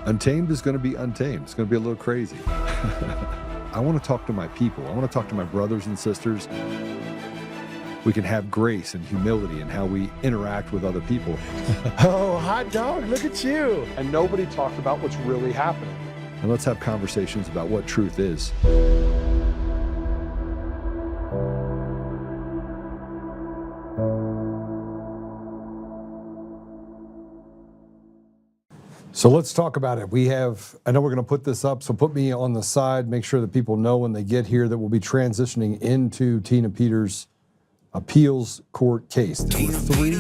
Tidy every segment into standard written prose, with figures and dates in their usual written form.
Untamed is going to be untamed. It's going to be a little crazy. I want to talk to my people. I want to talk to my brothers and sisters. We can have grace and humility in how we interact with other people. Oh, hot dog, look at you. And nobody talked about what's really happening. And let's have conversations about what truth is. So let's talk about it. I know we're going to put this up, so put me on the side, make sure that people know when they get here that we'll be transitioning into Tina Peters' appeals court case. There were three.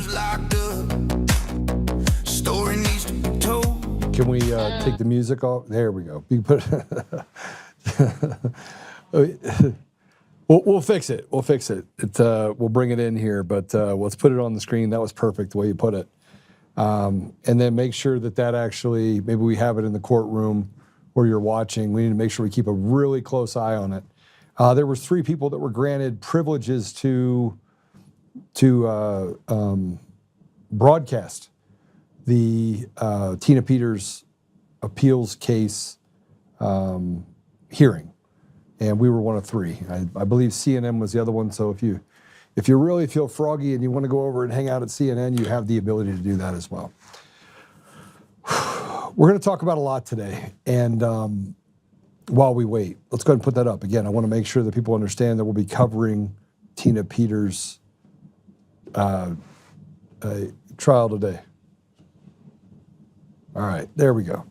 Can we take the music off? There we go. You put we'll fix it. We'll fix it. We'll bring it in here, but let's put it on the screen. That was perfect the way you put it. And then make sure that actually, maybe we have it in the courtroom where you're watching. We need to make sure we keep a really close eye on it. There was three people that were granted privileges to broadcast the Tina Peters appeals case hearing, and we were one of three. I believe CNN was the other one. So if you really feel froggy and you want to go over and hang out at CNN, you have the ability to do that as well. We're going to talk about a lot today, and while we wait, let's go ahead and put that up. Again, I want to make sure that people understand that we'll be covering Tina Peters' trial today. All right, there we go.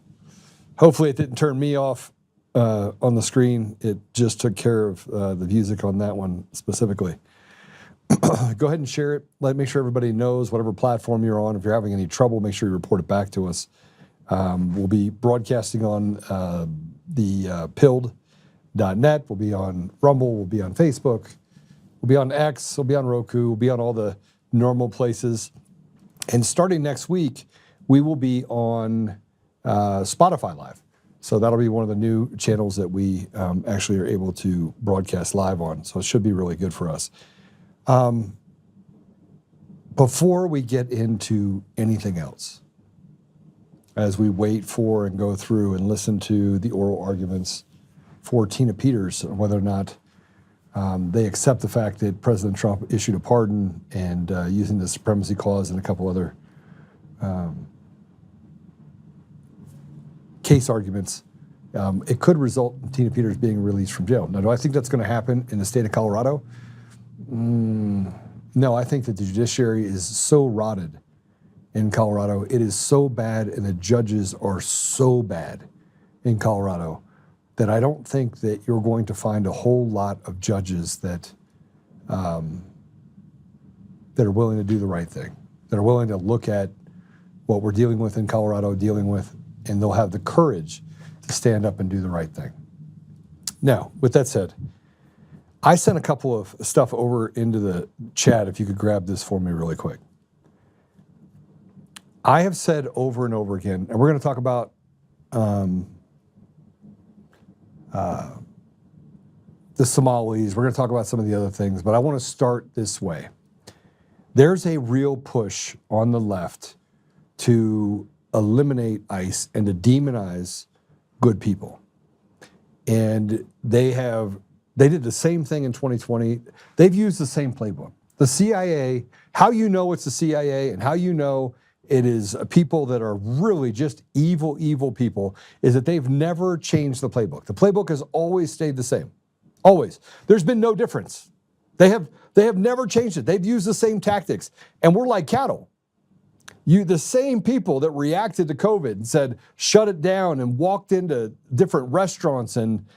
Hopefully it didn't turn me off on the screen. It just took care of the music on that one specifically. Go ahead and share it. Make sure everybody knows whatever platform you're on. If you're having any trouble, make sure you report it back to us. We'll be broadcasting on the pilled.net. We'll be on Rumble. We'll be on Facebook. We'll be on X. We'll be on Roku. We'll be on all the normal places. And starting next week, we will be on Spotify Live. So that'll be one of the new channels that we actually are able to broadcast live on. So it should be really good for us. Before we get into anything else, as we wait for and go through and listen to the oral arguments for Tina Peters, whether or not they accept the fact that President Trump issued a pardon and using the supremacy clause and a couple other case arguments, it could result in Tina Peters being released from jail. Now, do I think that's going to happen in the state of Colorado? No, I think that the judiciary is so rotted in Colorado. It is so bad, and the judges are so bad in Colorado that I don't think that you're going to find a whole lot of judges that are willing to do the right thing, that are willing to look at what we're dealing with in Colorado, and they'll have the courage to stand up and do the right thing. Now, with that said, I sent a couple of stuff over into the chat. If you could grab this for me really quick. I have said over and over again, and we're going to talk about the Somalis. We're going to talk about some of the other things, but I want to start this way. There's a real push on the left to eliminate ICE and to demonize good people. And they did the same thing in 2020. They've used the same playbook. The CIA, how you know it's the CIA and how you know it is people that are really just evil, evil people is that they've never changed the playbook. The playbook has always stayed the same. Always. There's been no difference. They have never changed it. They've used the same tactics. And we're like cattle. The same people that reacted to COVID and said, shut it down, and walked into different restaurants and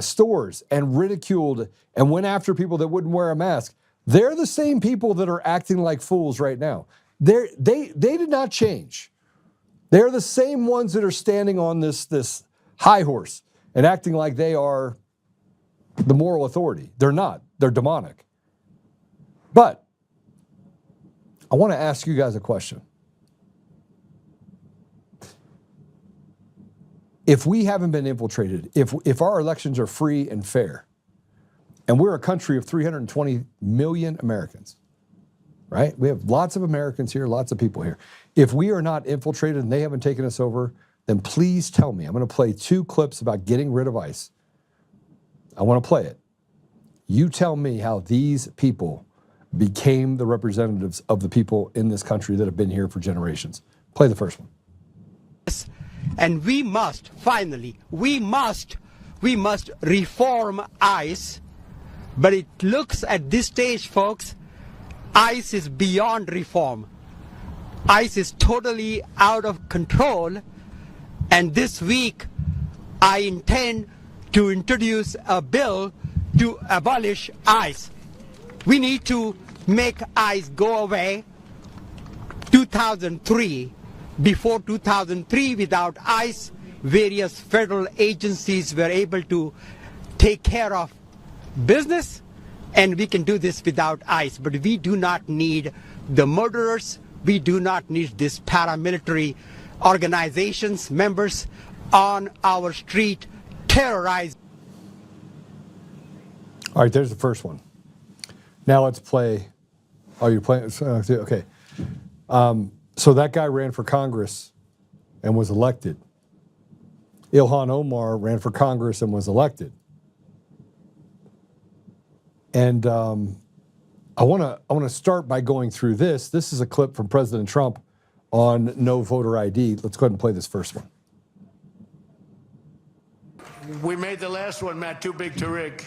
stores and ridiculed and went after people that wouldn't wear a mask, they're the same people that are acting like fools right now. They did not change. They're the same ones that are standing on this high horse and acting like they are the moral authority. They're not. They're demonic. But I want to ask you guys a question. If we haven't been infiltrated, if our elections are free and fair, and we're a country of 320 million Americans, right? We have lots of Americans here, lots of people here. If we are not infiltrated and they haven't taken us over, then please tell me. I'm going to play 2 clips about getting rid of ICE. I want to play it. You tell me how these people became the representatives of the people in this country that have been here for generations. Play the first one. And we must, finally, we must reform ICE. But it looks at this stage, folks, ICE is beyond reform. ICE is totally out of control. And this week, I intend to introduce a bill to abolish ICE. We need to make ICE go away. 2003, before 2003, without ICE, various federal agencies were able to take care of business, and we can do this without ICE. But we do not need the murderers. We do not need these paramilitary organizations, members on our street terrorizing. All right, there's the first one. Now let's play. Oh, you're playing? Okay. So that guy ran for Congress and was elected. Ilhan Omar ran for Congress and was elected. And I want to start by going through this. This is a clip from President Trump on no voter ID. Let's go ahead and play this first one. We made the last one, Matt, too big to rig,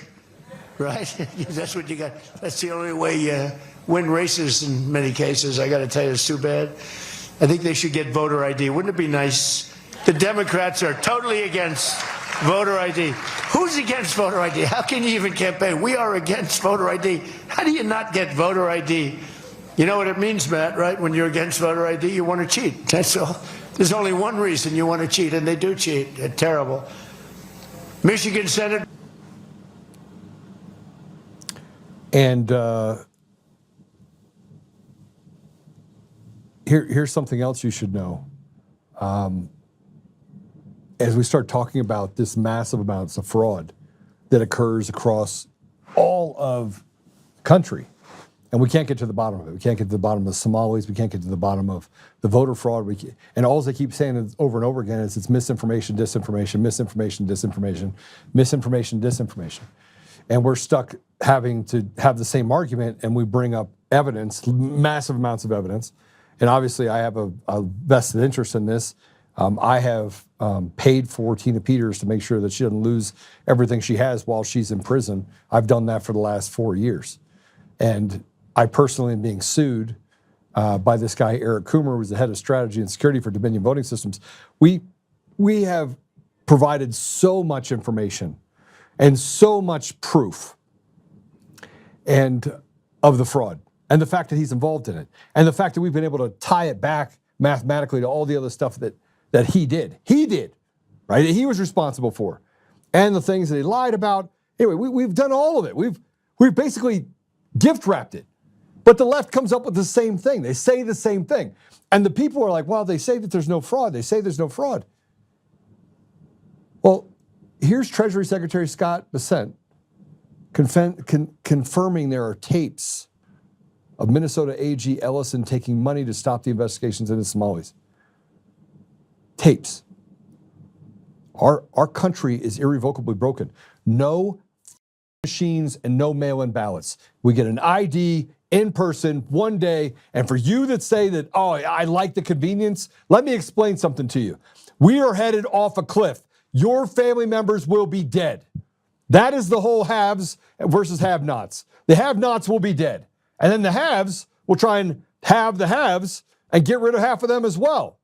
right? That's what you got. That's the only way you win races in many cases. I got to tell you, it's too bad. I think they should get voter ID. Wouldn't it be nice? The Democrats are totally against voter ID. Who's against voter ID? How can you even campaign? We are against voter ID. How do you not get voter ID? You know what it means, Matt, right? When you're against voter ID, you want to cheat. That's all. There's only one reason you want to cheat, and they do cheat. They're terrible. Michigan Senate. And here's something else you should know. As we start talking about this massive amounts of fraud that occurs across all of the country, and we can't get to the bottom of it. We can't get to the bottom of the Somalis. We can't get to the bottom of the voter fraud. And all they keep saying over and over again is it's misinformation, disinformation, misinformation, disinformation, misinformation, disinformation. And we're stuck having to have the same argument, and we bring up evidence, massive amounts of evidence. And obviously I have a vested interest in this. I have paid for Tina Peters to make sure that she doesn't lose everything she has while she's in prison. I've done that for the last 4 years. And I personally am being sued by this guy, Eric Coomer, who's the head of strategy and security for Dominion Voting Systems. We have provided so much information and so much proof and of the fraud and the fact that he's involved in it and the fact that we've been able to tie it back mathematically to all the other stuff that he did, right? That he was responsible for, and the things that he lied about. Anyway, we've done all of it. We've basically gift wrapped it. But the left comes up with the same thing. They say the same thing. And the people are like, well, they say that there's no fraud. They say there's no fraud. Well, here's Treasury Secretary Scott Bessent confirming there are tapes of Minnesota AG Ellison taking money to stop the investigations into Somalis. Tapes. Our country is irrevocably broken. No machines and no mail-in ballots. We get an ID in person one day, and for you that say that, oh, I like the convenience, let me explain something to you. We are headed off a cliff. Your family members will be dead. That is the whole haves versus have-nots. The have-nots will be dead. And then the haves will try and have the haves and get rid of half of them as well.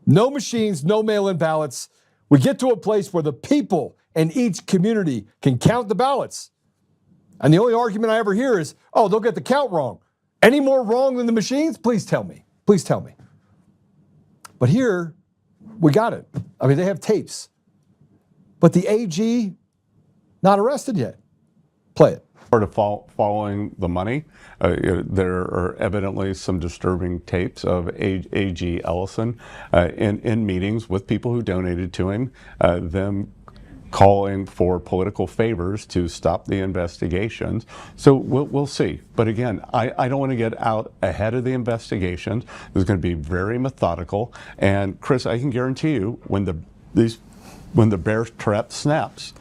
No machines, no mail-in ballots. We get to a place where the people in each community can count the ballots. And the only argument I ever hear is, oh, they'll get the count wrong. Any more wrong than the machines? Please tell me. Please tell me. But here, we got it. I mean, they have tapes. But the AG, not arrested yet. Play it. Part of following the money, there are evidently some disturbing tapes of AG Ellison in meetings with people who donated to him, them calling for political favors to stop the investigations. So we'll see. But again, I don't want to get out ahead of the investigations. It's going to be very methodical. And Chris, I can guarantee you, when the bear trap snaps,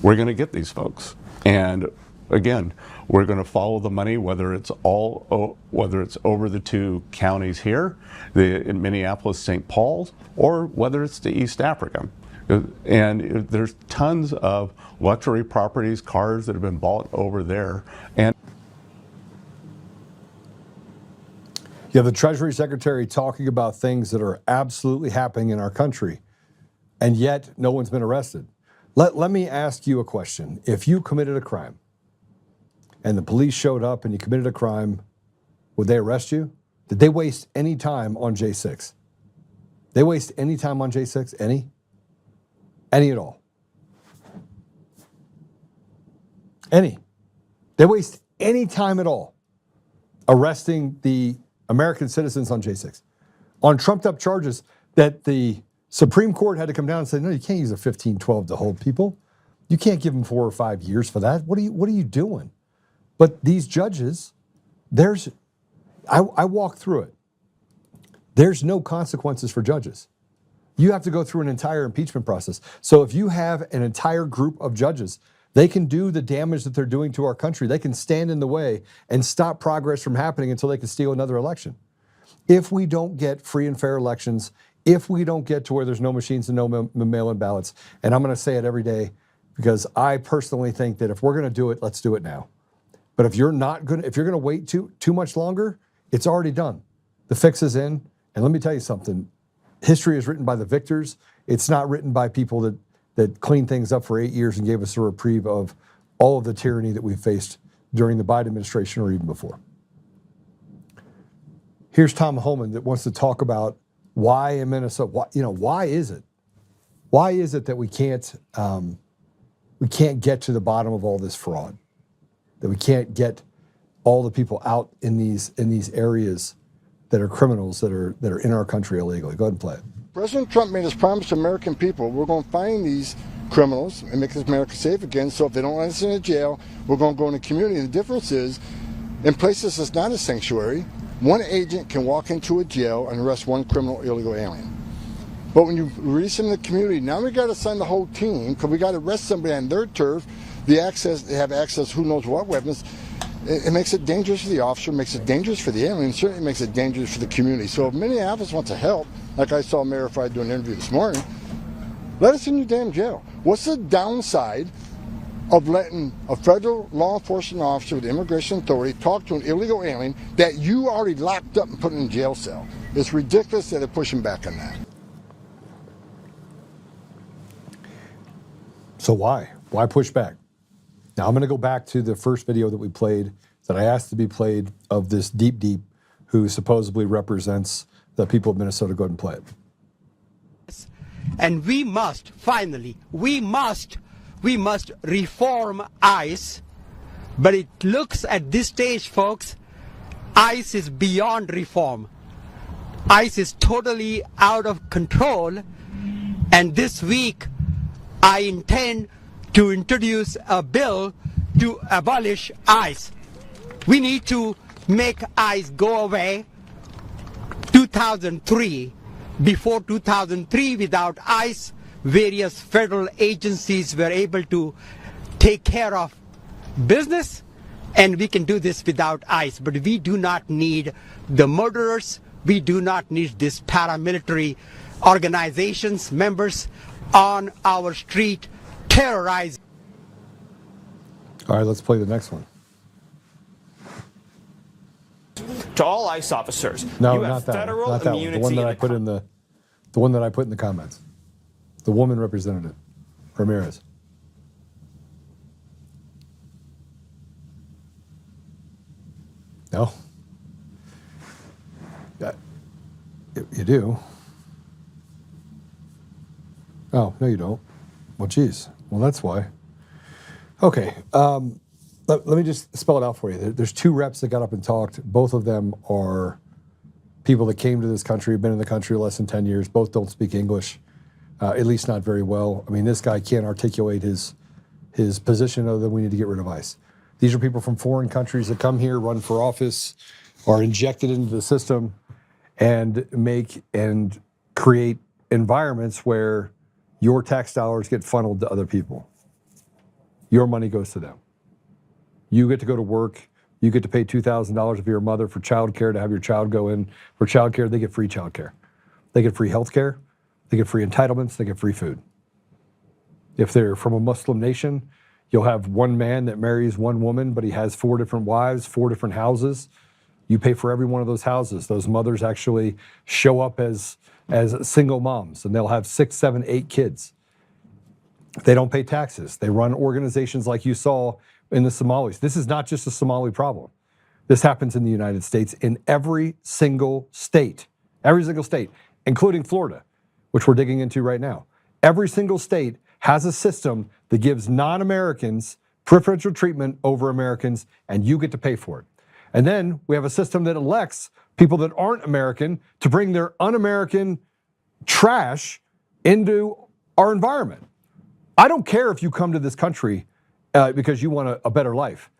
we're going to get these folks. And again, we're going to follow the money, whether it's over the two counties here, in Minneapolis, St. Paul, or whether it's to East Africa. And there's tons of luxury properties, cars that have been bought over there. And you have the Treasury Secretary talking about things that are absolutely happening in our country, and yet no one's been arrested. Let me ask you a question. If you committed a crime and the police showed up and you committed a crime, would they arrest you? Did they waste any time on J6? They waste any time on J6? Any? Any at all? Any? They waste any time at all arresting the American citizens on J6 on trumped up charges that the Supreme Court had to come down and say, no, you can't use a 1512 to hold people. You can't give them 4 or 5 years for that. What are you doing? But these judges, I walk through it. There's no consequences for judges. You have to go through an entire impeachment process. So if you have an entire group of judges, they can do the damage that they're doing to our country. They can stand in the way and stop progress from happening until they can steal another election. If we don't get free and fair elections, if we don't get to where there's no machines and no mail-in ballots, and I'm going to say it every day because I personally think that if we're going to do it, let's do it now. But if you're going to wait too much longer, it's already done. The fix is in, and let me tell you something. History is written by the victors. It's not written by people that cleaned things up for 8 years and gave us a reprieve of all of the tyranny that we faced during the Biden administration or even before. Here's Tom Homan that wants to talk about why in Minnesota, why is it that we can't get to the bottom of all this fraud, that we can't get all the people out in these areas that are criminals that are in our country illegally. Go ahead and play it. President Trump made his promise to American people, we're going to find these criminals and make this America safe again. So if they don't let us in a jail, we're going to go in the community. The difference is, in places that's not a sanctuary, one agent can walk into a jail and arrest one criminal illegal alien. But when you release them in the community, now we got to send the whole team because we got to arrest somebody on their turf. They have access, who knows what weapons. It makes it dangerous for the officer, makes it dangerous for the alien, certainly makes it dangerous for the community. So if Minneapolis wants to help, like I saw Mayor Fry do an interview this morning, let us in your damn jail. What's the downside of letting a federal law enforcement officer with immigration authority talk to an illegal alien that you already locked up and put in a jail cell? It's ridiculous that they're pushing back on that. So why? Why push back? Now I'm going to go back to the first video that we played, that I asked to be played, of this Deep Deep, who supposedly represents the people of Minnesota. Go ahead and play it. And we must reform ICE, but it looks at this stage, folks, ICE is beyond reform. ICE is totally out of control, and this week I intend to introduce a bill to abolish ICE. We need to make ICE go away. 2003, before 2003, without ICE, various federal agencies were able to take care of business, and we can do this without ICE. But we do not need the murderers. We do not need these paramilitary organizations, members on our street terrorizing. All right, let's play the next one. To all ICE officers, No, you not have that federal one. Not that immunity. one. The one that I put in the one that I put in the comments. The woman representative, Ramirez. No. You do. Oh, no, you don't. Well, geez. Well, that's why. Okay. Let me just spell it out for you. There's two reps that got up and talked. Both of them are people that came to this country, have been in the country less than 10 years. Both don't speak English. at least not very well. I mean, this guy can't articulate his position other than we need to get rid of ICE. These are people from foreign countries that come here, run for office, are injected into the system, and make and create environments where your tax dollars get funneled to other people. Your money goes to them. You get to go to work. You get to pay $2,000 of your mother for childcare to have your child go in for childcare. They get free childcare. They get free health care. They get free entitlements. They get free food. If they're from a Muslim nation, you'll have one man that marries one woman, but he has 4 different wives, 4 different houses. You pay for every one of those houses. Those mothers actually show up as single moms, and they'll have 6, 7, 8 kids. They don't pay taxes. They run organizations like you saw in the Somalis. This is not just a Somali problem. This happens in the United States in every single state, including Florida, which we're digging into right now. Every single state has a system that gives non-Americans preferential treatment over Americans, and you get to pay for it. And then we have a system that elects people that aren't American to bring their un-American trash into our environment. I don't care if you come to this country because you want a better life,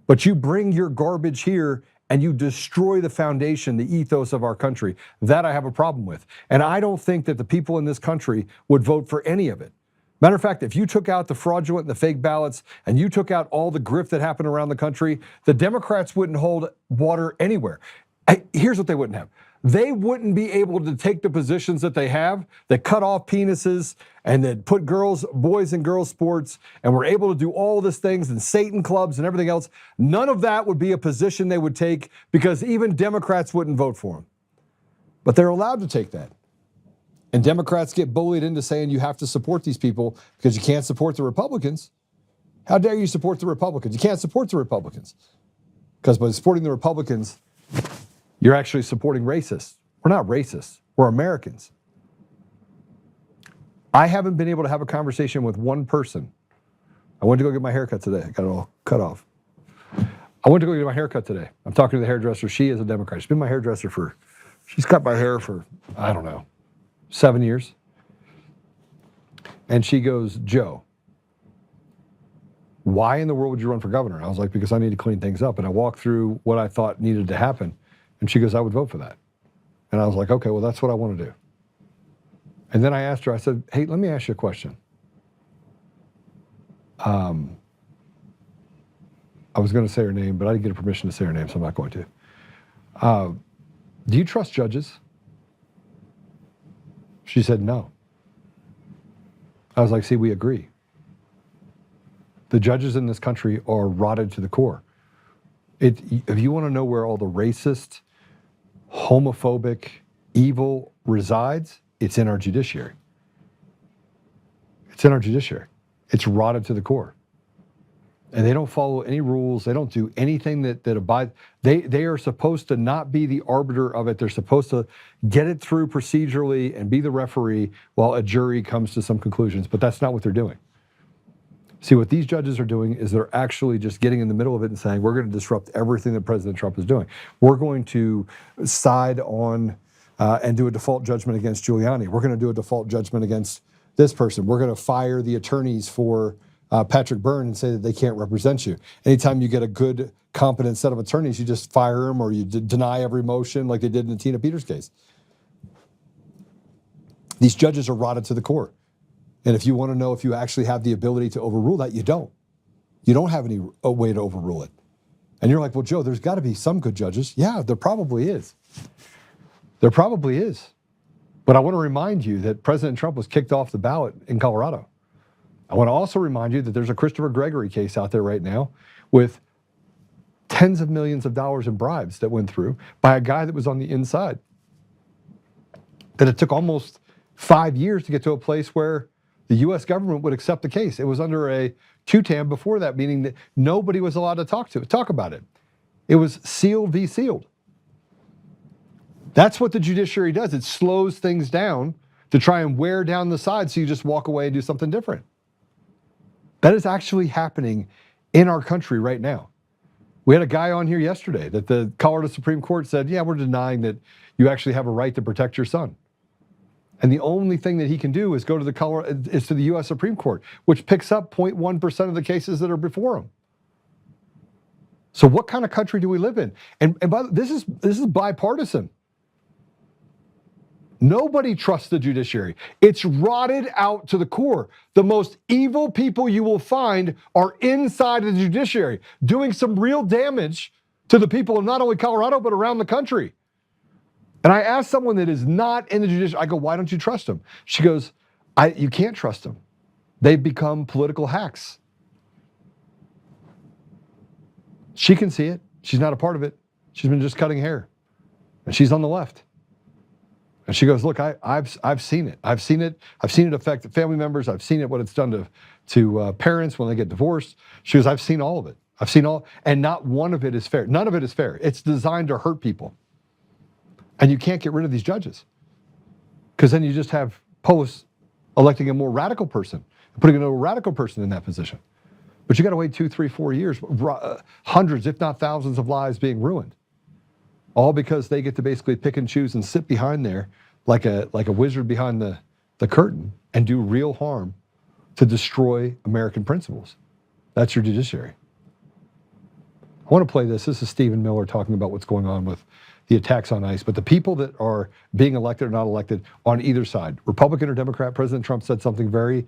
but you bring your garbage here and you destroy the foundation, the ethos of our country. That I have a problem with. And I don't think that the people in this country would vote for any of it. Matter of fact, if you took out the fraudulent and the fake ballots and you took out all the grift that happened around the country, the Democrats wouldn't hold water anywhere. Here's what they wouldn't have. They wouldn't be able to take the positions that they have, that cut off penises and that put boys in girls sports, and were able to do all these things and Satan clubs and everything else. None of that would be a position they would take because even Democrats wouldn't vote for them. But they're allowed to take that. And Democrats get bullied into saying you have to support these people because you can't support the Republicans. How dare you support the Republicans? You can't support the Republicans. Because by supporting the Republicans, you're actually supporting racists. We're not racists. We're Americans. I haven't been able to have a conversation with one person. I went to go get my haircut today. I got it all cut off. I went to go get my haircut today. I'm talking to the hairdresser. She is a Democrat. She's been my hairdresser she's cut my hair for, I don't know, 7 years. And she goes, Joe, why in the world would you run for governor? And I was like, because I need to clean things up. And I walked through what I thought needed to happen. And she goes, I would vote for that. And I was like, okay, well, that's what I want to do. And then I asked her, I said, hey, let me ask you a question. I was going to say her name, but I didn't get her permission to say her name, so I'm not going to. Do you trust judges? She said, no. I was like, see, we agree. The judges in this country are rotted to the core. If you want to know where all the racist, homophobic, evil resides, it's in our judiciary. It's in our judiciary. It's rotted to the core. And they don't follow any rules. They don't do anything that abides. They are supposed to not be the arbiter of it. They're supposed to get it through procedurally and be the referee while a jury comes to some conclusions. But that's not what they're doing. See, what these judges are doing is they're actually just getting in the middle of it and saying, we're going to disrupt everything that President Trump is doing. We're going to side on and do a default judgment against Giuliani. We're going to do a default judgment against this person. We're going to fire the attorneys for Patrick Byrne and say that they can't represent you. Anytime you get a good, competent set of attorneys, you just fire them or you deny every motion like they did in the Tina Peters case. These judges are rotted to the core. And if you want to know if you actually have the ability to overrule that, you don't. You don't have any way to overrule it. And you're like, well, Joe, there's got to be some good judges. Yeah, there probably is. There probably is. But I want to remind you that President Trump was kicked off the ballot in Colorado. I want to also remind you that there's a Christopher Gregory case out there right now with tens of millions of dollars in bribes that went through by a guy that was on the inside. That it took almost 5 years to get to a place where the U.S. government would accept the case. It was under a QTAM before that, meaning that nobody was allowed to talk about it. It was sealed v. sealed. That's what the judiciary does. It slows things down to try and wear down the side so you just walk away and do something different. That is actually happening in our country right now. We had a guy on here yesterday that the Colorado Supreme Court said, yeah, we're denying that you actually have a right to protect your son. And the only thing that he can do is go to the U.S. Supreme Court, which picks up 0.1% of the cases that are before him. So what kind of country do we live in? And this is bipartisan. Nobody trusts the judiciary. It's rotted out to the core. The most evil people you will find are inside of the judiciary, doing some real damage to the people of not only Colorado, but around the country. And I asked someone that is not in the judiciary, I go, why don't you trust them? She goes, you can't trust them. They've become political hacks. She can see it. She's not a part of it. She's been just cutting hair. And she's on the left. And she goes, look, I've seen it. I've seen it affect family members. I've seen it, what it's done to parents when they get divorced. She goes, I've seen all of it. I've seen all, and not one of it is fair. None of it is fair. It's designed to hurt people. And you can't get rid of these judges. Because then you just have posts electing a more radical person, putting a radical person in that position. But you got to wait 2, 3, 4 years, hundreds, if not thousands of lives being ruined. All because they get to basically pick and choose and sit behind there like a wizard behind the curtain and do real harm to destroy American principles. That's your judiciary. I want to play this. This is Stephen Miller talking about what's going on with the attacks on ICE. But the people that are being elected or not elected on either side, Republican or Democrat, President Trump said something very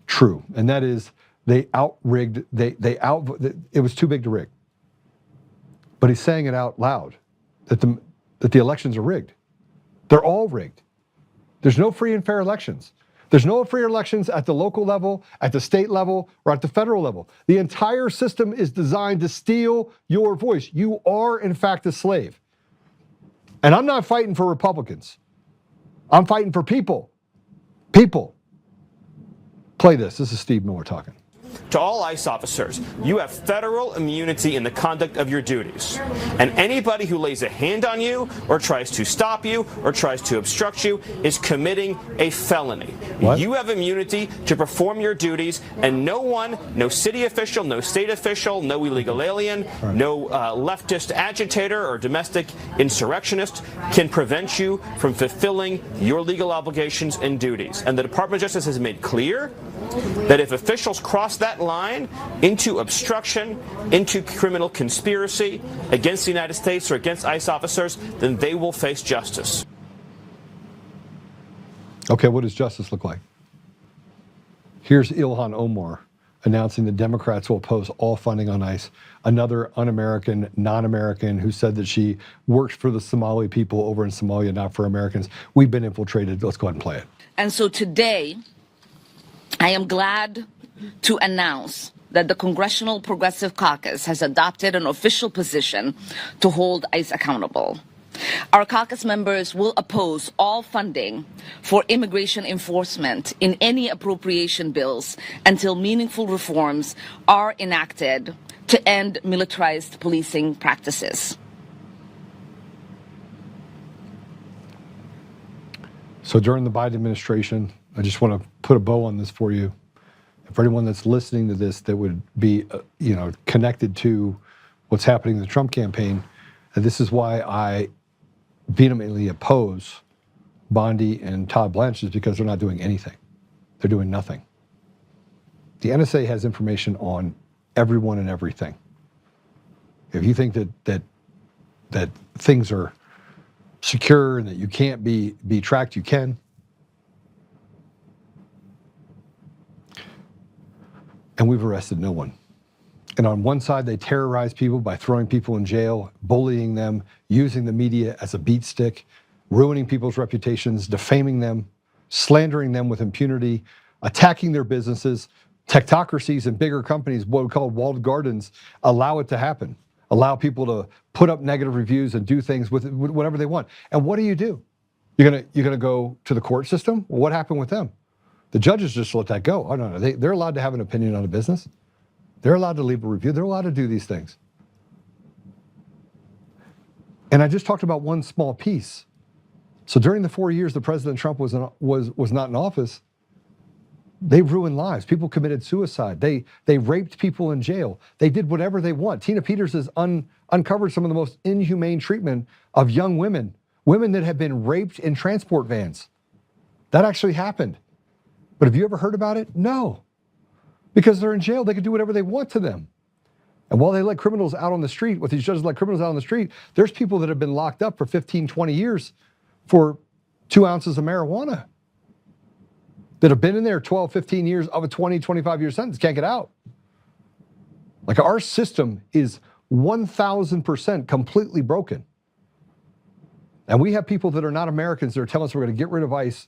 true, and that is they out-rigged, it was too big to rig. But he's saying it out loud, that the elections are rigged. They're all rigged. There's no free and fair elections. There's no free elections at the local level, at the state level, or at the federal level. The entire system is designed to steal your voice. You are, in fact, a slave. And I'm not fighting for Republicans. I'm fighting for people. People. Play this. This is Steve Miller talking. To all ICE officers, you have federal immunity in the conduct of your duties. And anybody who lays a hand on you or tries to stop you or tries to obstruct you is committing a felony. What? You have immunity to perform your duties, and no one, no city official, no state official, no illegal alien, right, no leftist agitator or domestic insurrectionist can prevent you from fulfilling your legal obligations and duties. And the Department of Justice has made clear that if officials cross that line into obstruction, into criminal conspiracy against the United States or against ICE officers, then they will face justice. Okay, what does justice look like? Here's Ilhan Omar announcing the Democrats will oppose all funding on ICE. Another un-American, non-American who said that she works for the Somali people over in Somalia, not for Americans. We've been infiltrated. Let's go ahead and play it. And so today, I am glad to announce that the Congressional Progressive Caucus has adopted an official position to hold ICE accountable. Our caucus members will oppose all funding for immigration enforcement in any appropriation bills until meaningful reforms are enacted to end militarized policing practices. So during the Biden administration, I just want to put a bow on this for you. For anyone that's listening to this that would be, connected to what's happening in the Trump campaign, this is why I vehemently oppose Bondi and Todd Blanche, is because they're not doing anything. They're doing nothing. The NSA has information on everyone and everything. If you think that things are secure and that you can't be tracked, you can. And we've arrested no one. And on one side, they terrorize people by throwing people in jail, bullying them, using the media as a beat stick, ruining people's reputations, defaming them, slandering them with impunity, attacking their businesses. Technocracies and bigger companies, what we call walled gardens, allow it to happen. Allow people to put up negative reviews and do things with whatever they want. And what do? You're gonna go to the court system? Well, what happened with them? The judges just let that go. Oh, no. They're allowed to have an opinion on a business. They're allowed to leave a review. They're allowed to do these things. And I just talked about one small piece. So during the 4 years that President Trump was not in office, they ruined lives. People committed suicide. They raped people in jail. They did whatever they want. Tina Peters has uncovered some of the most inhumane treatment of young women that have been raped in transport vans. That actually happened. But have you ever heard about it? No. Because they're in jail, they can do whatever they want to them. And while they let criminals out on the street, what these judges let criminals out on the street, there's people that have been locked up for 15, 20 years for 2 ounces of marijuana that have been in there 12, 15 years of a 20, 25-year sentence, can't get out. Like, our system is 1,000% completely broken. And we have people that are not Americans that are telling us we're going to get rid of ICE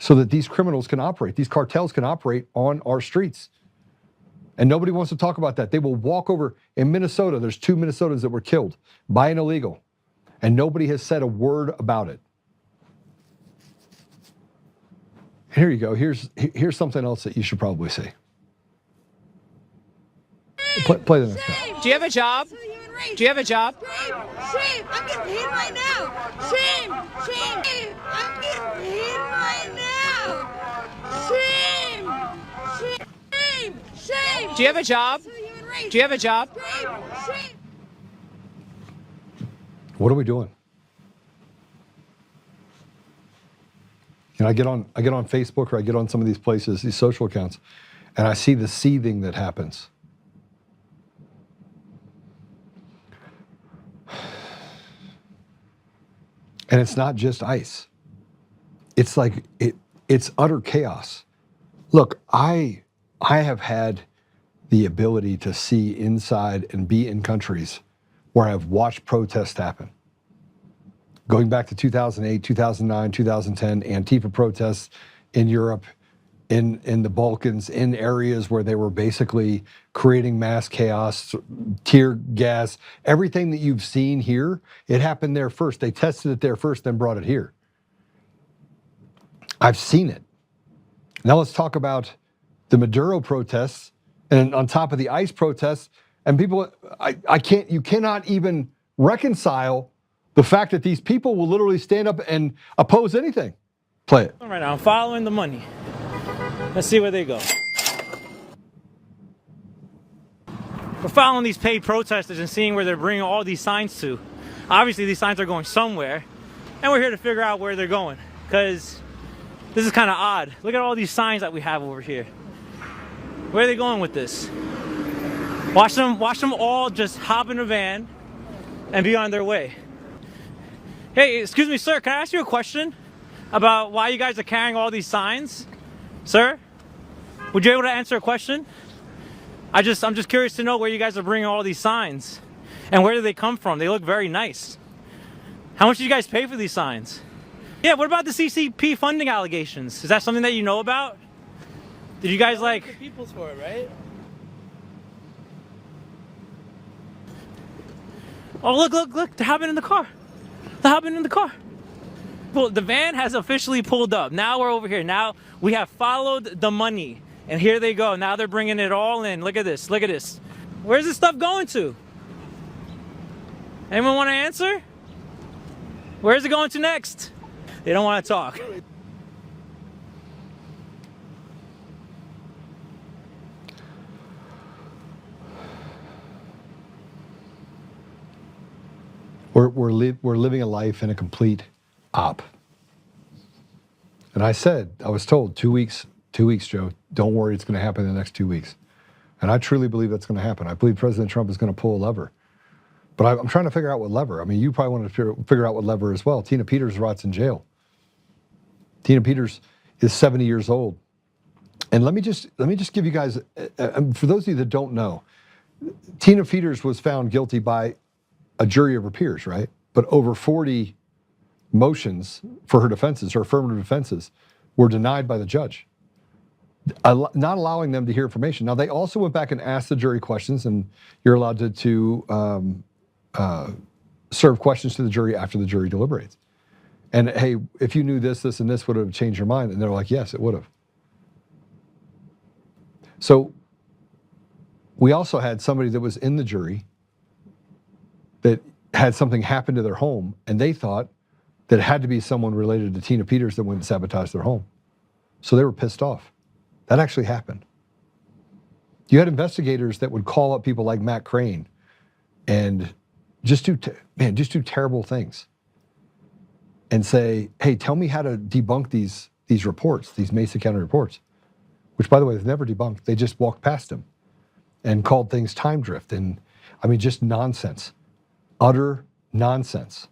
so that these criminals can operate, these cartels can operate on our streets. And nobody wants to talk about that. They will walk over. In Minnesota, there's 2 Minnesotans that were killed by an illegal, and nobody has said a word about it. Here you go. Here's something else that you should probably see. Play the next one. Do you have a job? Do you have a job? Shame! I'm getting paid right now! Shame! Shame! I'm getting paid right now! Shame! Shame! Shame! Do you have a job? Do you have a job? Shame! What are we doing? And I get on Facebook, or I get on some of these places, these social accounts, and I see the seething that happens. And it's not just ICE. It's like it's utter chaos. Look, I have had the ability to see inside and be in countries where I've watched protests happen. Going back to 2008, 2009, 2010, Antifa protests in Europe, in the Balkans, in areas where they were basically creating mass chaos, tear gas, everything that you've seen here, it happened there first. They tested it there first, then brought it here. I've seen it. Now let's talk about the Maduro protests, and on top of the ICE protests, and people, you cannot even reconcile the fact that these people will literally stand up and oppose anything. Play it. All right, now I'm following the money. Let's see where they go. We're following these paid protesters and seeing where they're bringing all these signs to. Obviously, these signs are going somewhere, and we're here to figure out where they're going, because this is kind of odd. Look at all these signs that we have over here. Where are they going with this? Watch them all just hop in a van and be on their way. Hey, excuse me, sir, can I ask you a question about why you guys are carrying all these signs? Sir, would you be able to answer a question? I'm just curious to know where you guys are bringing all these signs, and where do they come from? They look very nice. How much did you guys pay for these signs? Yeah, what about the CCP funding allegations? Is that something that you know about? Did you guys like... The people's for it, right? Oh, look, they're hopping in the car. They're hopping in the car. Well, the van has officially pulled up. Now we're over here. Now we have followed the money. And here they go. Now they're bringing it all in. Look at this. Look at this. Where's this stuff going to? Anyone want to answer? Where's it going to next? They don't want to talk. We're living a life in a complete op. And I was told 2 weeks, Joe, don't worry, it's going to happen in the next 2 weeks. And I truly believe that's going to happen. I believe President Trump is going to pull a lever. But I'm trying to figure out what lever. I mean, you probably want to figure out what lever as well. Tina Peters rots in jail. Tina Peters is 70 years old. And let me just give you guys, for those of you that don't know, Tina Peters was found guilty by a jury of her peers, right? But over 40 motions for her defenses, her affirmative defenses, were denied by the judge, not allowing them to hear information. Now, they also went back and asked the jury questions, and you're allowed to serve questions to the jury after the jury deliberates. And hey, if you knew this, this, and this, would have changed your mind? And they're like, yes, it would have. So we also had somebody that was in the jury that had something happen to their home, and they thought that it had to be someone related to Tina Peters that went and sabotaged their home. So they were pissed off. That actually happened. You had investigators that would call up people like Matt Crane and just do terrible things and say, hey, tell me how to debunk these these reports, these Mesa County reports, which, by the way, they've never debunked. They just walked past them and called things time drift. And I mean, just nonsense, utter nonsense.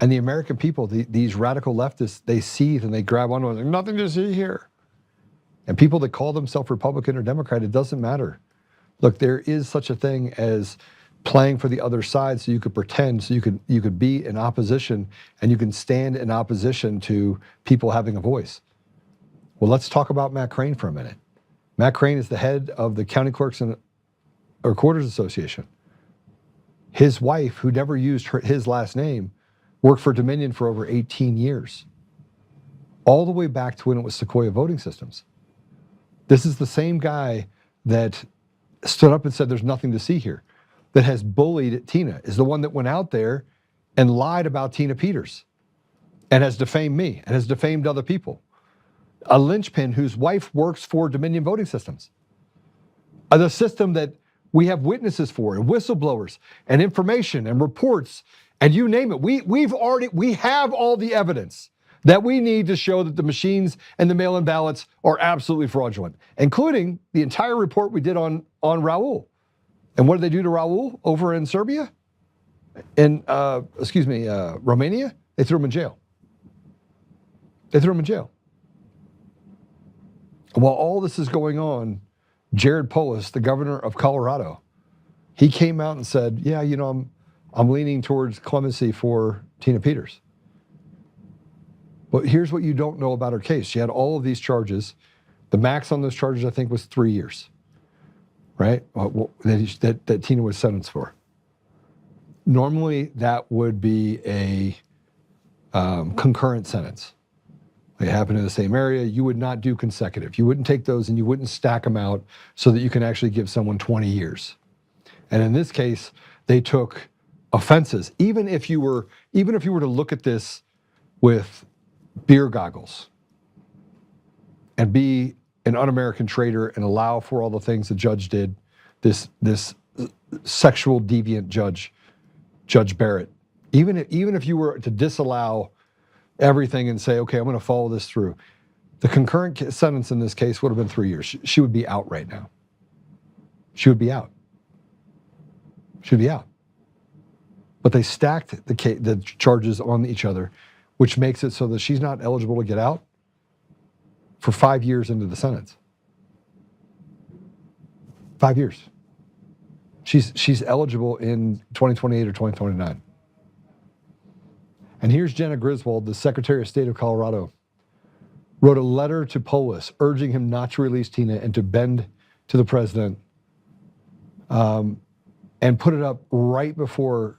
And the American people, these radical leftists, they seethe and they grab onto it. There's nothing to see here. And people that call themselves Republican or Democrat, it doesn't matter. Look, there is such a thing as playing for the other side, so you could pretend, so you could be in opposition, and you can stand in opposition to people having a voice. Well, let's talk about Matt Crane for a minute. Matt Crane is the head of the County Clerks and Recorders Association. His wife, who never used his last name, worked for Dominion for over 18 years, all the way back to when it was Sequoia Voting Systems. This is the same guy that stood up and said there's nothing to see here, that has bullied Tina, is the one that went out there and lied about Tina Peters and has defamed me and has defamed other people. A linchpin whose wife works for Dominion Voting Systems, the system that we have witnesses for and whistleblowers and information and reports and you name it. We have all the evidence that we need to show that the machines and the mail-in ballots are absolutely fraudulent, including the entire report we did on Raul. And what did they do to Raul over in Serbia? In, Romania? They threw him in jail. They threw him in jail. While all this is going on, Jared Polis, the governor of Colorado, he came out and said, yeah, you know, I'm leaning towards clemency for Tina Peters. But here's what you don't know about her case. She had all of these charges. The max on those charges, I think, was 3 years, right? That Tina was sentenced for. Normally, that would be a concurrent sentence. They happen in the same area. You would not do consecutive. You wouldn't take those and you wouldn't stack them out so that you can actually give someone 20 years. And in this case, they took offenses. Even if you were to look at this with beer goggles and be an un-American traitor and allow for all the things the judge did, this sexual deviant Judge Barrett, even if you were to disallow everything and say, okay, I'm going to follow this through, the concurrent sentence in this case would have been 3 years. She would be out right now. She would be out. She would be out. But they stacked the charges on each other, which makes it so that she's not eligible to get out for 5 years into the sentence. 5 years. She's eligible in 2028 or 2029. And here's Jenna Griswold, the Secretary of State of Colorado, wrote a letter to Polis urging him not to release Tina and to bend to the president, and put it up right before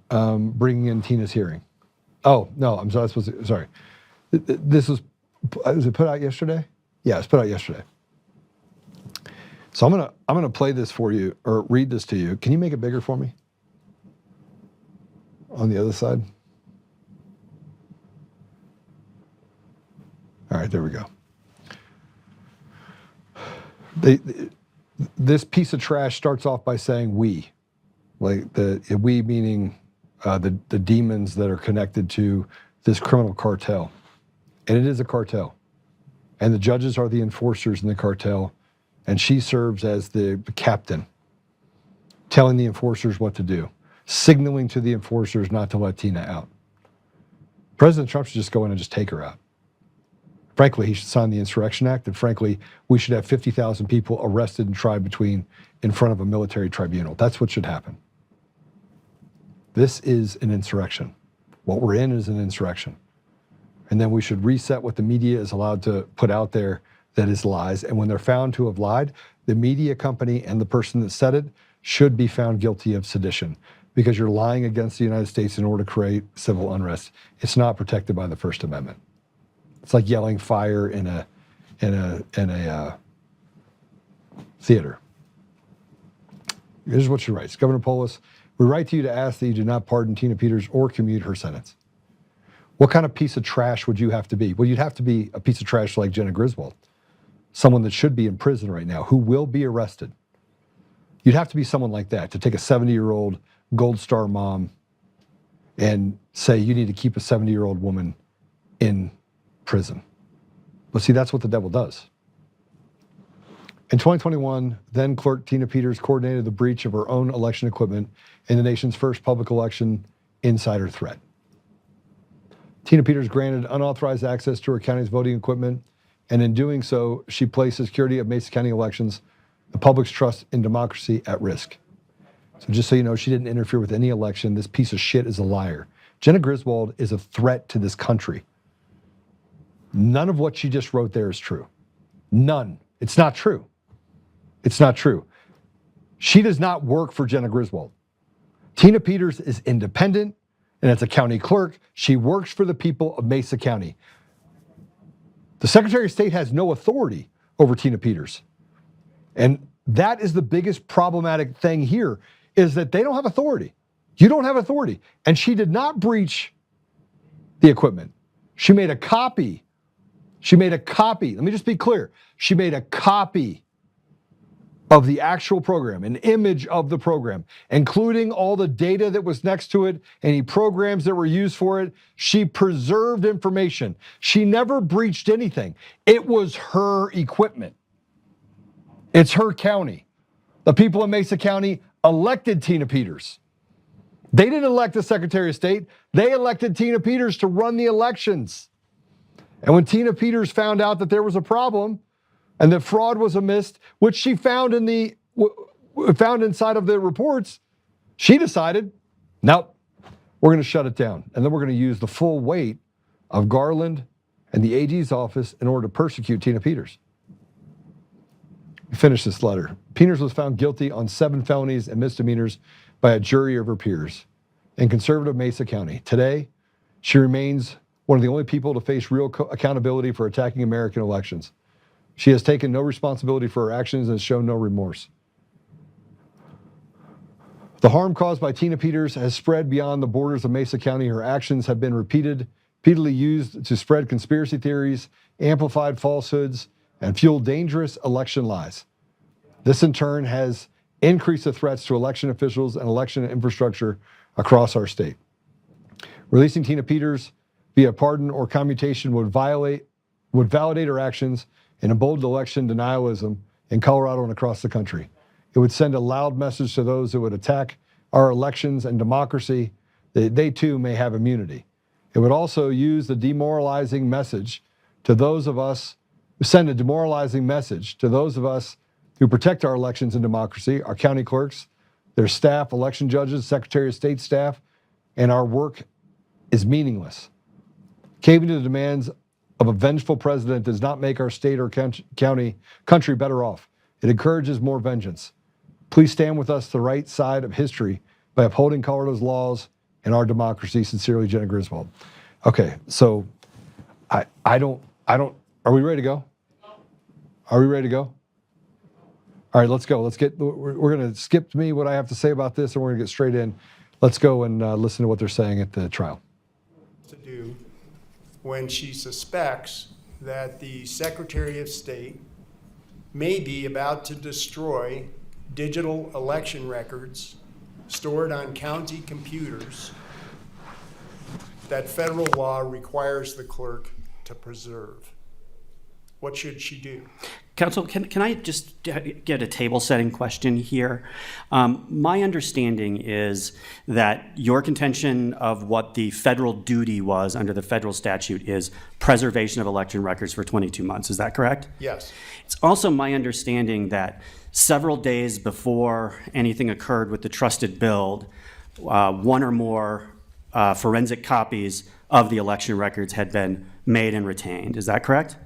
bringing in Tina's hearing. Oh, no, I'm sorry. Was it put out yesterday? Yeah, it's put out yesterday. So I'm gonna play this for you, or read this to you. Can you make it bigger for me? On the other side? All right, there we go. This piece of trash starts off by saying we, like we meaning the demons that are connected to this criminal cartel. And it is a cartel. And the judges are the enforcers in the cartel. And she serves as the captain, telling the enforcers what to do, signaling to the enforcers not to let Tina out. President Trump should just go in and just take her out. Frankly, he should sign the Insurrection Act, and frankly, we should have 50,000 people arrested and tried in front of a military tribunal. That's what should happen. This is an insurrection. What we're in is an insurrection. And then we should reset what the media is allowed to put out there that is lies. And when they're found to have lied, the media company and the person that said it should be found guilty of sedition, because you're lying against the United States in order to create civil unrest. It's not protected by the First Amendment. It's like yelling fire in a theater. Here's what she writes. Governor Polis, we write to you to ask that you do not pardon Tina Peters or commute her sentence. What kind of piece of trash would you have to be? Well, you'd have to be a piece of trash like Jenna Griswold, someone that should be in prison right now, who will be arrested. You'd have to be someone like that to take a 70-year-old Gold Star mom and say you need to keep a 70-year-old woman in prison. But see, that's what the devil does. In 2021, then clerk Tina Peters coordinated the breach of her own election equipment in the nation's first public election insider threat. Tina Peters granted unauthorized access to her county's voting equipment, and in doing so, she placed the security of Mesa County elections, the public's trust in democracy, at risk. So just so you know, she didn't interfere with any election. This piece of shit is a liar. Jenna Griswold is a threat to this country. None of what she just wrote there is true. None. It's not true. It's not true. She does not work for Jenna Griswold. Tina Peters is independent, and as a county clerk, she works for the people of Mesa County. The Secretary of State has no authority over Tina Peters. And that is the biggest problematic thing here, is that they don't have authority. You don't have authority. And she did not breach the equipment. She made a copy. She made a copy. Let me just be clear. She made a copy of the actual program, an image of the program, including all the data that was next to it, any programs that were used for it. She preserved information. She never breached anything. It was her equipment. It's her county. The people in Mesa County elected Tina Peters. They didn't elect the Secretary of State. They elected Tina Peters to run the elections. And when Tina Peters found out that there was a problem and that fraud was amiss, which she found found inside of the reports, she decided, nope, we're going to shut it down. And then we're going to use the full weight of Garland and the AG's office in order to persecute Tina Peters. Finish this letter. Peters was found guilty on 7 felonies and misdemeanors by a jury of her peers in conservative Mesa County. Today, she remains one of the only people to face real accountability for attacking American elections. She has taken no responsibility for her actions and has shown no remorse. The harm caused by Tina Peters has spread beyond the borders of Mesa County. Her actions have been repeatedly used to spread conspiracy theories, amplified falsehoods, and fuel dangerous election lies. This in turn has increased the threats to election officials and election infrastructure across our state. Releasing Tina Peters via pardon or commutation would validate her actions and embolden election denialism in Colorado and across the country. It would send a loud message to those who would attack our elections and democracy that they too may have immunity. It would also use the demoralizing message to those of us, send a demoralizing message to those of us who protect our elections and democracy, our county clerks, their staff, election judges, Secretary of State staff, and our work is meaningless. Caving to the demands of a vengeful president does not make our state or country better off. It encourages more vengeance. Please stand with us the right side of history by upholding Colorado's laws and our democracy. Sincerely, Jenna Griswold. Okay, so I don't, are we ready to go? Are we ready to go? All right, let's go. We're going to skip me what I have to say about this, and we're going to get straight in. Let's go and listen to what they're saying at the trial. To do when she suspects that the Secretary of State may be about to destroy digital election records stored on county computers that federal law requires the clerk to preserve. What should she do? Counsel, can I just get a table setting question here? My understanding is that your contention of what the federal duty was under the federal statute is preservation of election records for 22 months. Is that correct? Yes. It's also my understanding that several days before anything occurred with the trusted build, one or more forensic copies of the election records had been made and retained. Is that correct?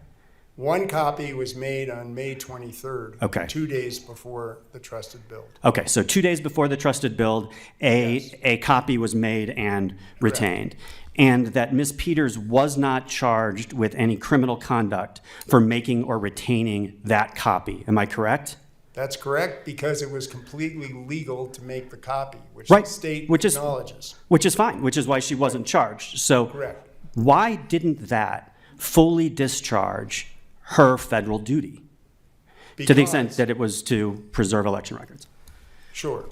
One copy was made on May 23rd, okay. 2 days before the trusted build. Okay, so 2 days before the trusted build, a copy was made and retained. Correct. And that Ms. Peters was not charged with any criminal conduct for making or retaining that copy. Am I correct? That's correct, because it was completely legal to make the copy, which right. the state acknowledges. Which is fine, which is why she wasn't charged. So correct. Why didn't that fully discharge her federal duty to the extent that it was to preserve election records? Sure.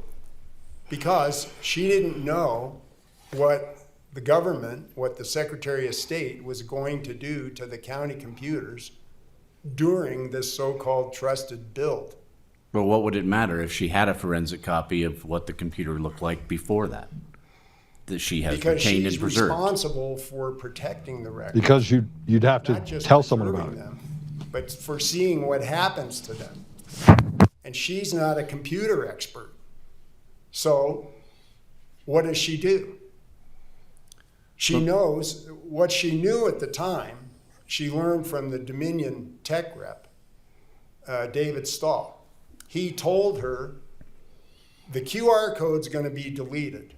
Because she didn't know what the government, what the Secretary of State was going to do to the county computers during this so-called trusted build. But what would it matter if she had a forensic copy of what the computer looked like before that she has Because retained and she's preserved? responsible for protecting the records. Because you'd have to Not just tell someone about preserving it. them, but for seeing what happens to them. And she's not a computer expert. So what does she do? She knows what she knew at the time. She learned from the Dominion tech rep, David Stahl. He told her the QR code's going to be deleted.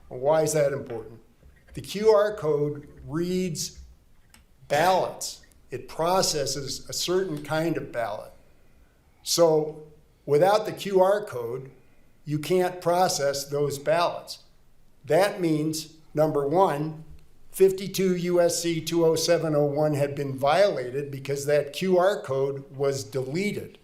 Well, why is that important? The QR code reads ballots. It processes a certain kind of ballot. So without the QR code, you can't process those ballots. That means, number one, 52 USC 20701 had been violated because that QR code was deleted.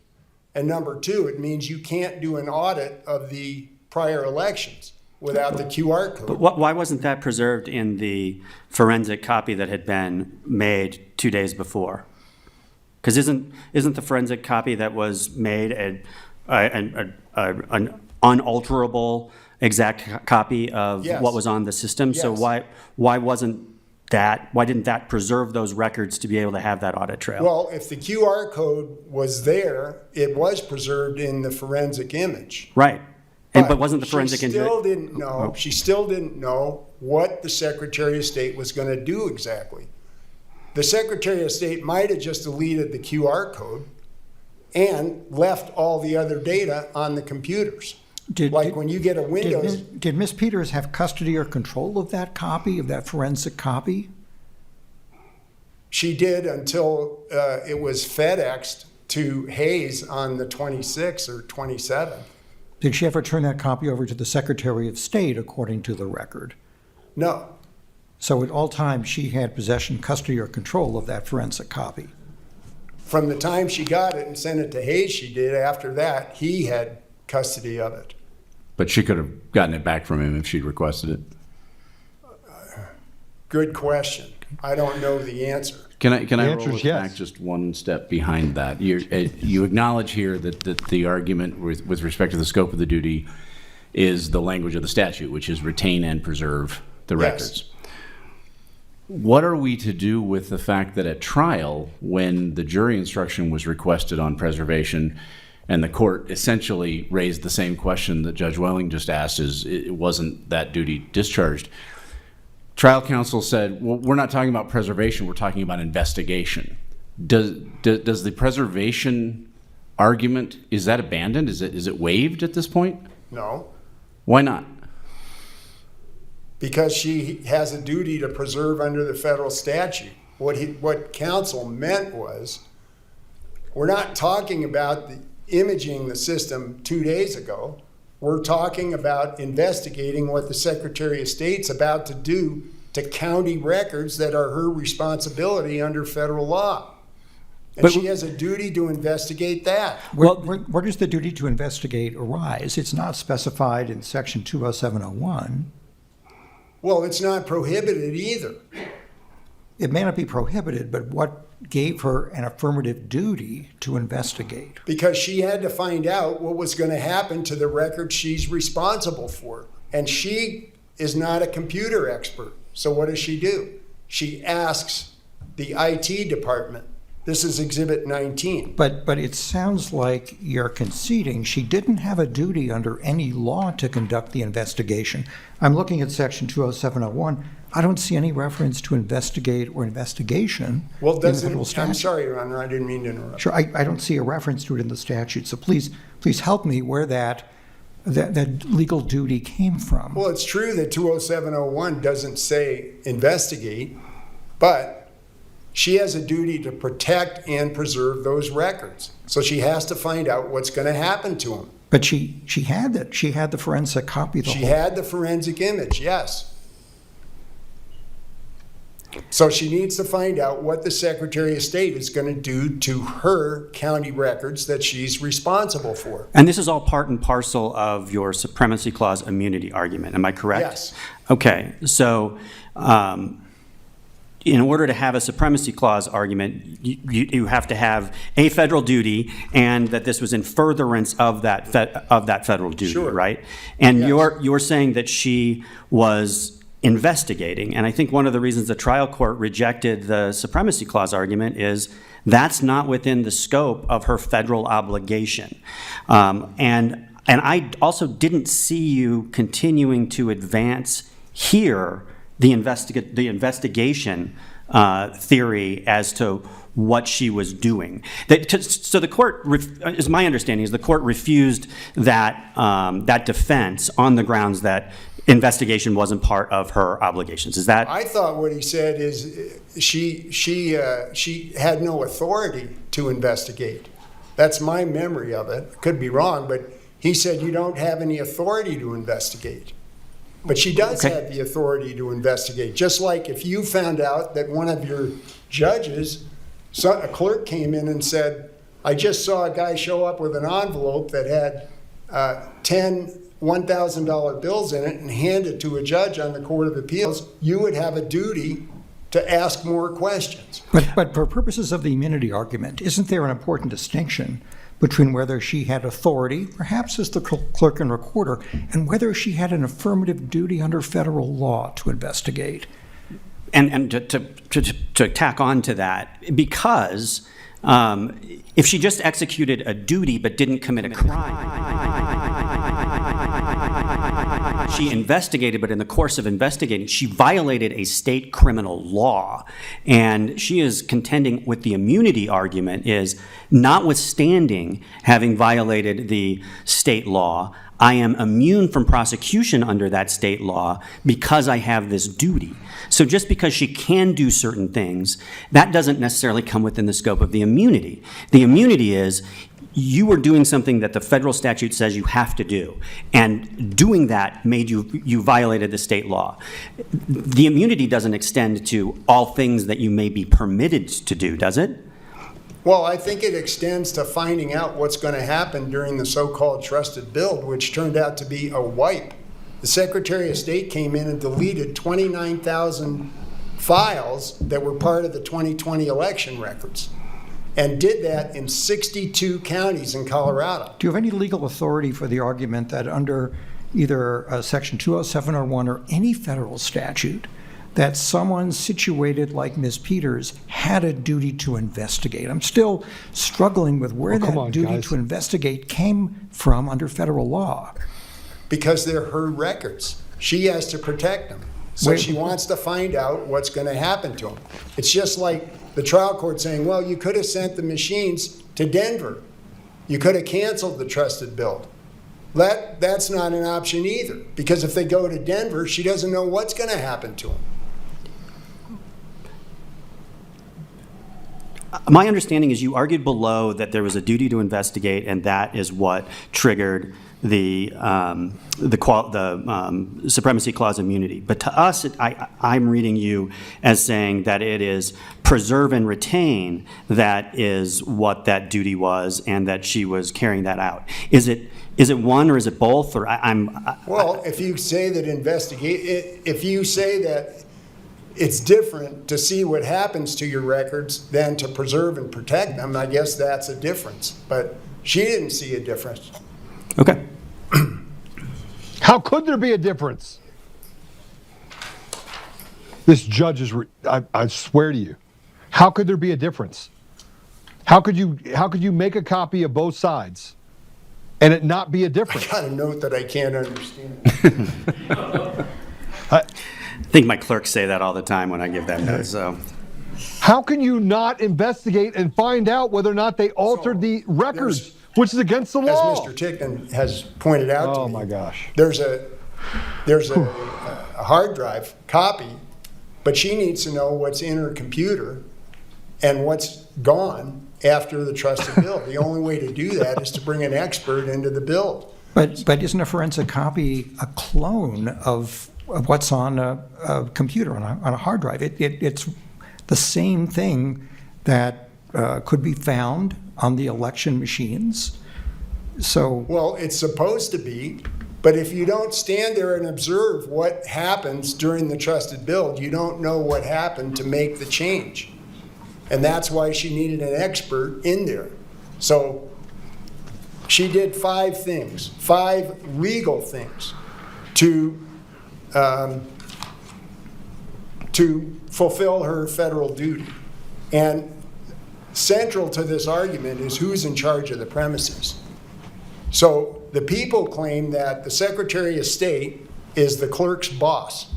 And number two, it means you can't do an audit of the prior elections without the QR code. But why wasn't that preserved in the forensic copy that had been made 2 days before? Because isn't the forensic copy that was made an unalterable exact copy of Yes. what was on the system? Yes. So why didn't that preserve those records to be able to have that audit trail? Well, if the QR code was there, it was preserved in the forensic image. Right. But wasn't the forensic She still didn't know. She still didn't know what the Secretary of State was going to do exactly. The Secretary of State might have just deleted the QR code and left all the other data on the computers. When you get a Windows. Did Ms. Peters have custody or control of that copy, of that forensic copy? She did until it was FedExed to Hayes on the 26th or 27th. Did she ever turn that copy over to the Secretary of State, according to the record? No. So at all times, she had possession, custody, or control of that forensic copy? From the time she got it and sent it to Hayes, she did. After that, he had custody of it. But she could have gotten it back from him if she'd requested it. Good question. I don't know the answer. Can I roll us back just one step behind that? You acknowledge here that the argument with respect to the scope of the duty is the language of the statute, which is retain and preserve the records. What are we to do with the fact that at trial, when the jury instruction was requested on preservation, and the court essentially raised the same question that Judge Welling just asked, is it wasn't that duty discharged? Trial counsel said, well, we're not talking about preservation, we're talking about investigation. Does the preservation argument, is that abandoned? Is it waived at this point? No. Why not? Because she has a duty to preserve under the federal statute. What counsel meant was, we're not talking about the imaging the system 2 days ago. We're talking about investigating what the Secretary of State's about to do to county records that are her responsibility under federal law. And she has a duty to investigate that. Where does the duty to investigate arise? It's not specified in Section 20701. Well, it's not prohibited either. It may not be prohibited, but what gave her an affirmative duty to investigate? Because she had to find out what was going to happen to the record she's responsible for. And she is not a computer expert. So what does she do? She asks the IT department. This is Exhibit 19. But it sounds like you're conceding she didn't have a duty under any law to conduct the investigation. I'm looking at Section 20701. I don't see any reference to investigate or investigation in the federal statute. I'm sorry, Your Honor, I didn't mean to interrupt. Sure, I don't see a reference to it in the statute. So please help me where that legal duty came from. Well, it's true that 20701 doesn't say investigate, but she has a duty to protect and preserve those records. So she has to find out what's going to happen to them. But she had that. She had the forensic copy. She had the forensic image, yes. So she needs to find out what the Secretary of State is going to do to her county records that she's responsible for. And this is all part and parcel of your Supremacy Clause immunity argument, am I correct? Yes. Okay, so in order to have a Supremacy Clause argument, you have to have a federal duty and that this was in furtherance of that federal duty, Sure. right? And Yes. you're saying that she was investigating, and I think one of the reasons the trial court rejected the Supremacy Clause argument is that's not within the scope of her federal obligation. And I also didn't see you continuing to advance here the investigation theory as to what she was doing. So the court, is my understanding, is the court refused that defense on the grounds that investigation wasn't part of her obligations. Is that? I thought what he said is she had no authority to investigate. That's my memory of it. Could be wrong, but he said you don't have any authority to investigate. But she does have the authority to investigate. Just like if you found out that one of your judges, a clerk came in and said, I just saw a guy show up with an envelope that had 10 $1,000 bills in it and hand it to a judge on the Court of Appeals, you would have a duty to ask more questions. But for purposes of the immunity argument, isn't there an important distinction between whether she had authority, perhaps as the clerk and recorder, and whether she had an affirmative duty under federal law to investigate? And to tack on to that, because if she just executed a duty but didn't commit a crime, she investigated, but in the course of investigating, she violated a state criminal law. And she is contending with the immunity argument is, notwithstanding having violated the state law, I am immune from prosecution under that state law because I have this duty. So just because she can do certain things, that doesn't necessarily come within the scope of the immunity. The immunity is, you were doing something that the federal statute says you have to do, and doing that made you violated the state law. The immunity doesn't extend to all things that you may be permitted to do, does it? Well, I think it extends to finding out what's going to happen during the so-called trusted build, which turned out to be a wipe. The Secretary of State came in and deleted 29,000 files that were part of the 2020 election records, and did that in 62 counties in Colorado. Do you have any legal authority for the argument that under either Section 20701 or any federal statute, that someone situated like Ms. Peters had a duty to investigate? I'm still struggling with where that duty to investigate came from under federal law. Because they're her records. She has to protect them. So she wants to find out what's going to happen to them. It's just like the trial court saying, well, you could have sent the machines to Denver. You could have canceled the trusted build. That's not an option either, because if they go to Denver, she doesn't know what's going to happen to them. My understanding is you argued below that there was a duty to investigate, and that is what triggered the Supremacy Clause immunity. But to us, I'm reading you as saying that it is preserve and retain that is what that duty was, and that she was carrying that out. Is it one or is it both? Or Well, if you say that if you say that it's different to see what happens to your records than to preserve and protect them, I guess that's a difference. But she didn't see a difference. Okay. How could there be a difference? This judge is, I swear to you, how could there be a difference? How could you make a copy of both sides and it not be a difference? I got a note that I can't understand. I think my clerks say that all the time when I give that note. So, how can you not investigate and find out whether or not they altered the records, which is against the law? As Mr. Tickton has pointed out to me, my gosh, there's a hard drive copy, but she needs to know what's in her computer and what's gone after the trusted build. The only way to do that is to bring an expert into the build. But isn't a forensic copy a clone of what's on a computer, on a hard drive. It's the same thing that could be found on the election machines. So, well, it's supposed to be, but if you don't stand there and observe what happens during the trusted build, you don't know what happened to make the change. And that's why she needed an expert in there. So she did 5 things, 5 legal things to fulfill her federal duty. And central to this argument is who's in charge of the premises. So the people claim that the Secretary of State is the clerk's boss,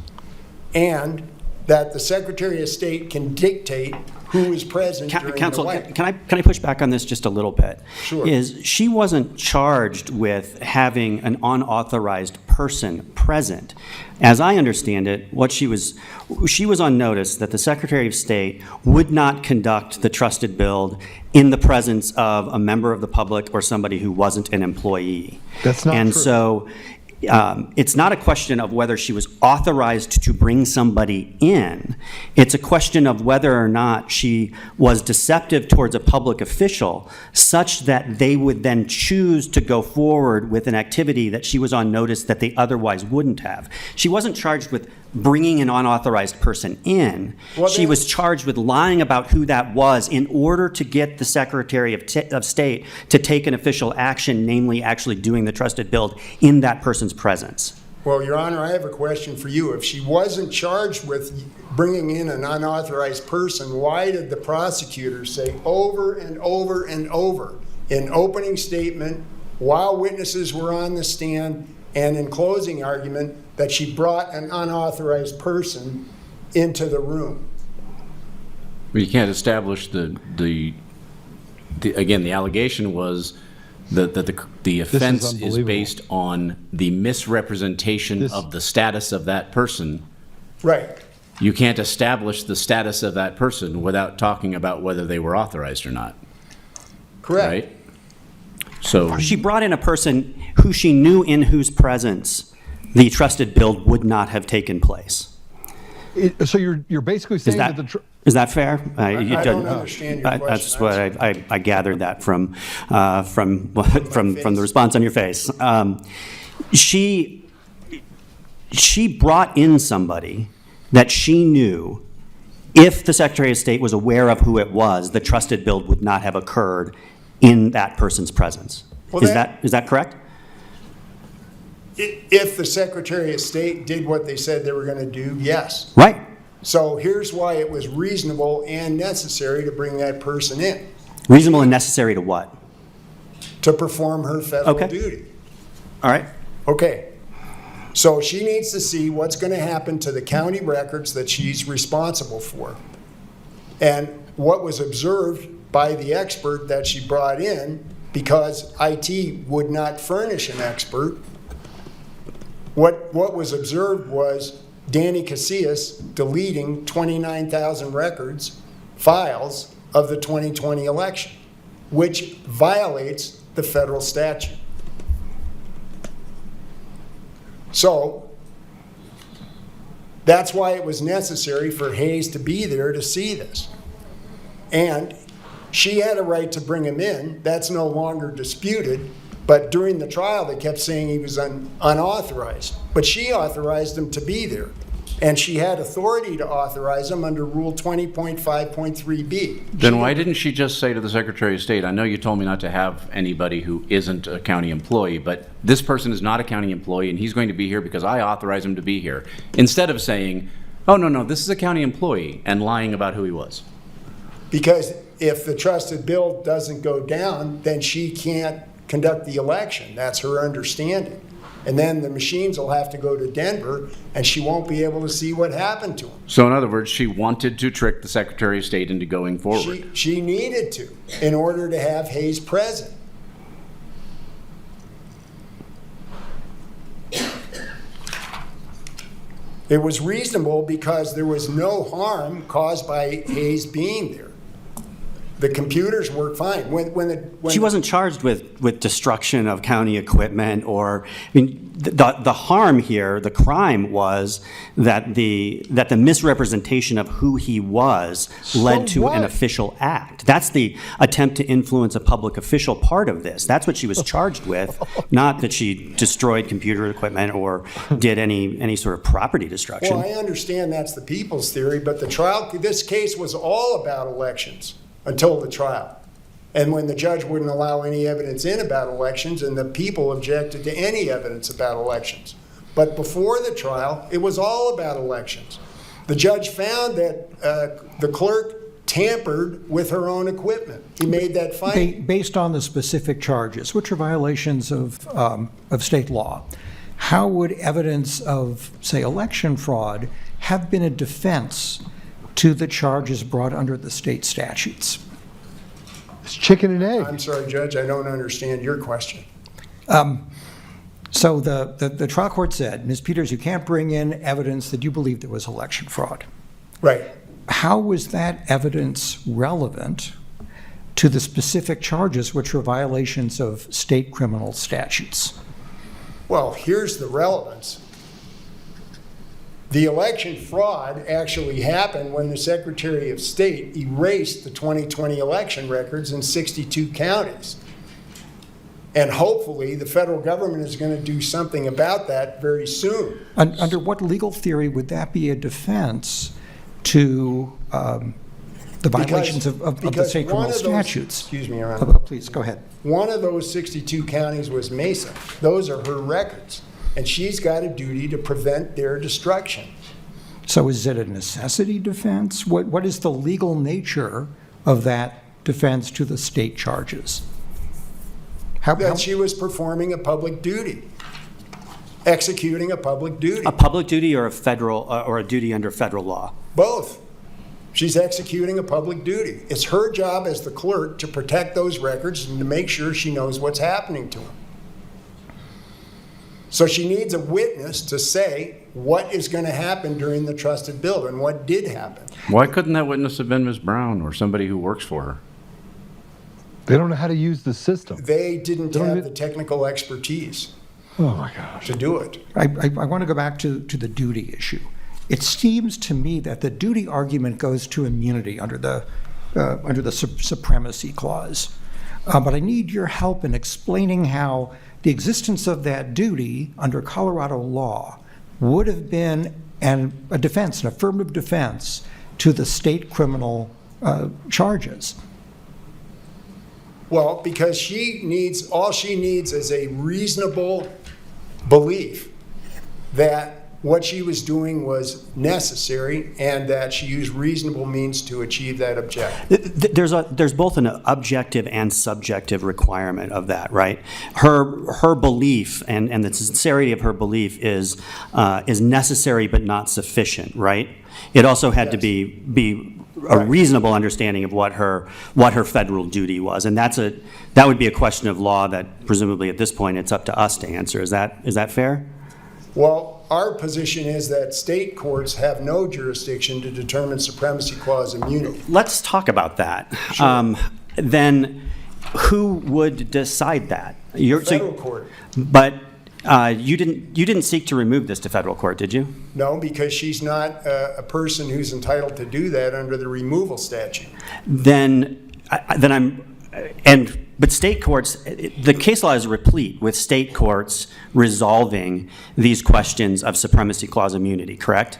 and that the Secretary of State can dictate who is present during Counsel, the wedding. can I push back on this just a little bit? Sure. She wasn't charged with having an unauthorized person present. As I understand it, she was on notice that the Secretary of State would not conduct the trusted build in the presence of a member of the public or somebody who wasn't an employee. That's not and true. So it's not a question of whether she was authorized to bring somebody in. It's a question of whether or not she was deceptive towards a public official such that they would then choose to go forward with an activity that she was on notice that they otherwise wouldn't have. She wasn't charged with bringing an unauthorized person in. Well, she was charged with lying about who that was in order to get the Secretary of State to take an official action, namely actually doing the trusted build in that person's presence. Well, Your Honor, I have a question for you. If she wasn't charged with bringing in an unauthorized person, why did the prosecutor say over and over and over in opening statement, while witnesses were on the stand, and in closing argument, that she brought an unauthorized person into the room? Well, you can't establish the allegation was that the offense is based on the misrepresentation of the status of that person. Right. You can't establish the status of that person without talking about whether they were authorized or not. Correct. Right? So she brought in a person who she knew in whose presence the trusted build would not have taken place. So you're basically saying is that fair? I don't understand your question. That's what I gathered that from the response on your face. She brought in somebody that she knew, if the Secretary of State was aware of who it was, the trusted build would not have occurred in that person's presence. Well, is that correct? If the Secretary of State did what they said they were going to do, yes. Right. So here's why it was reasonable and necessary to bring that person in. Reasonable and necessary to what? To perform her federal duty. All right. Okay. So she needs to see what's going to happen to the county records that she's responsible for. And what was observed by the expert that she brought in, because IT would not furnish an expert, what was observed was Danny Casillas deleting 29,000 records, files of the 2020 election, which violates the federal statute. So that's why it was necessary for Hayes to be there to see this. And she had a right to bring him in. That's no longer disputed. But during the trial, they kept saying he was unauthorized. But she authorized him to be there. And she had authority to authorize him under Rule 20.5.3b. then why didn't she just say to the Secretary of State, I know you told me not to have anybody who isn't a county employee, but this person is not a county employee and he's going to be here because I authorize him to be here, instead of saying, oh, no, this is a county employee, and lying about who he was? Because if the trusted bill doesn't go down, then she can't conduct the election. That's her understanding. And then the machines will have to go to Denver, and she won't be able to see what happened to them. So in other words, she wanted to trick the Secretary of State into going forward. She needed to, in order to have Hayes present. It was reasonable because there was no harm caused by Hayes being there. The computers work fine. When She wasn't charged with destruction of county equipment or, I mean, the harm here, the crime was that the misrepresentation of who he was led to an official act. That's the attempt to influence a public official part of this. That's what she was charged with, not that she destroyed computer equipment or did any sort of property destruction. Well, I understand that's the people's theory, but this case was all about elections until the trial. And when the judge wouldn't allow any evidence in about elections, and the people objected to any evidence about elections. But before the trial, it was all about elections. The judge found that the clerk tampered with her own equipment. He made that finding. Based on the specific charges, which are violations of state law, how would evidence of, say, election fraud have been a defense to the charges brought under the state statutes? It's chicken and egg. I'm sorry, Judge, I don't understand your question. So the trial court said, Ms. Peters, you can't bring in evidence that you believe there was election fraud. Right. How was that evidence relevant to the specific charges, which were violations of state criminal statutes? Well, here's the relevance. The election fraud actually happened when the Secretary of State erased the 2020 election records in 62 counties. And hopefully the federal government is going to do something about that very soon. Under what legal theory would that be a defense to the violations of the state criminal statutes? Excuse me, Your Honor. Please, go ahead. One of those 62 counties was Mesa. Those are her records. And she's got a duty to prevent their destruction. So is it a necessity defense? What is the legal nature of that defense to the state charges? That she was performing a public duty, executing a public duty. A public duty or a federal or a duty under federal law? Both. She's executing a public duty. It's her job as the clerk to protect those records and to make sure she knows what's happening to them. So she needs a witness to say what is going to happen during the trusted build and what did happen. Why couldn't that witness have been Ms. Brown or somebody who works for her? They don't know how to use the system. They didn't have the technical expertise to do it. I want to go back to the duty issue. It seems to me that the duty argument goes to immunity under the supremacy clause. But I need your help in explaining how the existence of that duty under Colorado law would have been a defense, an affirmative defense to the state criminal charges. Well, because all she needs is a reasonable belief that what she was doing was necessary and that she used reasonable means to achieve that objective. There's both an objective and subjective requirement of that, right? Her belief and the sincerity of her belief is necessary but not sufficient, right? It also had to be a reasonable understanding of what her federal duty was, and that would be a question of law that presumably at this point it's up to us to answer. Is that fair? Well, our position is that state courts have no jurisdiction to determine supremacy clause immunity. Let's talk about that. Sure. Then who would decide that? Federal court. But you didn't seek to remove this to federal court, did you? No, because she's not a person who's entitled to do that under the removal statute. But state courts, the case law is replete with state courts resolving these questions of supremacy clause immunity, correct?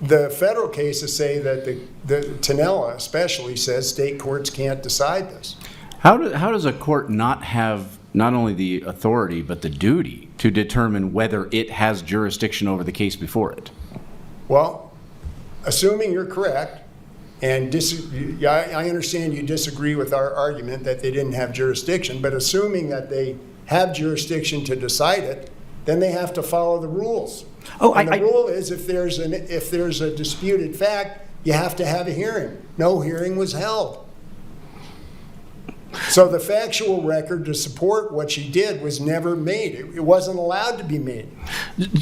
The federal cases say that the Tinella especially says state courts can't decide this. How does a court not have not only the authority but the duty to determine whether it has jurisdiction over the case before it? Well, assuming you're correct, and I understand you disagree with our argument that they didn't have jurisdiction, but assuming that they have jurisdiction to decide it, then they have to follow the rules. The rule is if there's a disputed fact, you have to have a hearing. No hearing was held. So the factual record to support what she did was never made. It wasn't allowed to be made.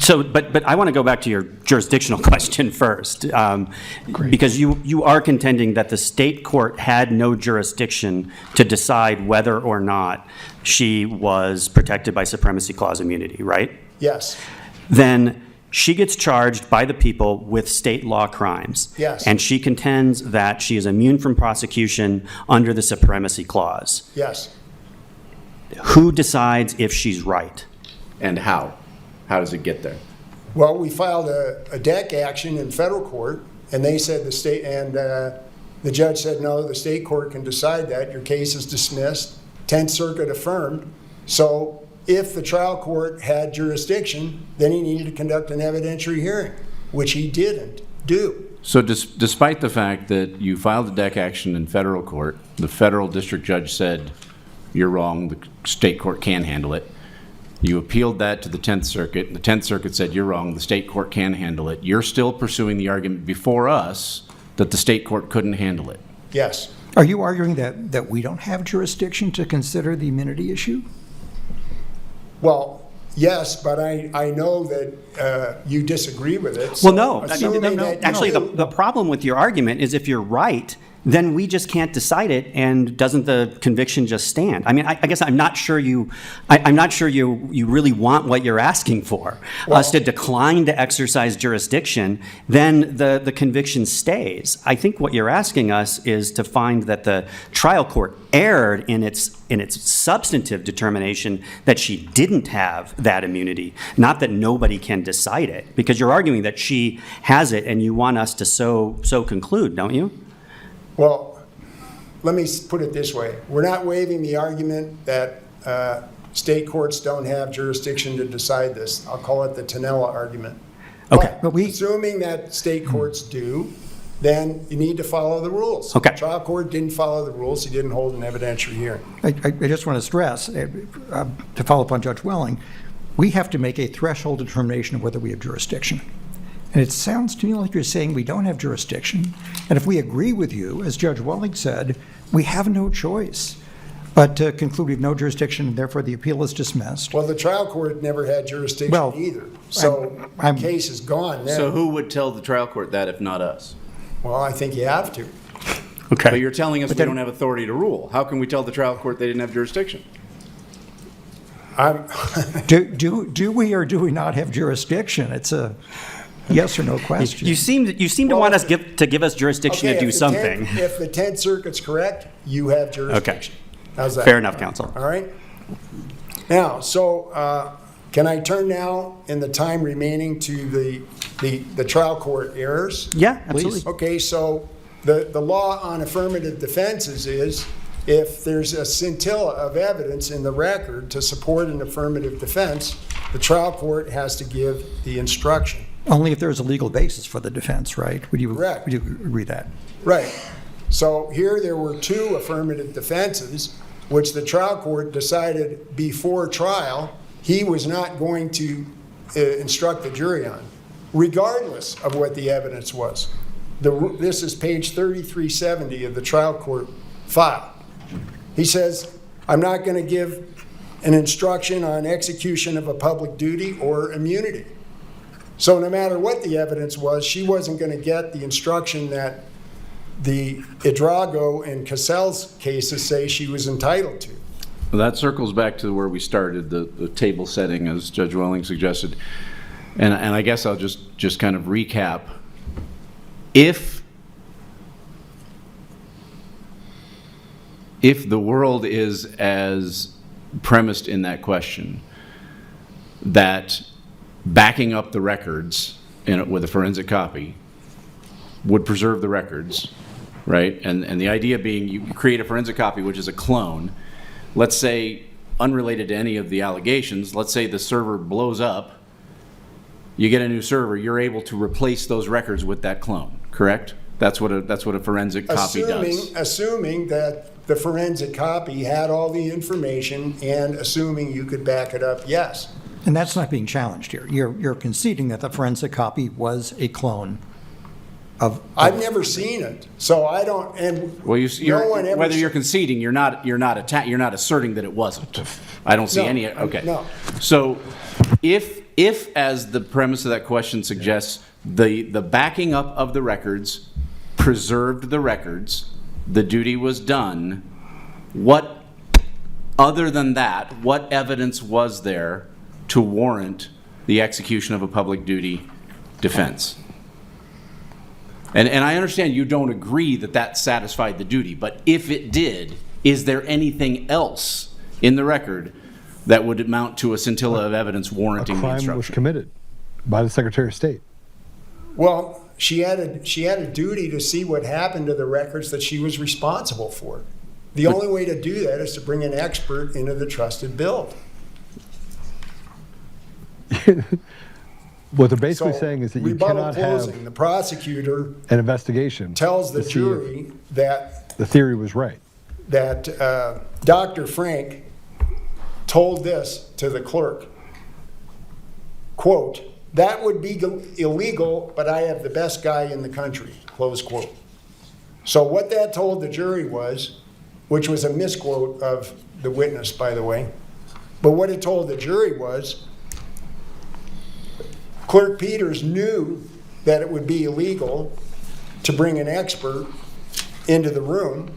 So, but I want to go back to your jurisdictional question first, because you are contending that the state court had no jurisdiction to decide whether or not she was protected by Supremacy Clause immunity, right? Yes. Then she gets charged by the people with state law crimes. Yes. And she contends that she is immune from prosecution under the Supremacy Clause. Yes. Who decides if she's right? And how? How does it get there? Well, we filed a DEC action in federal court, and they said the state, and the judge said, no, the state court can decide that. Your case is dismissed. 10th Circuit affirmed. So if the trial court had jurisdiction, then he needed to conduct an evidentiary hearing, which he didn't do. So despite the fact that you filed a DEC action in federal court, the federal district judge said, you're wrong, the state court can handle it. You appealed that to the 10th Circuit, and the 10th Circuit said, you're wrong, the state court can handle it. You're still pursuing the argument before us that the state court couldn't handle it. Yes. Are you arguing that we don't have jurisdiction to consider the immunity issue? Well, yes, but I know that you disagree with it. Well, no. That Actually, the problem with your argument is if you're right, then we just can't decide it, and doesn't the conviction just stand? I mean, I guess I'm not sure you really want what you're asking for, us to decline to exercise jurisdiction. Then the conviction stays. I think what you're asking us is to find that the trial court erred in its substantive determination that she didn't have that immunity, not that nobody can decide it, because you're arguing that she has it, and you want us to so conclude, don't you? Well, let me put it this way. We're not waiving the argument that state courts don't have jurisdiction to decide this. I'll call it the Tonella argument. Okay. But assuming that state courts do, then you need to follow the rules. Okay. The trial court didn't follow the rules. He didn't hold an evidentiary hearing. I just want to stress, to follow up on Judge Welling, we have to make a threshold determination of whether we have jurisdiction. And it sounds to me like you're saying we don't have jurisdiction. And if we agree with you, as Judge Welling said, we have no choice but to conclude we have no jurisdiction, and therefore the appeal is dismissed. Well, the trial court never had jurisdiction either. So the case is gone now. So who would tell the trial court that if not us? Well, I think you have to. Okay. But you're telling us we don't have authority to rule. How can we tell the trial court they didn't have jurisdiction? Do we or do we not have jurisdiction? It's a yes or no question. You seem to want us to give us jurisdiction to do something. If the 10th Circuit's correct, you have jurisdiction. Okay. How's that? Fair enough, counsel. All right. Now, so can I turn now in the time remaining to the trial court errors? Yeah, absolutely. Okay, so the law on affirmative defenses is if there's a scintilla of evidence in the record to support an affirmative defense, the trial court has to give the instruction. Only if there's a legal basis for the defense, right? Correct. Would you agree that? Right. So here there were two affirmative defenses, which the trial court decided before trial he was not going to instruct the jury on, regardless of what the evidence was. This is page 3370 of the trial court file. He says, I'm not going to give an instruction on execution of a public duty or immunity. So no matter what the evidence was, she wasn't going to get the instruction that the Idrago and Cassell's cases say she was entitled to. Well, that circles back to where we started, the table setting, as Judge Welling suggested. And I guess I'll just kind of recap. If the world is as premised in that question, that backing up the records with a forensic copy would preserve the records, right? And the idea being you create a forensic copy, which is a clone. Let's say, unrelated to any of the allegations, let's say the server blows up, you get a new server, you're able to replace those records with that clone, correct? That's what a forensic copy does. Assuming that the forensic copy had all the information and assuming you could back it up, yes. And that's not being challenged here. You're conceding that the forensic copy was a clone. I've never seen it, so I don't. And well, no one ever whether you're conceding, you're not asserting that it wasn't. I don't see any. Okay. No. So, if as the premise of that question suggests, the backing up of the records preserved the records, the duty was done. What other than that? What evidence was there to warrant the execution of a public duty defense? And I understand you don't agree that satisfied the duty, but if it did, is there anything else in the record that would amount to a scintilla of evidence warranting the instruction? A crime was committed by the Secretary of State. Well, she had a duty to see what happened to the records that she was responsible for. The only way to do that is to bring an expert into the trusted build. What they're basically saying is that you cannot closing, the prosecutor an investigation tells the jury that the theory was right. That Dr. Frank told this to the clerk, quote, "That would be illegal, but I have the best guy in the country," close quote. So what that told the jury was, which was a misquote of the witness, by the way, but what it told the jury was, Clerk Peters knew that it would be illegal to bring an expert into the room,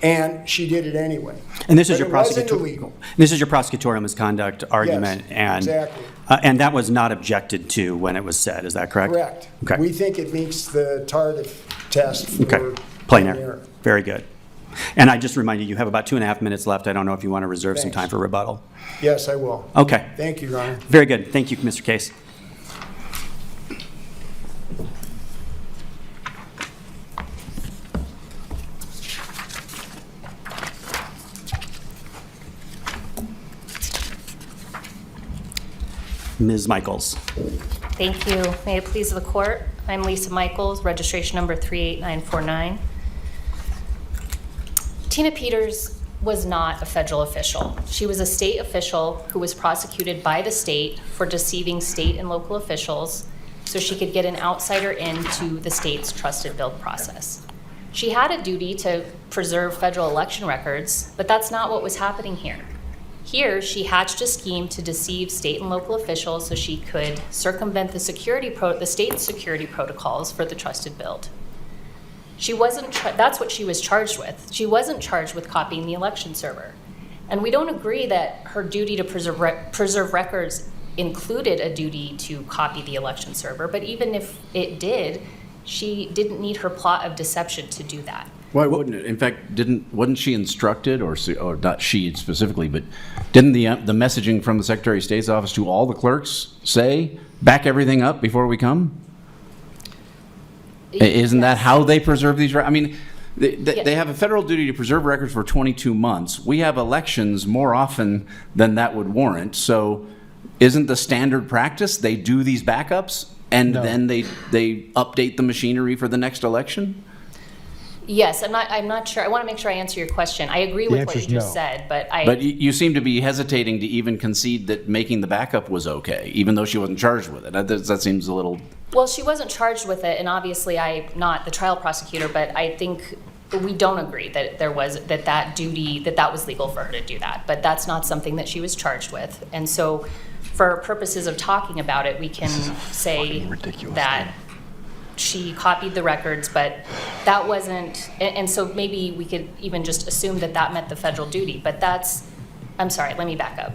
and she did it anyway. And this is your prosecutorial misconduct argument, yes, and exactly. And that was not objected to when it was said. Is that correct? Correct. Okay. We think it meets the Tardif test for plain error. Very good. And I just remind you have about 2.5 minutes left. I don't know if you want to reserve some time for rebuttal. Yes, I will. Okay. Thank you, Your Honor. Very good. Thank you, Mr. Case. Ms. Michaels. Thank you. May it please the court. I'm Lisa Michaels, registration number 38949. Tina Peters was not a federal official. She was a state official who was prosecuted by the state for deceiving state and local officials so she could get an outsider into the state's trusted build process. She had a duty to preserve federal election records, but that's not what was happening here. Here, she hatched a scheme to deceive state and local officials so she could circumvent the state's security protocols for the trusted build. That's what she was charged with. She wasn't charged with copying the election server. And we don't agree that her duty to preserve records included a duty to copy the election server, but even if it did, she didn't need her plot of deception to do that. Why wouldn't it? In fact, wasn't she instructed, or not she specifically, but didn't the messaging from the Secretary of State's office to all the clerks say, back everything up before we come? Isn't that how they preserve these records? I mean, they have a federal duty to preserve records for 22 months. We have elections more often than that would warrant. So isn't the standard practice they do these backups and then they update the machinery for the next election? Yes, I'm not sure. I want to make sure I answer your question. I agree with what you just said, but But you seem to be hesitating to even concede that making the backup was okay, even though she wasn't charged with it. That seems a little... Well, she wasn't charged with it, and obviously I'm not the trial prosecutor, but I think we don't agree that there was that duty, that was legal for her to do that. But that's not something that she was charged with. And so for purposes of talking about it, we can say that she copied the records, but that wasn't, and so maybe we could even just assume that met the federal duty, but I'm sorry, let me back up.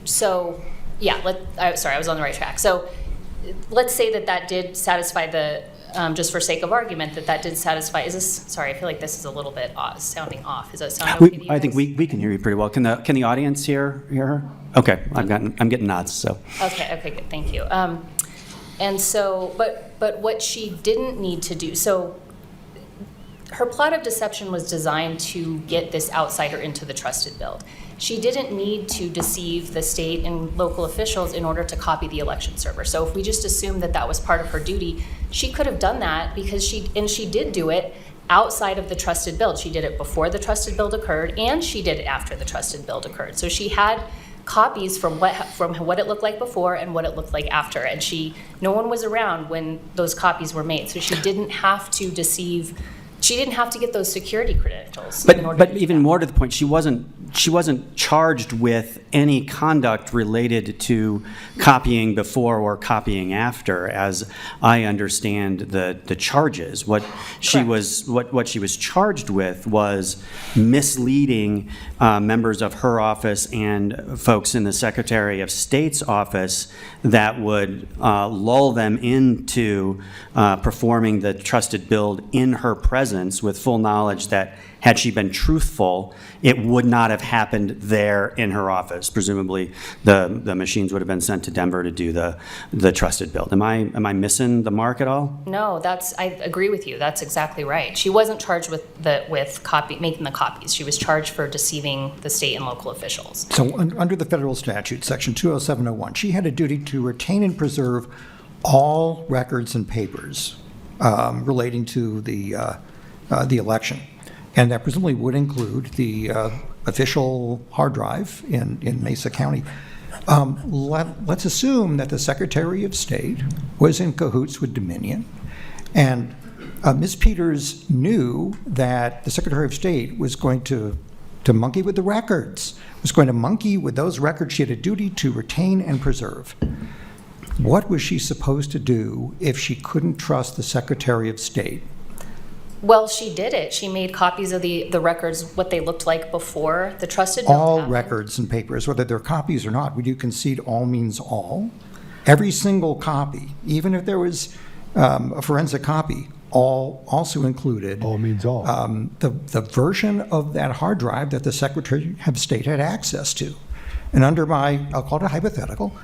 So, yeah, sorry, I was on the right track. So let's say that did satisfy the, just for sake of argument, that did satisfy, sorry, I feel like this is a little bit sounding off. Does that sound okay to you? I think we can hear you pretty well. Can the audience hear her? Okay, I'm getting nods, so. Okay, good, thank you. And so, but what she didn't need to do, so her plot of deception was designed to get this outsider into the trusted build. She didn't need to deceive the state and local officials in order to copy the election server. So if we just assume that was part of her duty, she could have done that because she did do it outside of the trusted build. She did it before the trusted build occurred, and she did it after the trusted build occurred. So she had copies from what it looked like before and what it looked like after. And no one was around when those copies were made, so she didn't have to deceive. She didn't have to get those security credentials. But even more to the point, she wasn't charged with any conduct related to copying before or copying after, as I understand the charges. What she was charged with was misleading members of her office and folks in the Secretary of State's office that would lull them into performing the trusted build in her presence, with full knowledge that had she been truthful, it would not have happened there in her office. Presumably, the machines would have been sent to Denver to do the trusted build. Am I missing the mark at all? No, I agree with you. That's exactly right. She wasn't charged with making the copies. She was charged for deceiving the state and local officials. So under the federal statute, section 20701, she had a duty to retain and preserve all records and papers relating to the election. And that presumably would include the official hard drive in Mesa County. Let's assume that the Secretary of State was in cahoots with Dominion, and Ms. Peters knew that the Secretary of State was going to monkey with the records, was going to monkey with those records she had a duty to retain and preserve. What was she supposed to do if she couldn't trust the Secretary of State? Well, she did it. She made copies of the records, what they looked like before the trusted build all happened. Records and papers, whether they're copies or not. Would you concede all means all? Every single copy, even if there was a forensic copy, all also included. All means all. The version of that hard drive that the Secretary of State had access to. And under I'll call it a hypothetical,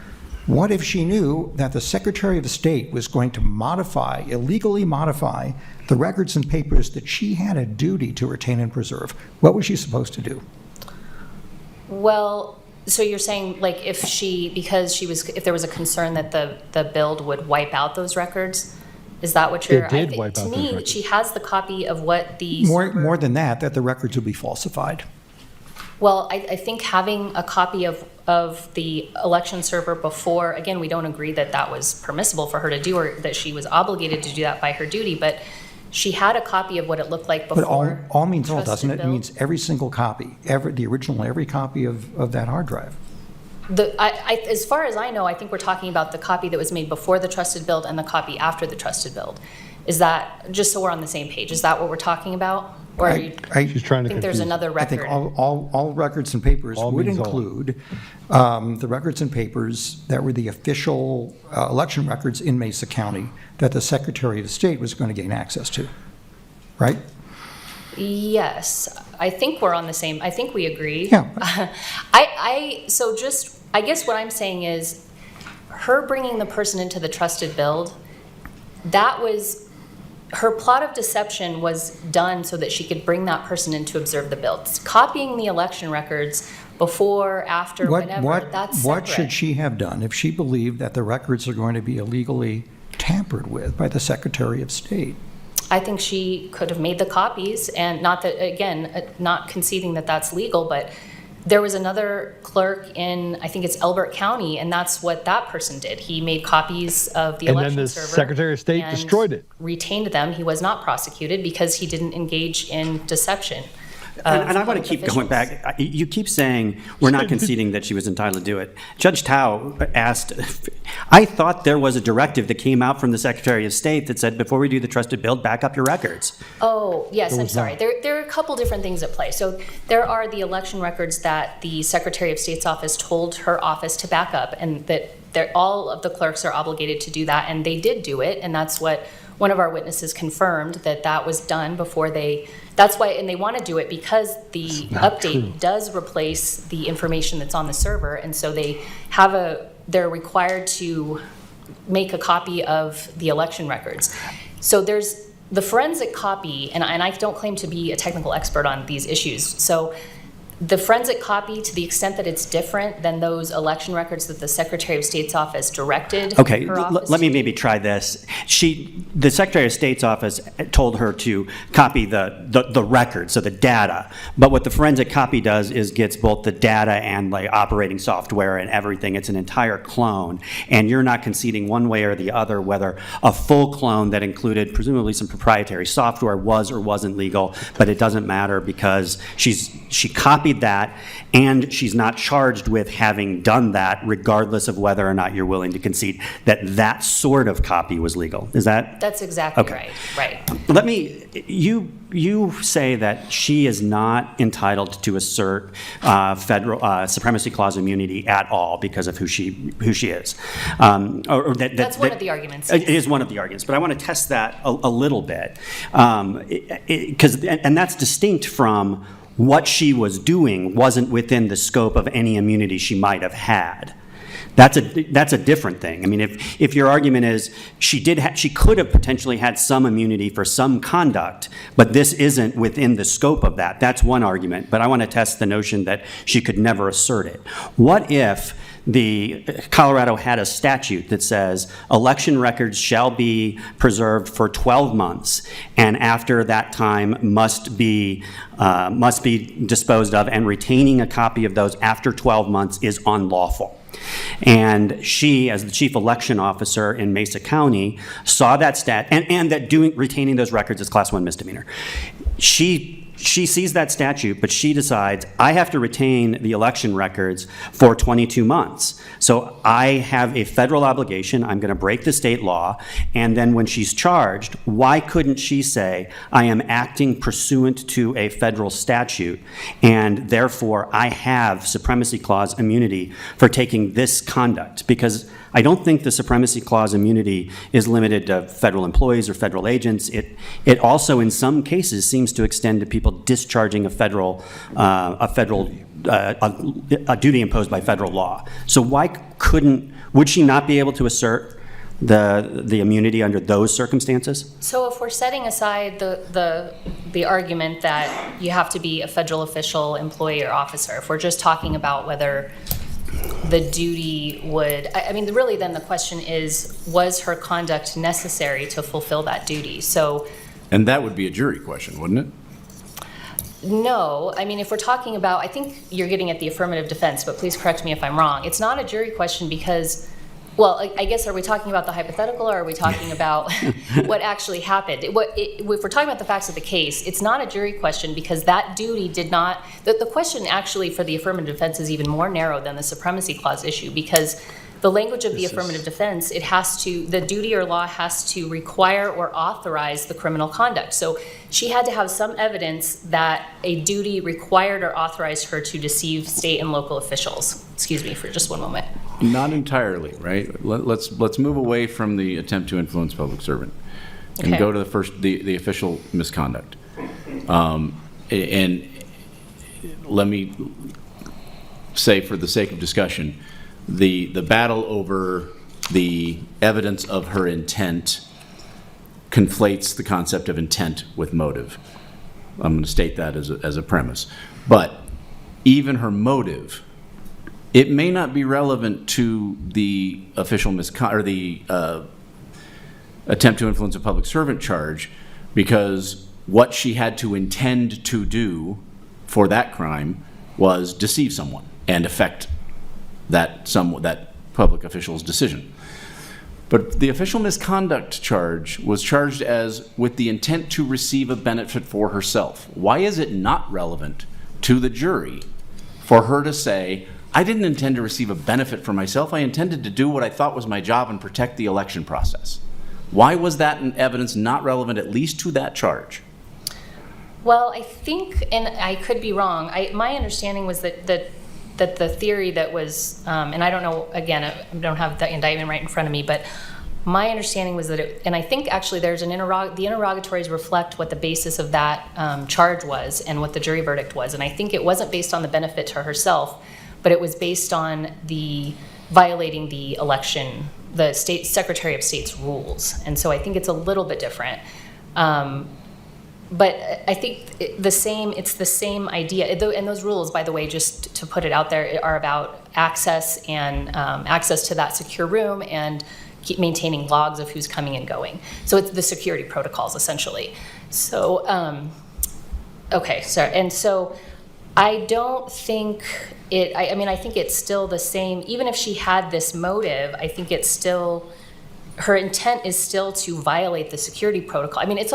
what if she knew that the Secretary of State was going to illegally modify the records and papers that she had a duty to retain and preserve? What was she supposed to do? Well, so you're saying, like, if there was a concern that the build would wipe out those records, is that what you're? It did wipe out those records. To me, she has the copy of what the more than that the records would be falsified. Well, I think having a copy of the election server before, again, we don't agree that that was permissible for her to do, or that she was obligated to do that by her duty, but she had a copy of what it looked like before. But all means all, doesn't it? It means every single copy, every copy of that hard drive. As far as I know, I think we're talking about the copy that was made before the trusted build and the copy after the trusted build. Is that, just so we're on the same page, is that what we're talking about? Or she's trying to think there's another record? I think all records and papers would include the records and papers that were the official election records in Mesa County that the Secretary of State was going to gain access to, right? Yes, I think we're on the same. I think we agree. Yeah. I guess what I'm saying is, her bringing the person into the trusted build, that was. Her plot of deception was done so that she could bring that person in to observe the build. Copying the election records before, after, whenever, that's separate. What should she have done if she believed that the records are going to be illegally tampered with by the Secretary of State? I think she could have made the copies, and not that, again, not conceding that that's legal, but there was another clerk in, I think it's Elbert County, and that's what that person did. He made copies of the election server. And then the Secretary of State destroyed it. Retained them. He was not prosecuted because he didn't engage in deception. And I want to keep going back. You keep saying we're not conceding that she was entitled to do it. Judge Tao asked, I thought there was a directive that came out from the Secretary of State that said, before we do the trusted build, back up your records. Oh, yes, I'm sorry. There are a couple different things at play. So there are the election records that the Secretary of State's office told her office to back up, and that all of the clerks are obligated to do that, and they did do it, and that's what one of our witnesses confirmed, that was done before that's why, and they want to do it because the update does replace the information that's on the server, and so they're required to make a copy of the election records. So there's the forensic copy, and I don't claim to be a technical expert on these issues, so The forensic copy, to the extent that it's different than those election records that the Secretary of State's office directed Okay, her office let me maybe try this. The Secretary of State's office told her to copy the record, so the data. But what the forensic copy does is gets both the data and like operating software and everything. It's an entire clone, and you're not conceding one way or the other whether a full clone that included presumably some proprietary software was or wasn't legal. But it doesn't matter because she copied that, and she's not charged with having done that, regardless of whether or not you're willing to concede that that sort of copy was legal. Is that? That's exactly Okay. right. Let me, you say that she is not entitled to assert federal supremacy clause immunity at all because of who she is. That's one of the arguments. It is one of the arguments, but I want to test that a little bit, and that's distinct from what she was doing wasn't within the scope of any immunity she might have had. That's a different thing. I mean, if your argument is she could have potentially had some immunity for some conduct, but this isn't within the scope of that, that's one argument. But I want to test the notion that she could never assert it. What if Colorado had a statute that says election records shall be preserved for 12 months, and after that time must be disposed of, and retaining a copy of those after 12 months is unlawful. And she, as the chief election officer in Mesa County, saw that and that retaining those records is class 1 misdemeanor. She sees that statute, but she decides, I have to retain the election records for 22 months. So I have a federal obligation, I'm going to break the state law, and then when she's charged, why couldn't she say, I am acting pursuant to a federal statute, and therefore I have supremacy clause immunity for taking this conduct? Because I don't think the supremacy clause immunity is limited to federal employees or federal agents. It also, in some cases, seems to extend to people discharging a duty imposed by federal law. So would she not be able to assert the immunity under those circumstances? So if we're setting aside the argument that you have to be a federal official, employee, or officer, if we're just talking about whether the duty would, I mean, really then the question is, was her conduct necessary to fulfill that duty? And that would be a jury question, wouldn't it? No, I mean, if we're talking about, I think you're getting at the affirmative defense, but please correct me if I'm wrong. It's not a jury question because, well, I guess, are we talking about the hypothetical, or are we talking about what actually happened? If we're talking about the facts of the case, it's not a jury question because that duty did not, the question actually for the affirmative defense is even more narrow than the supremacy clause issue, because the language of the affirmative defense, the duty or law has to require or authorize the criminal conduct. So she had to have some evidence that a duty required or authorized her to deceive state and local officials. Excuse me for just one moment. Not entirely, right? Let's move away from the attempt to influence public servant and go to the official misconduct. And let me say, for the sake of discussion, the battle over the evidence of her intent conflates the concept of intent with motive. I'm going to state that as a premise. But even her motive, it may not be relevant to the official misconduct or the attempt to influence a public servant charge, because what she had to intend to do for that crime was deceive someone and affect that public official's decision. But the official misconduct charge was charged as with the intent to receive a benefit for herself. Why is it not relevant to the jury for her to say, I didn't intend to receive a benefit for myself, I intended to do what I thought was my job and protect the election process? Why was that evidence not relevant, at least to that charge? Well, I think, and I could be wrong, my understanding was that the theory that was, and I don't know, again, I don't have the indictment right in front of me, but my understanding was that and I think actually there's the interrogatories reflect what the basis of that charge was and what the jury verdict was. And I think it wasn't based on the benefit to herself, but it was based on the violating the election, the state Secretary of State's rules. And so I think it's a little bit different. but I think it's the same idea. And those rules, by the way, just to put it out there, are about access and access to that secure room and keep maintaining logs of who's coming and going. So it's the security protocols, essentially. So, okay, sorry. And so I don't think I mean, I think it's still the same. Even if she had this motive, I think it's still, her intent is still to violate the security protocol. I mean,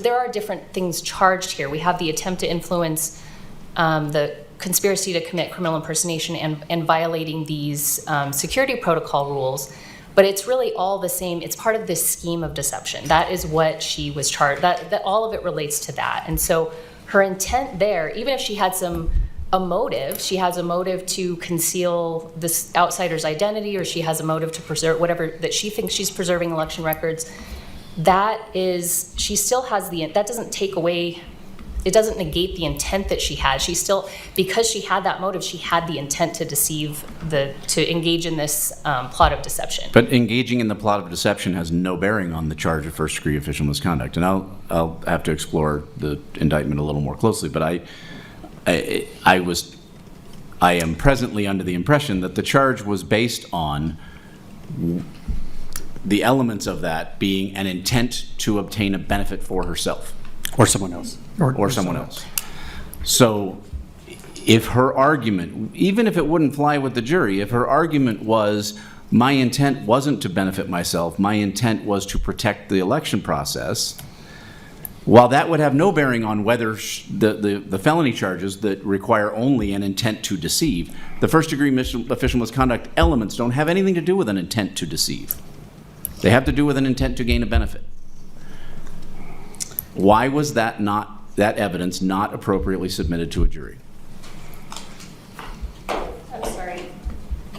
there are different things charged here. We have the attempt to influence, the conspiracy to commit criminal impersonation and violating these security protocol rules. But it's really all the same. It's part of this scheme of deception. That is what she was charged. That all of it relates to that. And so her intent there, even if she had a motive, she has a motive to conceal this outsider's identity, or she has a motive to preserve whatever that she thinks she's preserving election records. She still has that doesn't take away. It doesn't negate the intent that she had. She still, because she had that motive, she had the intent to deceive, to engage in this plot of deception. But engaging in the plot of deception has no bearing on the charge of first-degree official misconduct. And I'll have to explore the indictment a little more closely. But I am presently under the impression that the charge was based on the elements of that being an intent to obtain a benefit for herself. Or someone else. Or someone else. So if her argument, even if it wouldn't fly with the jury, if her argument was, my intent wasn't to benefit myself, my intent was to protect the election process, while that would have no bearing on whether the felony charges that require only an intent to deceive, the first-degree official misconduct elements don't have anything to do with an intent to deceive. They have to do with an intent to gain a benefit. Why was that evidence not appropriately submitted to a jury? I'm sorry.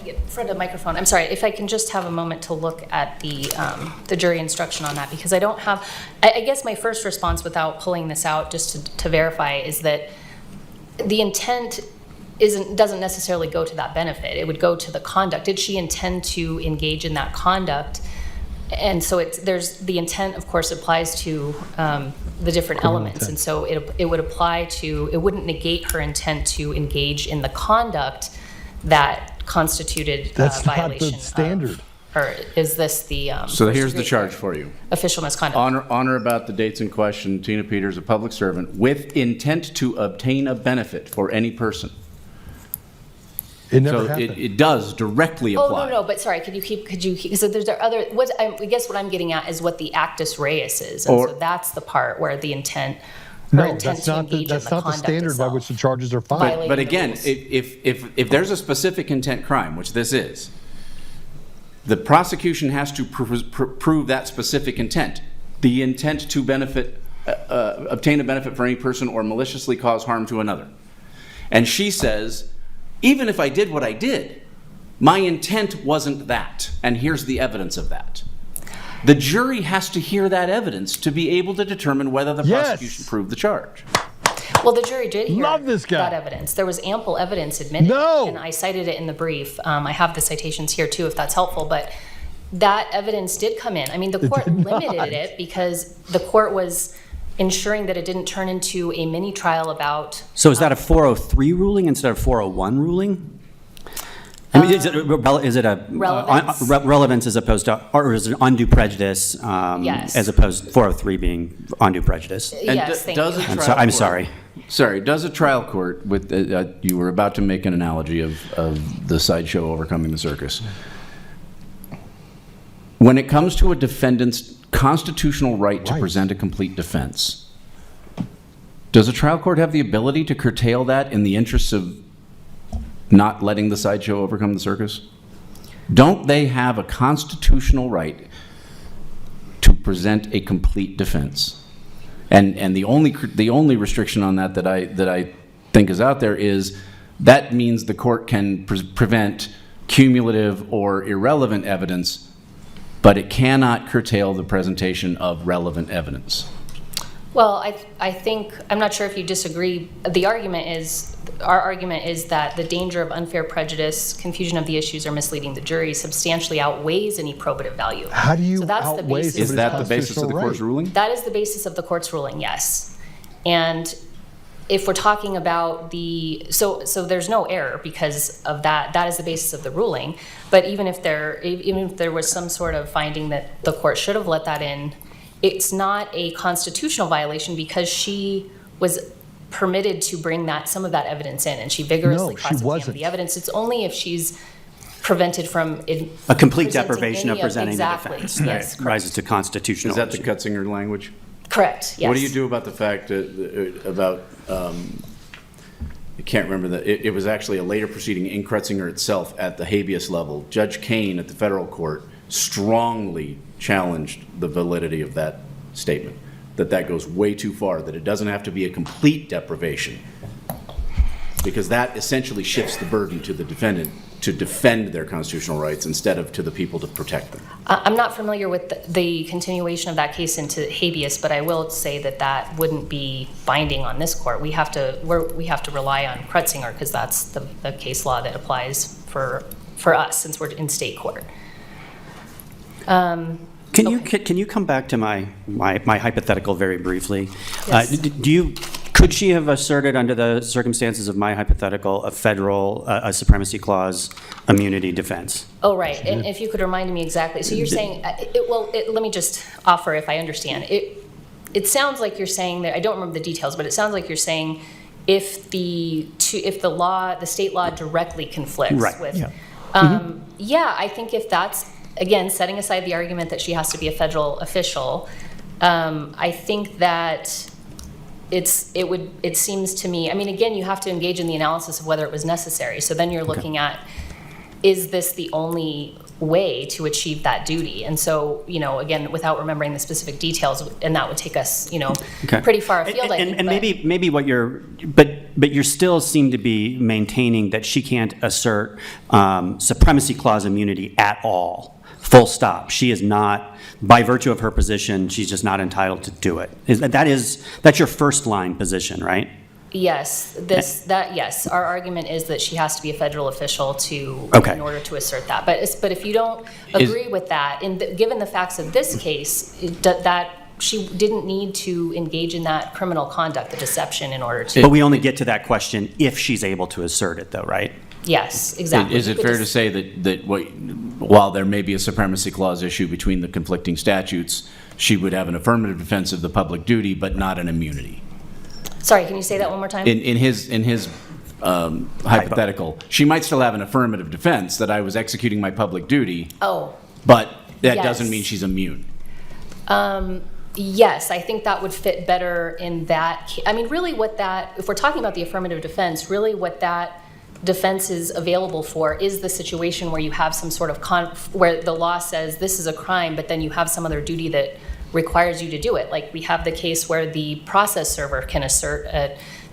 Get in front of the microphone. I'm sorry. If I can just have a moment to look at the jury instruction on that, because I don't have. I guess my first response, without pulling this out, just to verify, is that the intent doesn't necessarily go to that benefit. It would go to the conduct. Did she intend to engage in that conduct? And so there's the intent, of course, applies to the different elements. And so it would apply to, it wouldn't negate her intent to engage in the conduct that constituted That's violation. not the standard. Or is this the... So here's the charge for you. Official misconduct. Honor about the dates in question, Tina Peters, a public servant, with intent to obtain a benefit for any person. It never happened. It does directly apply. Oh, no, but sorry, could you keep, so there's other, I guess what I'm getting at is what the actus reus is. And so that's the part where the intent, that's not the standard by which the charges are filed. But again, if there's a specific intent crime, which this is, the prosecution has to prove that specific intent. The intent to obtain a benefit for any person or maliciously cause harm to another. And she says, even if I did what I did, my intent wasn't that, and here's the evidence of that. The jury has to hear that evidence to be able to determine whether the prosecution proved the charge. Well, the jury did hear that evidence. There was ample evidence admitted, and I cited it in the brief. I have the citations here too, if that's helpful, but that evidence did come in. I mean, the court limited it because the court was ensuring that it didn't turn into a mini trial about... So is that a 403 ruling instead of 401 ruling? I mean, is it a relevance as opposed to, or is it undue prejudice yes. as opposed to 403 being undue prejudice? Yes, thank you. I'm sorry. Sorry, does a trial court, with you were about to make an analogy of the sideshow overcoming the circus. When it comes to a defendant's constitutional right to present a complete defense, does a trial court have the ability to curtail that in the interests of not letting the sideshow overcome the circus? Don't they have a constitutional right to present a complete defense? And the only restriction on that I think is out there is that means the court can prevent cumulative or irrelevant evidence, but it cannot curtail the presentation of relevant evidence. Well, I think, I'm not sure if you disagree. Our argument is that the danger of unfair prejudice, confusion of the issues, or misleading the jury substantially outweighs any probative value. How do you outweigh? Is that the basis of the court's ruling? That is the basis of the court's ruling, yes. And if we're talking about so there's no error because of that is the basis of the ruling. But even if there was some sort of finding that the court should have let that in, it's not a constitutional violation because she was permitted to bring some of that evidence in, and she vigorously cross-examined the evidence. It's only if she's prevented from a complete deprivation of presenting the defense yes, that rises to constitutional. Is that the Cutzinger language? Correct, yes. What do you do about the fact that, I can't remember that, it was actually a later proceeding in Cutzinger itself at the habeas level. Judge Kane at the federal court strongly challenged the validity of that statement, that goes way too far, that it doesn't have to be a complete deprivation, because that essentially shifts the burden to the defendant to defend their constitutional rights instead of to the people to protect them. I'm not familiar with the continuation of that case into habeas, but I will say that wouldn't be binding on this court. We have to rely on Cutzinger because that's the case law that applies for us since we're in state court. Can you come back to my hypothetical very briefly? Yes. Could she have asserted under the circumstances of my hypothetical a supremacy clause immunity defense? Oh, right. And if you could remind me exactly. So you're saying, let me just offer if I understand. It sounds like you're saying that, I don't remember the details, but it sounds like you're saying if the state law directly conflicts with. Yeah. Yeah, I think if that's, again, setting aside the argument that she has to be a federal official, I think that it seems to me, I mean, again, you have to engage in the analysis of whether it was necessary. So then you're looking at, is this the only way to achieve that duty? And so, again, without remembering the specific details, and that would take us, pretty far afield. And maybe what but you still seem to be maintaining that she can't assert supremacy clause immunity at all. Full stop. She is not, by virtue of her position, she's just not entitled to do it. That's your first line position, right? Yes. Yes. Our argument is that she has to be a federal official in order to assert that. But if you don't agree with that, given the facts of this case, that she didn't need to engage in that criminal conduct, the deception, in order to. But we only get to that question if she's able to assert it, though, right? Yes, exactly. Is it fair to say that while there may be a supremacy clause issue between the conflicting statutes, she would have an affirmative defense of the public duty, but not an immunity? Sorry, can you say that one more time? In his hypothetical, she might still have an affirmative defense that I was executing my public duty. Oh. But that doesn't mean she's immune. Yes, I think that would fit better in that. I mean, really, if we're talking about the affirmative defense, really what that defense is available for is the situation where you have some sort of where the law says this is a crime, but then you have some other duty that requires you to do it. Like we have the case where the process server can assert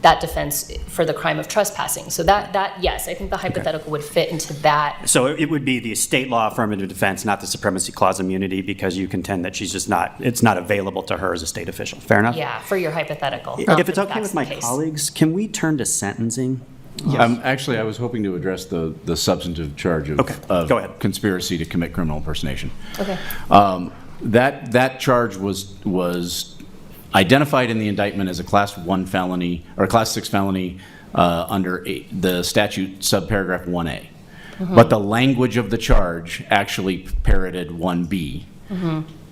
that defense for the crime of trespassing. So that yes, I think the hypothetical would fit into that. So it would be the state law affirmative defense, not the supremacy clause immunity, because you contend that she's just it's not available to her as a state official. Fair enough? Yeah, for your hypothetical. If it's okay with my colleagues, can we turn to sentencing? Yes. Actually, I was hoping to address the substantive charge of conspiracy to commit criminal impersonation. Okay. That charge was identified in the indictment as a Class 1 felony or a Class 6 felony under the statute subparagraph 1A. Mm-hmm. But the language of the charge actually parroted 1B,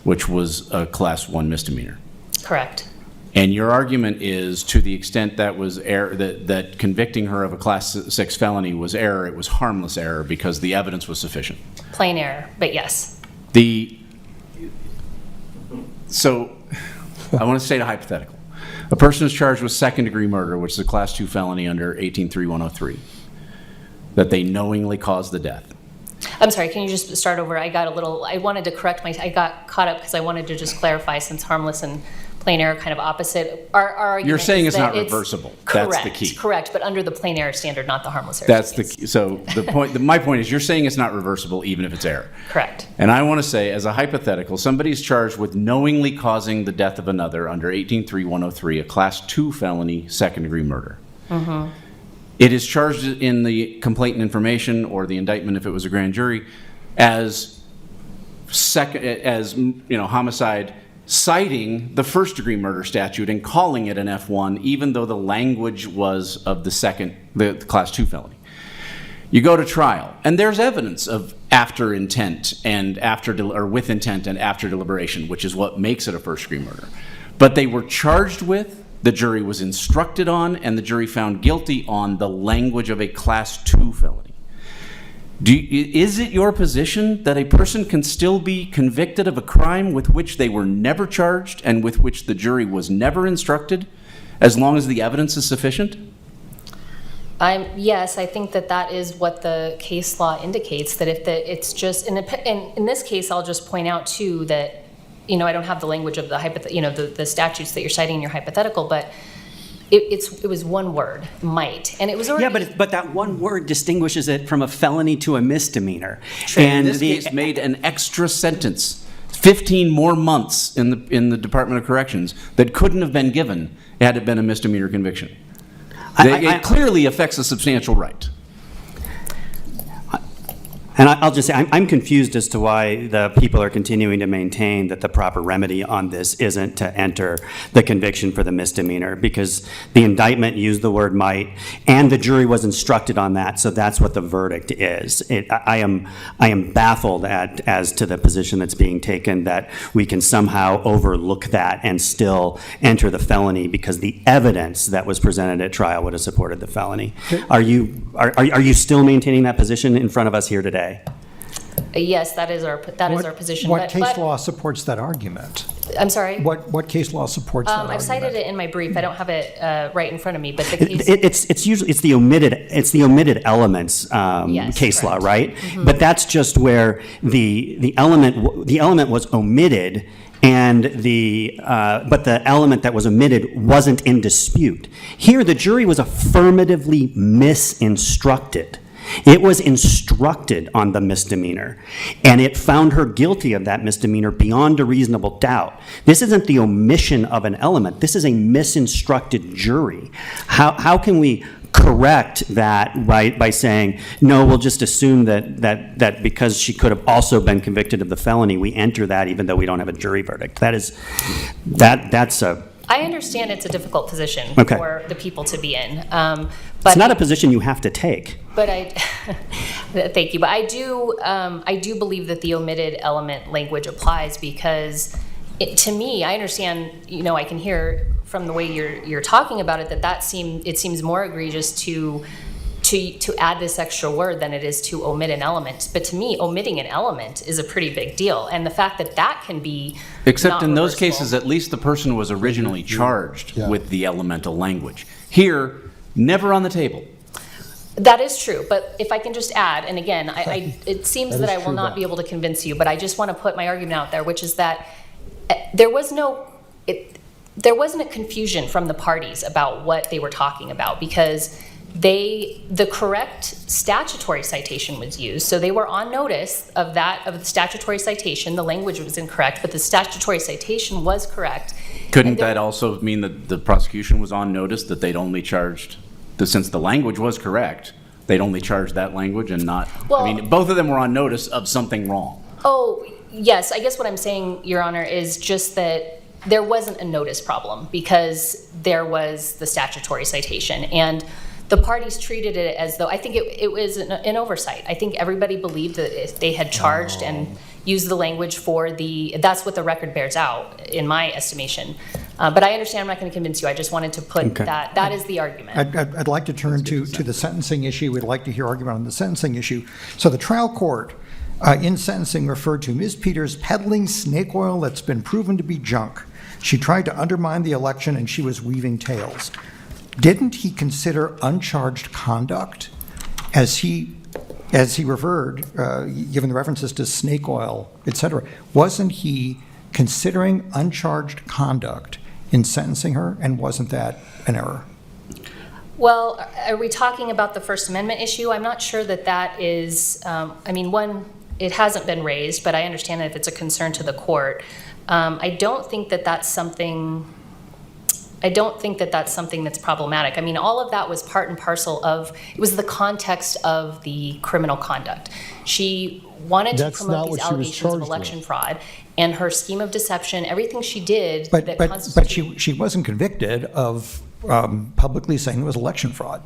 which was a Class 1 misdemeanor. Correct. And your argument is, to the extent that was that convicting her of a Class 6 felony was error, it was harmless error because the evidence was sufficient. Plain error, but yes. So I want to state a hypothetical. A person is charged with second-degree murder, which is a Class 2 felony under 18-3103, that they knowingly caused the death. I'm sorry, can you just start over? I wanted to correct I got caught up because I wanted to just clarify, since harmless and plain error kind of opposite. Our argument You're saying is it's not that reversible. Correct, that's the key. Correct, but under the plain error standard, not the harmless error. That's the key. So my point is, you're saying it's not reversible even if it's error. Correct. And I want to say, as a hypothetical, somebody's charged with knowingly causing the death of another under 18-3103, a Class 2 felony, second-degree murder. Mm-hmm. It is charged in the complaint and information, or the indictment if it was a grand jury, as homicide citing the first-degree murder statute and calling it an F1, even though the language was of the Class 2 felony. You go to trial, and there's evidence of after intent and or with intent and after deliberation, which is what makes it a first-degree murder. But they were charged with, the jury was instructed on, and the jury found guilty on the language of a Class 2 felony. Is it your position that a person can still be convicted of a crime with which they were never charged and with which the jury was never instructed, as long as the evidence is sufficient? Yes, I think that is what the case law indicates, that if it's just, in this case, I'll just point out too that, I don't have the language of the statutes that you're citing in your hypothetical, but it was one word, might, and it was already... Yeah, but that one word distinguishes it from a felony to a misdemeanor. And in this case, made an extra sentence, 15 more months in the Department of Corrections that couldn't have been given had it been a misdemeanor conviction. It clearly affects a substantial right. And I'll just say, I'm confused as to why the people are continuing to maintain that the proper remedy on this isn't to enter the conviction for the misdemeanor, because the indictment used the word might, and the jury was instructed on that, so that's what the verdict is. I am baffled as to the position that's being taken that we can somehow overlook that and still enter the felony because the evidence that was presented at trial would have supported the felony. Are you still maintaining that position in front of us here today? Yes, that is our position. What case law supports that argument? I'm sorry? What case law supports that argument? I've cited it in my brief. I don't have it right in front of me, but the case... It's the omitted elements case law, right? Mm-hmm. But that's just where the element was omitted, and but the element that was omitted wasn't in dispute. Here, the jury was affirmatively misinstructed. It was instructed on the misdemeanor, and it found her guilty of that misdemeanor beyond a reasonable doubt. This isn't the omission of an element. This is a misinstructed jury. How can we correct that by saying, no, we'll just assume that because she could have also been convicted of the felony, we enter that even though we don't have a jury verdict? That's a... I understand it's a difficult position for the people to be in. But it's not a position you have to take. But thank you. But I do believe that the omitted element language applies because, to me, I understand. I can hear from the way you're talking about it that it seems more egregious to add this extra word than it is to omit an element. But to me, omitting an element is a pretty big deal, and the fact that can be except in those cases, at least the person was originally charged with the elemental language. Here, never on the table. That is true, but if I can just add, and again, it seems that I will not be able to convince you, but I just want to put my argument out there, which is that there wasn't a confusion from the parties about what they were talking about, because the correct statutory citation was used, so they were on notice of the statutory citation. The language was incorrect, but the statutory citation was correct. Couldn't that also mean that the prosecution was on notice that they'd only charged, since the language was correct, they'd only charged that language and not... both of them were on notice of something wrong. Oh, yes. I guess what I'm saying, Your Honor, is just that there wasn't a notice problem because there was the statutory citation, and the parties treated it as though, I think it was an oversight. I think everybody believed that if they had charged and used the language that's what the record bears out, in my estimation. But I understand I'm not going to convince you. I just wanted to put that is the argument. I'd like to turn to the sentencing issue. We'd like to hear argument on the sentencing issue. So the trial court in sentencing referred to Ms. Peters peddling snake oil that's been proven to be junk. She tried to undermine the election and she was weaving tales. Didn't he consider uncharged conduct as he referred, given the references to snake oil, etc.? Wasn't he considering uncharged conduct in sentencing her, and wasn't that an error? Well, are we talking about the First Amendment issue? I'm not sure that is, it hasn't been raised, but I understand that if it's a concern to the court. I don't think that that's something that's problematic. All of that was part and parcel of, it was the context of the criminal conduct. She wanted to promote these allegations of election fraud, and her scheme of deception, everything she did. But she wasn't convicted of publicly saying it was election fraud.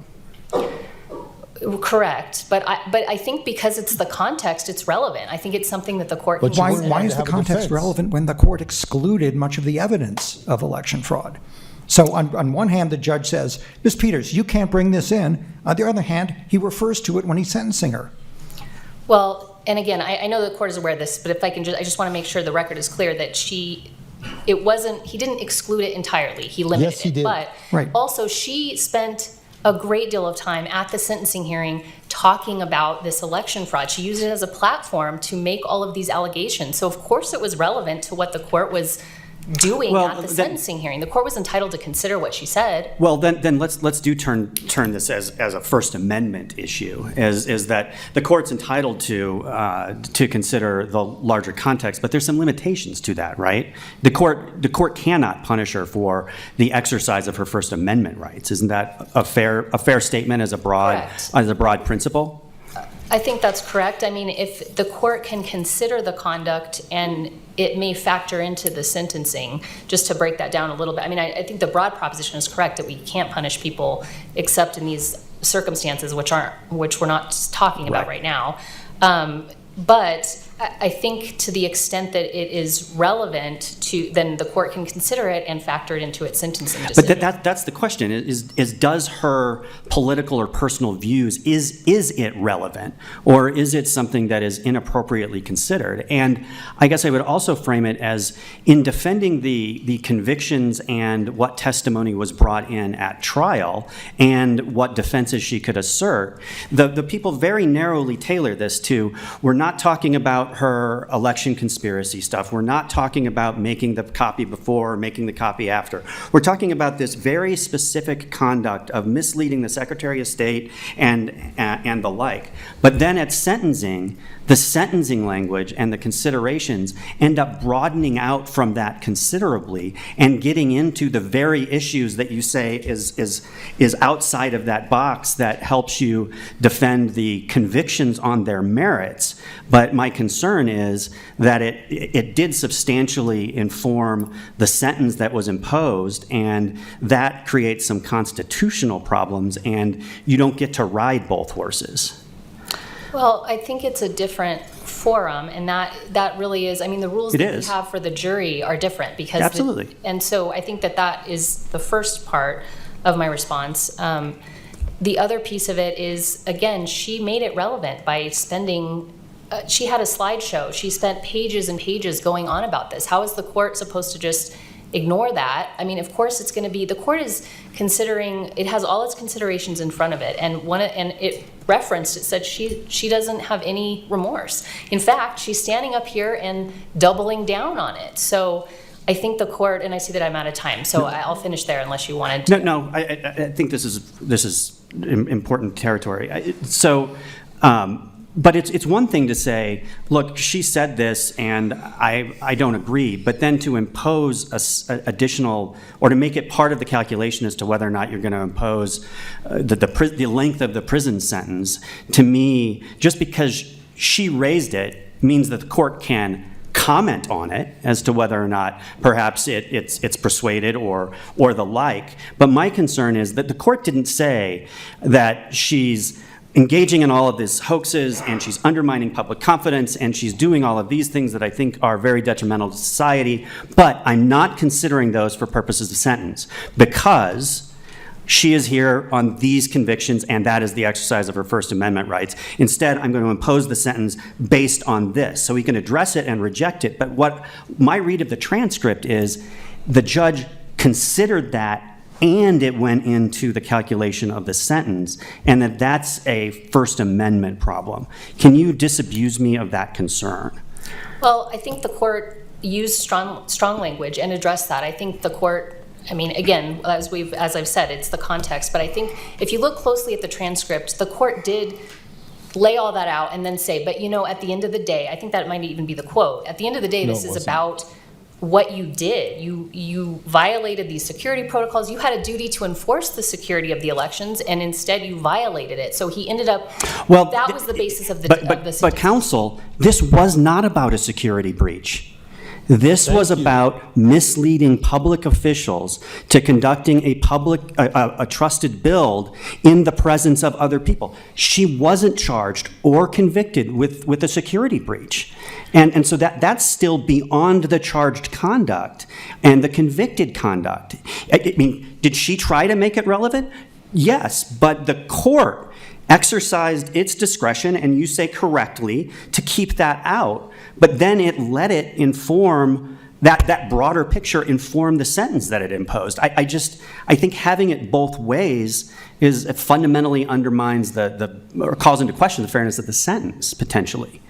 Correct, but I think because it's the context, it's relevant. I think it's something that the court can consider. Why is the context relevant when the court excluded much of the evidence of election fraud? So on one hand, the judge says, Ms. Peters, you can't bring this in. On the other hand, he refers to it when he's sentencing her. Well, and again, I know the court is aware of this, but if I can I just want to make sure the record is clear that he didn't exclude it entirely. He limited it. Yes, he did. But also she spent a great deal of time at the sentencing hearing talking about this election fraud. She used it as a platform to make all of these allegations. So of course it was relevant to what the court was doing at the sentencing hearing. The court was entitled to consider what she said. Well, then let's turn this as a First Amendment issue. Is that the court's entitled to consider the larger context, but there's some limitations to that, right? The court cannot punish her for the exercise of her First Amendment rights. Isn't that a fair statement as a broad principle? I think that's correct. I mean, if the court can consider the conduct and it may factor into the sentencing, just to break that down a little bit. I mean, I think the broad proposition is correct that we can't punish people except in these circumstances, which we're not talking about right now. But I think to the extent that it is relevant then the court can consider it and factor it into its sentencing decision. But that's the question, is does her political or personal views, is it relevant? Or is it something that is inappropriately considered? And I guess I would also frame it as, in defending the convictions and what testimony was brought in at trial and what defenses she could assert, the people very narrowly tailor this to, we're not talking about her election conspiracy stuff. We're not talking about making the copy before or making the copy after. We're talking about this very specific conduct of misleading the Secretary of State and the like. But then at sentencing, the sentencing language and the considerations end up broadening out from that considerably and getting into the very issues that you say is outside of that box that helps you defend the convictions on their merits. But my concern is that it did substantially inform the sentence that was imposed, and that creates some constitutional problems, and you don't get to ride both horses. Well, I think it's a different forum, and that really is, I mean, the rules that we have for the jury are different because absolutely. And so I think that is the first part of my response. The other piece of it is, again, she made it relevant by spending she had a slideshow. She spent pages and pages going on about this. How is the court supposed to just ignore that? I mean, of course it's going to be, the court is considering, it has all its considerations in front of it, and it referenced, it said she doesn't have any remorse. In fact, she's standing up here and doubling down on it. So I think the court, and I see that I'm out of time, so I'll finish there unless you wanted to. No, I think this is important territory. But it's one thing to say, look, she said this and I don't agree, but then to impose additional, or to make it part of the calculation as to whether or not you're going to impose the length of the prison sentence, to me, just because she raised it means that the court can comment on it as to whether or not perhaps it's persuaded or the like. But my concern is that the court didn't say that she's engaging in all of these hoaxes and she's undermining public confidence and she's doing all of these things that I think are very detrimental to society, but I'm not considering those for purposes of sentence because she is here on these convictions and that is the exercise of her First Amendment rights. Instead, I'm going to impose the sentence based on this. So we can address it and reject it, but what my read of the transcript is, the judge considered that and it went into the calculation of the sentence, and that's a First Amendment problem. Can you disabuse me of that concern? Well, I think the court used strong language and addressed that. I think the court, I mean, again, as I've said, it's the context, but I think if you look closely at the transcript, the court did lay all that out and then say, but at the end of the day, I think that might even be the quote, at the end of the day, this is about what you did. You violated these security protocols. You had a duty to enforce the security of the elections, and instead you violated it. So he ended up, that was the basis of the But counsel, this was not about a security breach. This was about misleading public officials to conducting a trusted build in the presence of other people. She wasn't charged or convicted with a security breach. And so that's still beyond the charged conduct and the convicted conduct. I mean, did she try to make it relevant? Yes, but the court exercised its discretion, and you say correctly, to keep that out, but then it let it inform, that broader picture inform the sentence that it imposed. I think having it both ways fundamentally undermines or calls into question the fairness of the sentence, potentially.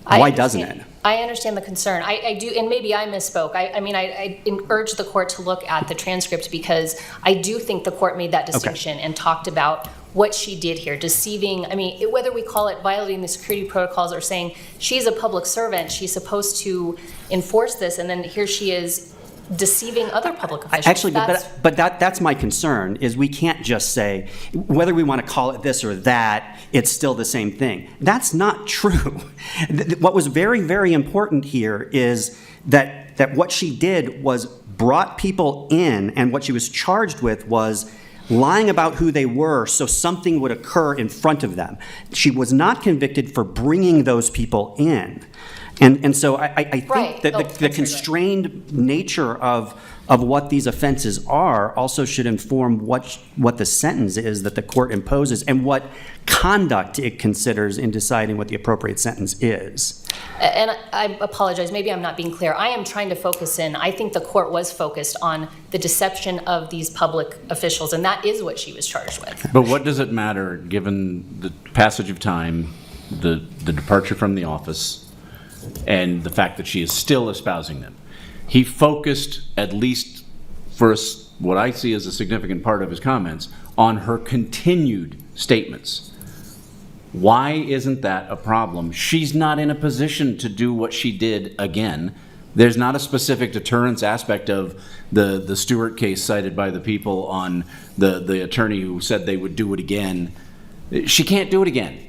Why doesn't it? I understand the concern. I do, and maybe I misspoke. I urge the court to look at the transcript, because I do think the court made that distinction and talked about what she did here, deceiving. I mean, whether we call it violating the security protocols or saying she's a public servant, she's supposed to enforce this, and then here she is deceiving other public officials. Actually, but that's my concern, is we can't just say, whether we want to call it this or that, it's still the same thing. That's not true. What was very, very important here is that what she did was brought people in, and what she was charged with was lying about who they were so something would occur in front of them. She was not convicted for bringing those people in. And so I think that the constrained nature of what these offenses are also should inform what the sentence is that the court imposes and what conduct it considers in deciding what the appropriate sentence is. And I apologize, maybe I'm not being clear. I am trying to focus in. I think the court was focused on the deception of these public officials, and that is what she was charged with. But what does it matter, given the passage of time, the departure from the office, and the fact that she is still espousing them? He focused, at least for what I see as a significant part of his comments, on her continued statements. Why isn't that a problem? She's not in a position to do what she did again. There's not a specific deterrence aspect of the Stewart case cited by the people on the attorney who said they would do it again. She can't do it again.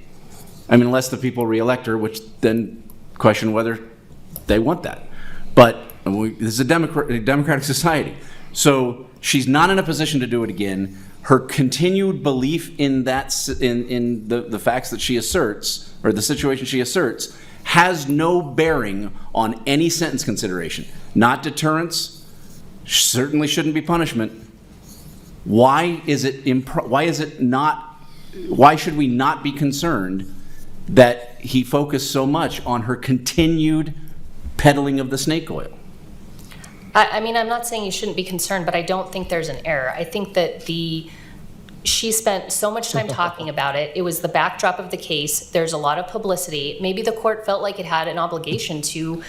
I mean, unless the people reelect her, which then question whether they want that. But this is a democratic society. So she's not in a position to do it again. Her continued belief in the facts that she asserts, or the situation she asserts, has no bearing on any sentence consideration. Not deterrence, certainly shouldn't be punishment. Why should we not be concerned that he focused so much on her continued peddling of the snake oil? I mean, I'm not saying you shouldn't be concerned, but I don't think there's an error. I think that she spent so much time talking about it. It was the backdrop of the case. There's a lot of publicity. Maybe the court felt like it had an obligation to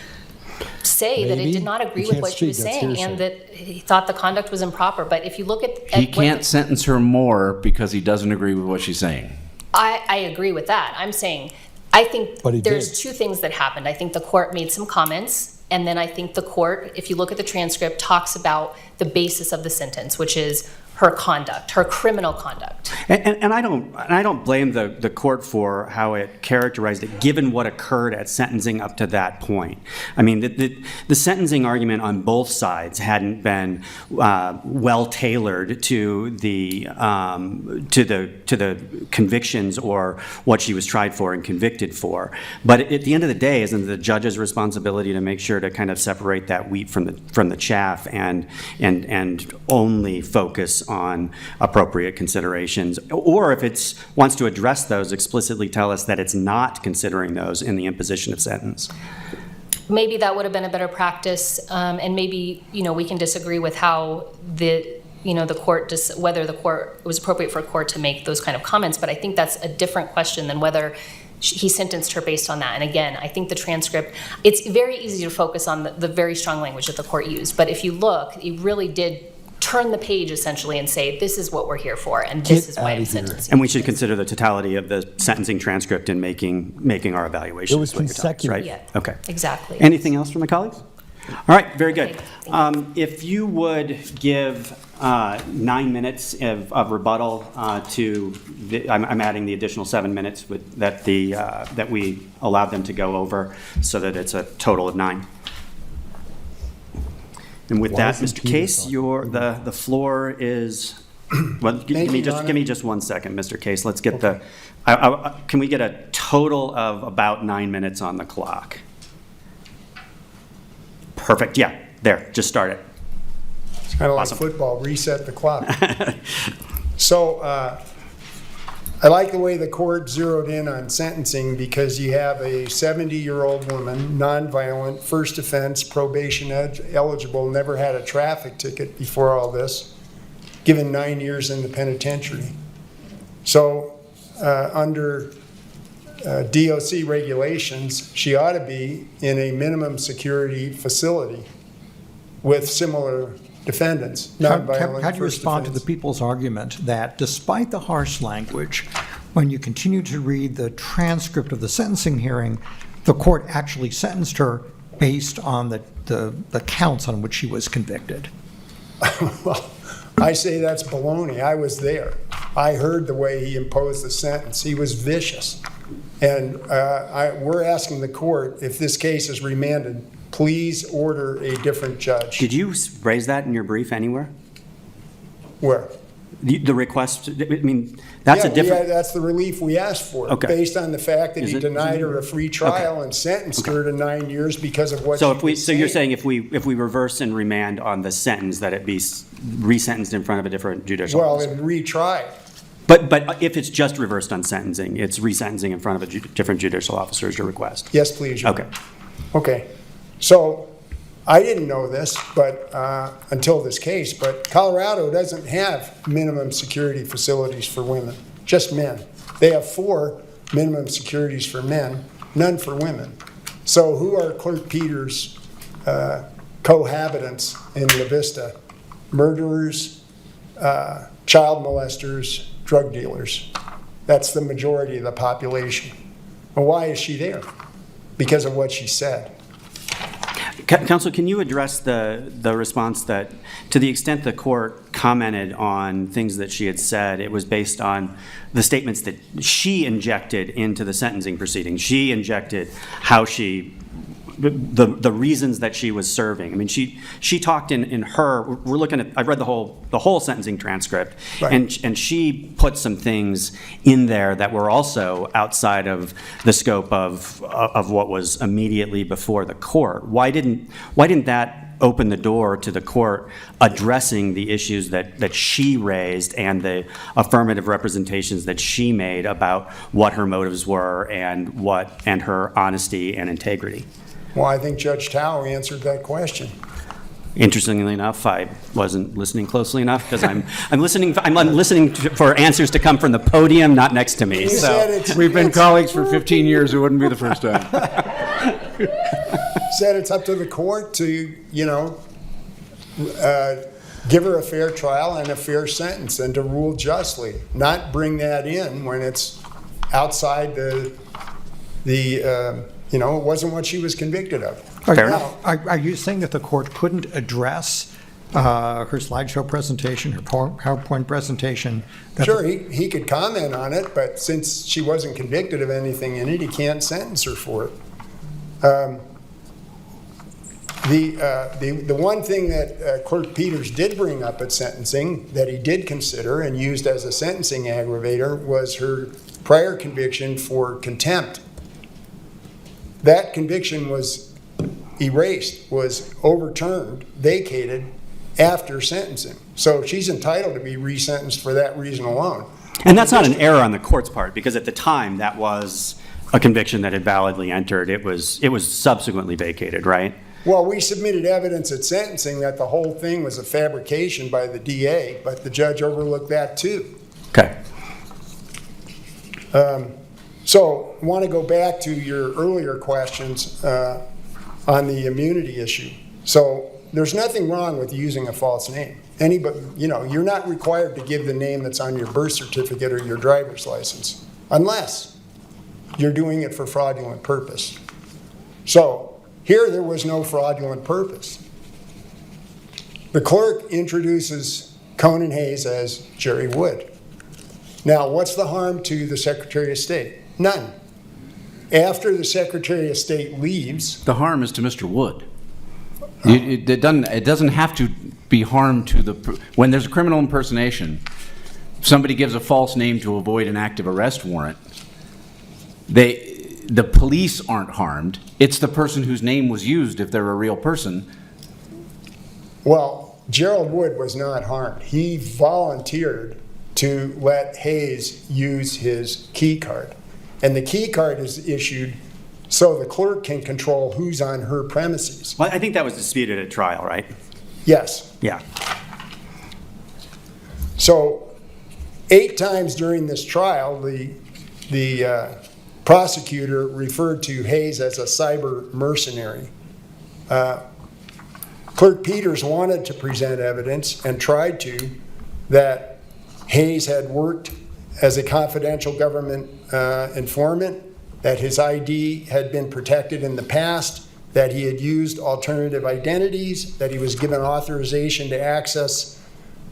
say that it did not agree with what she was saying, and that he thought the conduct was improper. But if you look at he can't sentence her more because he doesn't agree with what she's saying. I agree with that. I'm saying, I think there's two things that happened. I think the court made some comments, and then I think the court, if you look at the transcript, talks about the basis of the sentence, which is her conduct, her criminal conduct. And I don't blame the court for how it characterized it, given what occurred at sentencing up to that point. I mean, the sentencing argument on both sides hadn't been well tailored to the convictions or what she was tried for and convicted for. But at the end of the day, isn't the judge's responsibility to make sure to kind of separate that wheat from the chaff and only focus on appropriate considerations, or if it wants to address those, explicitly tell us that it's not considering those in the imposition of sentence. Maybe that would have been a better practice, and maybe we can disagree with how the court whether the court it was appropriate for a court to make those kind of comments. But I think that's a different question than whether he sentenced her based on that. And again, I think the transcript, it's very easy to focus on the very strong language that the court used. But if you look, it really did turn the page essentially and say, this is what we're here for, and this is why I'm sentencing. And we should consider the totality of the sentencing transcript in making our evaluation. It was consecutive, right? Yeah, okay. Exactly. Anything else from my colleagues? All right, very good. If you would give 9 minutes of rebuttal I'm adding the additional 7 minutes that we allowed them to go over, so that it's a total of 9. And with Why that, isn't Mr. Tina Case, talking? the floor is. Well, give me just 1 second, Mr. Case. Let's get can we get a total of about 9 minutes on the clock? Perfect. Yeah, there. Just start it. It's kind of Awesome. like football, reset the clock. So I like the way the court zeroed in on sentencing because you have a 70-year-old woman, nonviolent, first offense, probation eligible, never had a traffic ticket before all this, given 9 years in the penitentiary. So under DOC regulations, she ought to be in a minimum security facility with similar defendants, nonviolent. How do you respond to the people's argument that despite the harsh language, when you continue to read the transcript of the sentencing hearing, the court actually sentenced her based on the counts on which she was convicted? Well, I say that's baloney. I was there. I heard the way he imposed the sentence. He was vicious. And we're asking the court, if this case is remanded, please order a different judge. Did you raise that in your brief anywhere? Where? The request, I mean, that's a different. Yeah, that's the relief we asked for, based on the fact that he denied her a free trial and sentenced her to 9 years because of what So you're saying if we reverse and remand on the sentence, that it be resentenced in front of a different judicial officer? and retry. But if it's just reversed on sentencing, it's resentencing in front of a different judicial officer is your request? Yes, please. Okay. Okay. So I didn't know this, but until this case, but Colorado doesn't have minimum security facilities for women, just men. They have 4 minimum securities for men, none for women. So who are Clerk Peters' cohabitants in La Vista? Murderers, child molesters, drug dealers. That's the majority of the population. Well, why is she there? Because of what she said. Counsel, can you address the response that, to the extent the court commented on things that she had said, it was based on the statements that she injected into the sentencing proceedings? She injected how she, the reasons that she was serving. I mean, she talked in her. We're looking at. I've read the whole sentencing transcript, right. and she put some things in there that were also outside of the scope of what was immediately before the court. Why didn't that open the door to the court addressing the issues that she raised and the affirmative representations that she made about what her motives were and her honesty and integrity? Well, I think Judge Tao answered that question. Interestingly enough, I wasn't listening closely enough because I'm listening for answers to come from the podium, not next to me. We've been colleagues for 15 years. It wouldn't be the first time. Said it's up to the court to, give her a fair trial and a fair sentence and to rule justly, not bring that in when it's outside it wasn't what she was convicted of. Are you saying that the court couldn't address her slideshow presentation, her PowerPoint presentation? Sure, he could comment on it, but since she wasn't convicted of anything in it, he can't sentence her for it. The one thing that Clerk Peters did bring up at sentencing that he did consider and used as a sentencing aggravator was her prior conviction for contempt. That conviction was erased, was overturned, vacated after sentencing. So she's entitled to be resentenced for that reason alone. And that's not an error on the court's part, because at the time that was a conviction that had validly entered. It was subsequently vacated, right? Well, we submitted evidence at sentencing that the whole thing was a fabrication by the DA, but the judge overlooked that too. Okay. So I want to go back to your earlier questions on the immunity issue. So there's nothing wrong with using a false name. Anybody, you're not required to give the name that's on your birth certificate or your driver's license, unless you're doing it for fraudulent purpose. So here there was no fraudulent purpose. The clerk introduces Conan Hayes as Jerry Wood. Now, what's the harm to the Secretary of State? None. After the Secretary of State leaves... The harm is to Mr. Wood. It doesn't have to be harm to the... When there's a criminal impersonation, somebody gives a false name to avoid an active arrest warrant, the police aren't harmed. It's the person whose name was used, if they're a real person. Well, Gerald Wood was not harmed. He volunteered to let Hayes use his key card. And the key card is issued so the clerk can control who's on her premises. Well, I think that was disputed at trial, right? Yes. Yeah. So 8 times during this trial, the prosecutor referred to Hayes as a cyber mercenary. Clerk Peters wanted to present evidence and tried to that Hayes had worked as a confidential government informant, that his ID had been protected in the past, that he had used alternative identities, that he was given authorization to access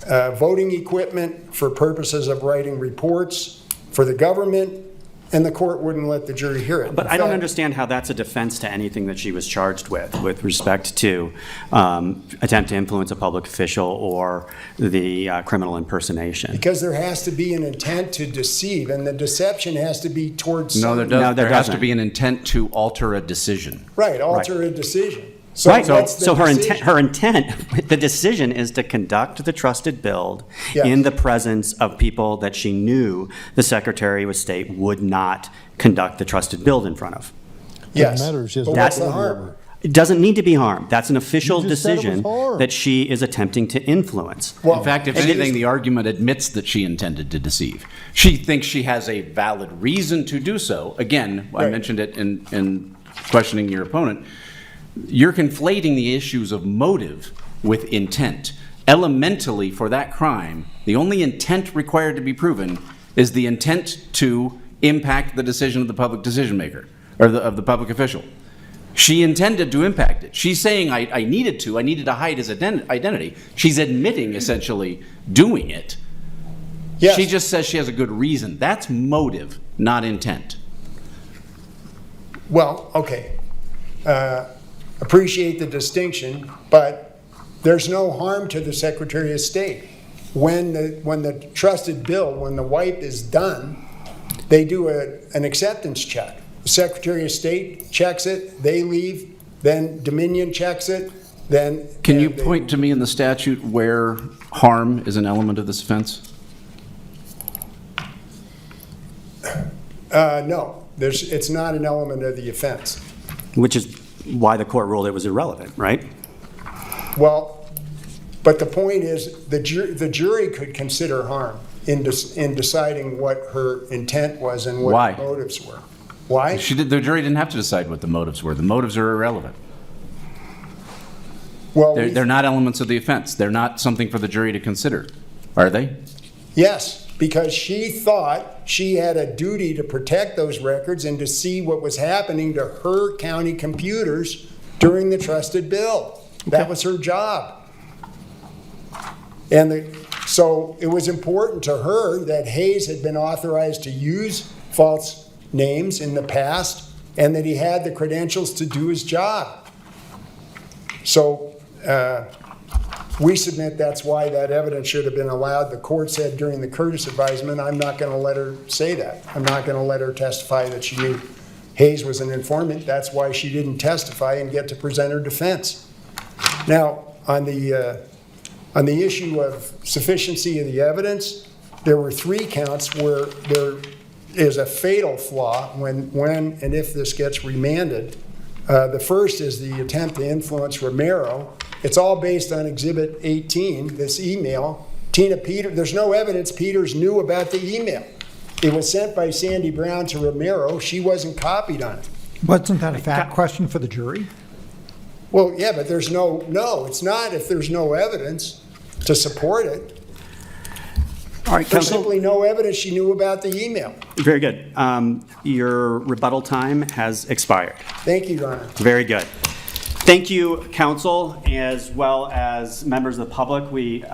voting equipment for purposes of writing reports for the government, and the court wouldn't let the jury hear it. But I don't understand how that's a defense to anything that she was charged with respect to attempt to influence a public official or the criminal impersonation. Because there has to be an intent to deceive, and the deception has to be towards someone. There has to be an intent to alter a decision. Right, alter a decision. So right. So her decision? intent, the decision is to conduct the trusted build Yes. in the presence of people that she knew the Secretary of State would not conduct the trusted build in front of. Yes. But what's the harm? It doesn't need to be harmed. That's an official You just said it was decision harm. that she is attempting to influence. In fact, if anything, the argument admits that she intended to deceive. She thinks she has a valid reason to do so. Again, I mentioned it in questioning your opponent. You're conflating the issues of motive with intent. Elementally, for that crime, the only intent required to be proven is the intent to impact the decision of the public decision maker, or of the public official. She intended to impact it. She's saying, I needed to hide his identity. She's admitting, essentially, doing it. Yes. She just says she has a good reason. That's motive, not intent. Well, okay. Appreciate the distinction, but there's no harm to the Secretary of State. When the trusted build, when the wipe is done, they do an acceptance check. The Secretary of State checks it, they leave, then Dominion checks it, then... Can you point to me in the statute where harm is an element of this offense? No, it's not an element of the offense. Which is why the court ruled it was irrelevant, right? Well, but the point is the jury could consider harm in deciding what her intent was and what her motives were. Why? The jury didn't have to decide what the motives were. The motives are irrelevant. Well, they're not elements of the offense. They're not something for the jury to consider, are they? Yes, because she thought she had a duty to protect those records and to see what was happening to her county computers during the trusted build. That was her job. And so it was important to her that Hayes had been authorized to use false names in the past and that he had the credentials to do his job. So we submit that's why that evidence should have been allowed. The court said during the Curtis advisement, I'm not going to let her say that. I'm not going to let her testify that she knew Hayes was an informant. That's why she didn't testify and get to present her defense. Now, on the issue of sufficiency of the evidence, there were 3 counts where there is a fatal flaw when and if this gets remanded. The first is the attempt to influence Romero. It's all based on Exhibit 18, this email. There's no evidence Peters knew about the email. It was sent by Sandy Brown to Romero. She wasn't copied on it. Wasn't that a fact question for the jury? Well, yeah, but there's no, it's not if there's no evidence to support it. All right, There's counsel. simply no evidence she knew about the email. Very good. Your rebuttal time has expired. Thank you, Your Honor. Very good. Thank you, counsel, as well as members of the public. We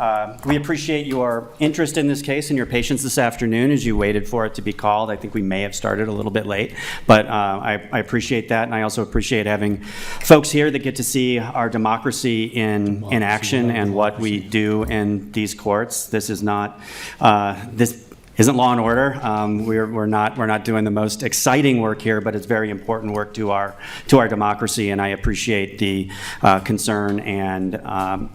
appreciate your interest in this case and your patience this afternoon as you waited for it to be called. I think we may have started a little bit late, but I appreciate that, and I also appreciate having folks here that get to see our democracy in action and what we do in these courts. This is not this isn't Law and Order. We're not doing the most exciting work here, but it's very important work to our democracy, and I appreciate the concern and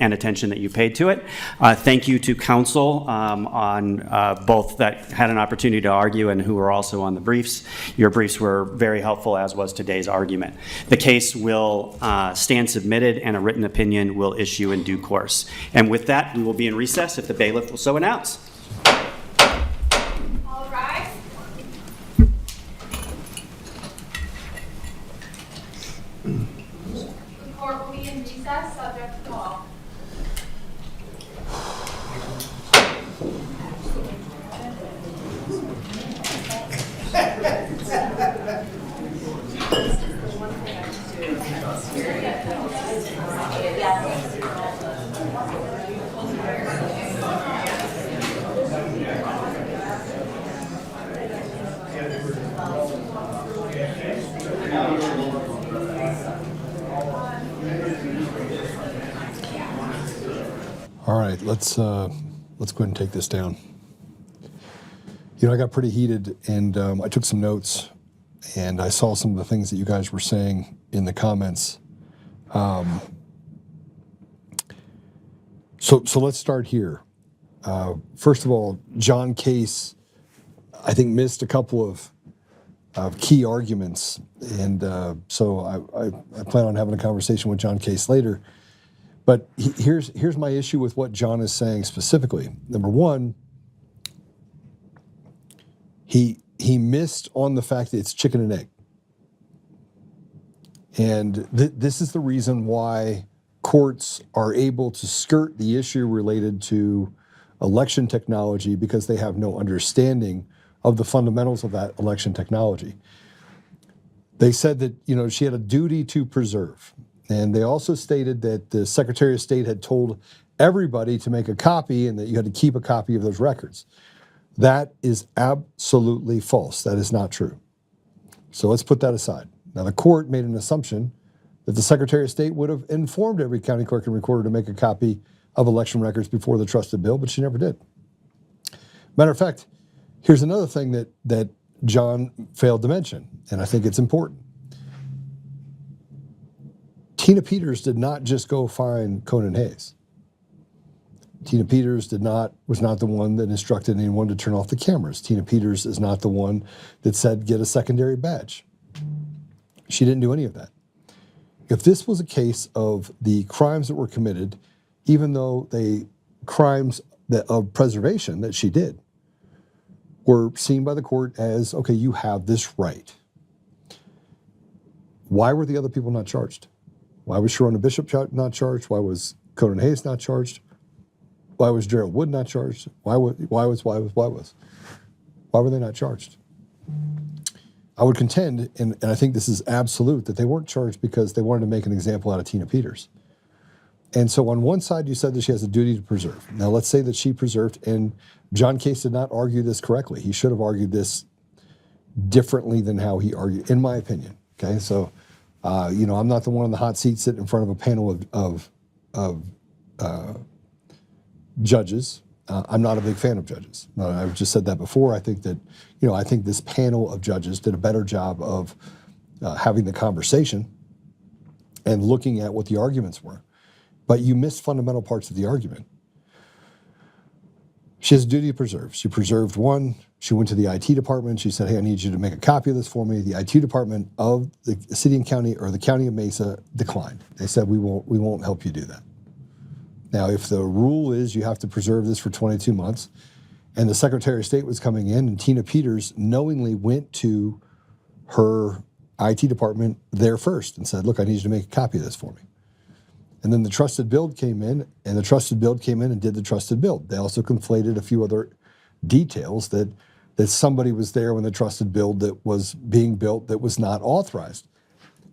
attention that you paid to it. Thank you to counsel on both that had an opportunity to argue and who were also on the briefs. Your briefs were very helpful, as was today's argument. The case will stand submitted, and a written opinion will issue in due course. And with that, we will be in recess if the bailiff will so announce. The court will be in recess, subject to call. All right, let's go ahead and take this down. You know, I got pretty heated, and I took some notes, and I saw some of the things that you guys were saying in the comments. So let's start here. First of all, John Case, I think, missed a couple of key arguments, and so I plan on having a conversation with John Case later. But here's my issue with what John is saying specifically. Number one, he missed on the fact that it's chicken and egg. And this is the reason why courts are able to skirt the issue related to election technology, because they have no understanding of the fundamentals of that election technology. They said that, you know, she had a duty to preserve. And they also stated that the Secretary of State had told everybody to make a copy and that you had to keep a copy of those records. That is absolutely false. That is not true. So let's put that aside. Now, the court made an assumption that the Secretary of State would have informed every county clerk and recorder to make a copy of election records before the trusted bill, but she never did. Matter of fact, here's another thing that John failed to mention, and I think it's important. Tina Peters did not just go find Conan Hayes. Tina Peters was not the one that instructed anyone to turn off the cameras. Tina Peters is not the one that said get a secondary badge. She didn't do any of that. If this was a case of the crimes that were committed, even though crimes of preservation that she did were seen by the court as, okay, you have this right. Why were the other people not charged? Why was Sharona Bishop not charged? Why was Conan Hayes not charged? Why was Gerald Wood not charged? Why were they not charged? I would contend, and I think this is absolute, that they weren't charged because they wanted to make an example out of Tina Peters. And so on one side, you said that she has a duty to preserve. Now, let's say that she preserved, and John Case did not argue this correctly. He should have argued this differently than how he argued, in my opinion. Okay, so, you know, I'm not the one on the hot seat sitting in front of a panel of judges. I'm not a big fan of judges. I've just said that before. I think that, you know, I think this panel of judges did a better job of having the conversation and looking at what the arguments were. But you missed fundamental parts of the argument. She has a duty to preserve. She preserved one. She went to the IT department. She said, hey, I need you to make a copy of this for me. The IT department of the city and county, or the county of Mesa, declined. They said, we won't help you do that. Now, if the rule is you have to preserve this for 22 months, and the Secretary of State was coming in, and Tina Peters knowingly went to her IT department there first and said, look, I need you to make a copy of this for me. And then the trusted build came in, and the trusted build came in and did the trusted build. They also conflated a few other details that somebody was there when the trusted build that was being built that was not authorized.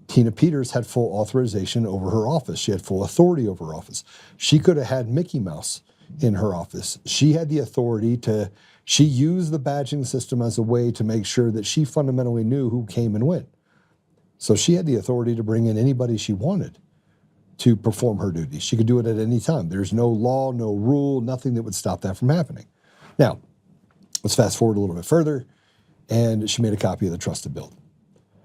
Tina Peters had full authorization over her office. She had full authority over her office. She could have had Mickey Mouse in her office. She had the authority she used the badging system as a way to make sure that she fundamentally knew who came and went. So she had the authority to bring in anybody she wanted to perform her duties. She could do it at any time. There's no law, no rule, nothing that would stop that from happening. Now, let's fast forward a little bit further, and she made a copy of the trust to build.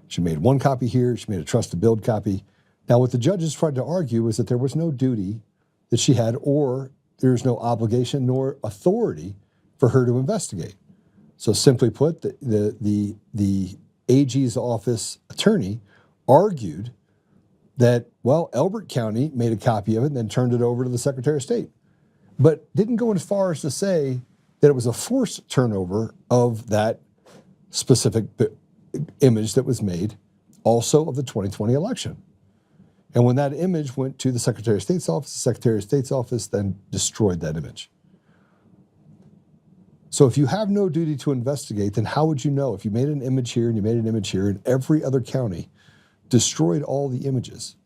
She made one copy here, she made a trust to build copy. Now, what the judges tried to argue is that there was no duty that she had, or there's no obligation nor authority for her to investigate. So simply put, the AG's office attorney argued that, well, Elbert County made a copy of it and then turned it over to the Secretary of State, but didn't go as far as to say that it was a forced turnover of that specific image that was made, also of the 2020 election. And when that image went to the Secretary of State's office, the Secretary of State's office then destroyed that image. So if you have no duty to investigate, then how would you know? If you made an image here and you made an image here, and every other county destroyed all the images,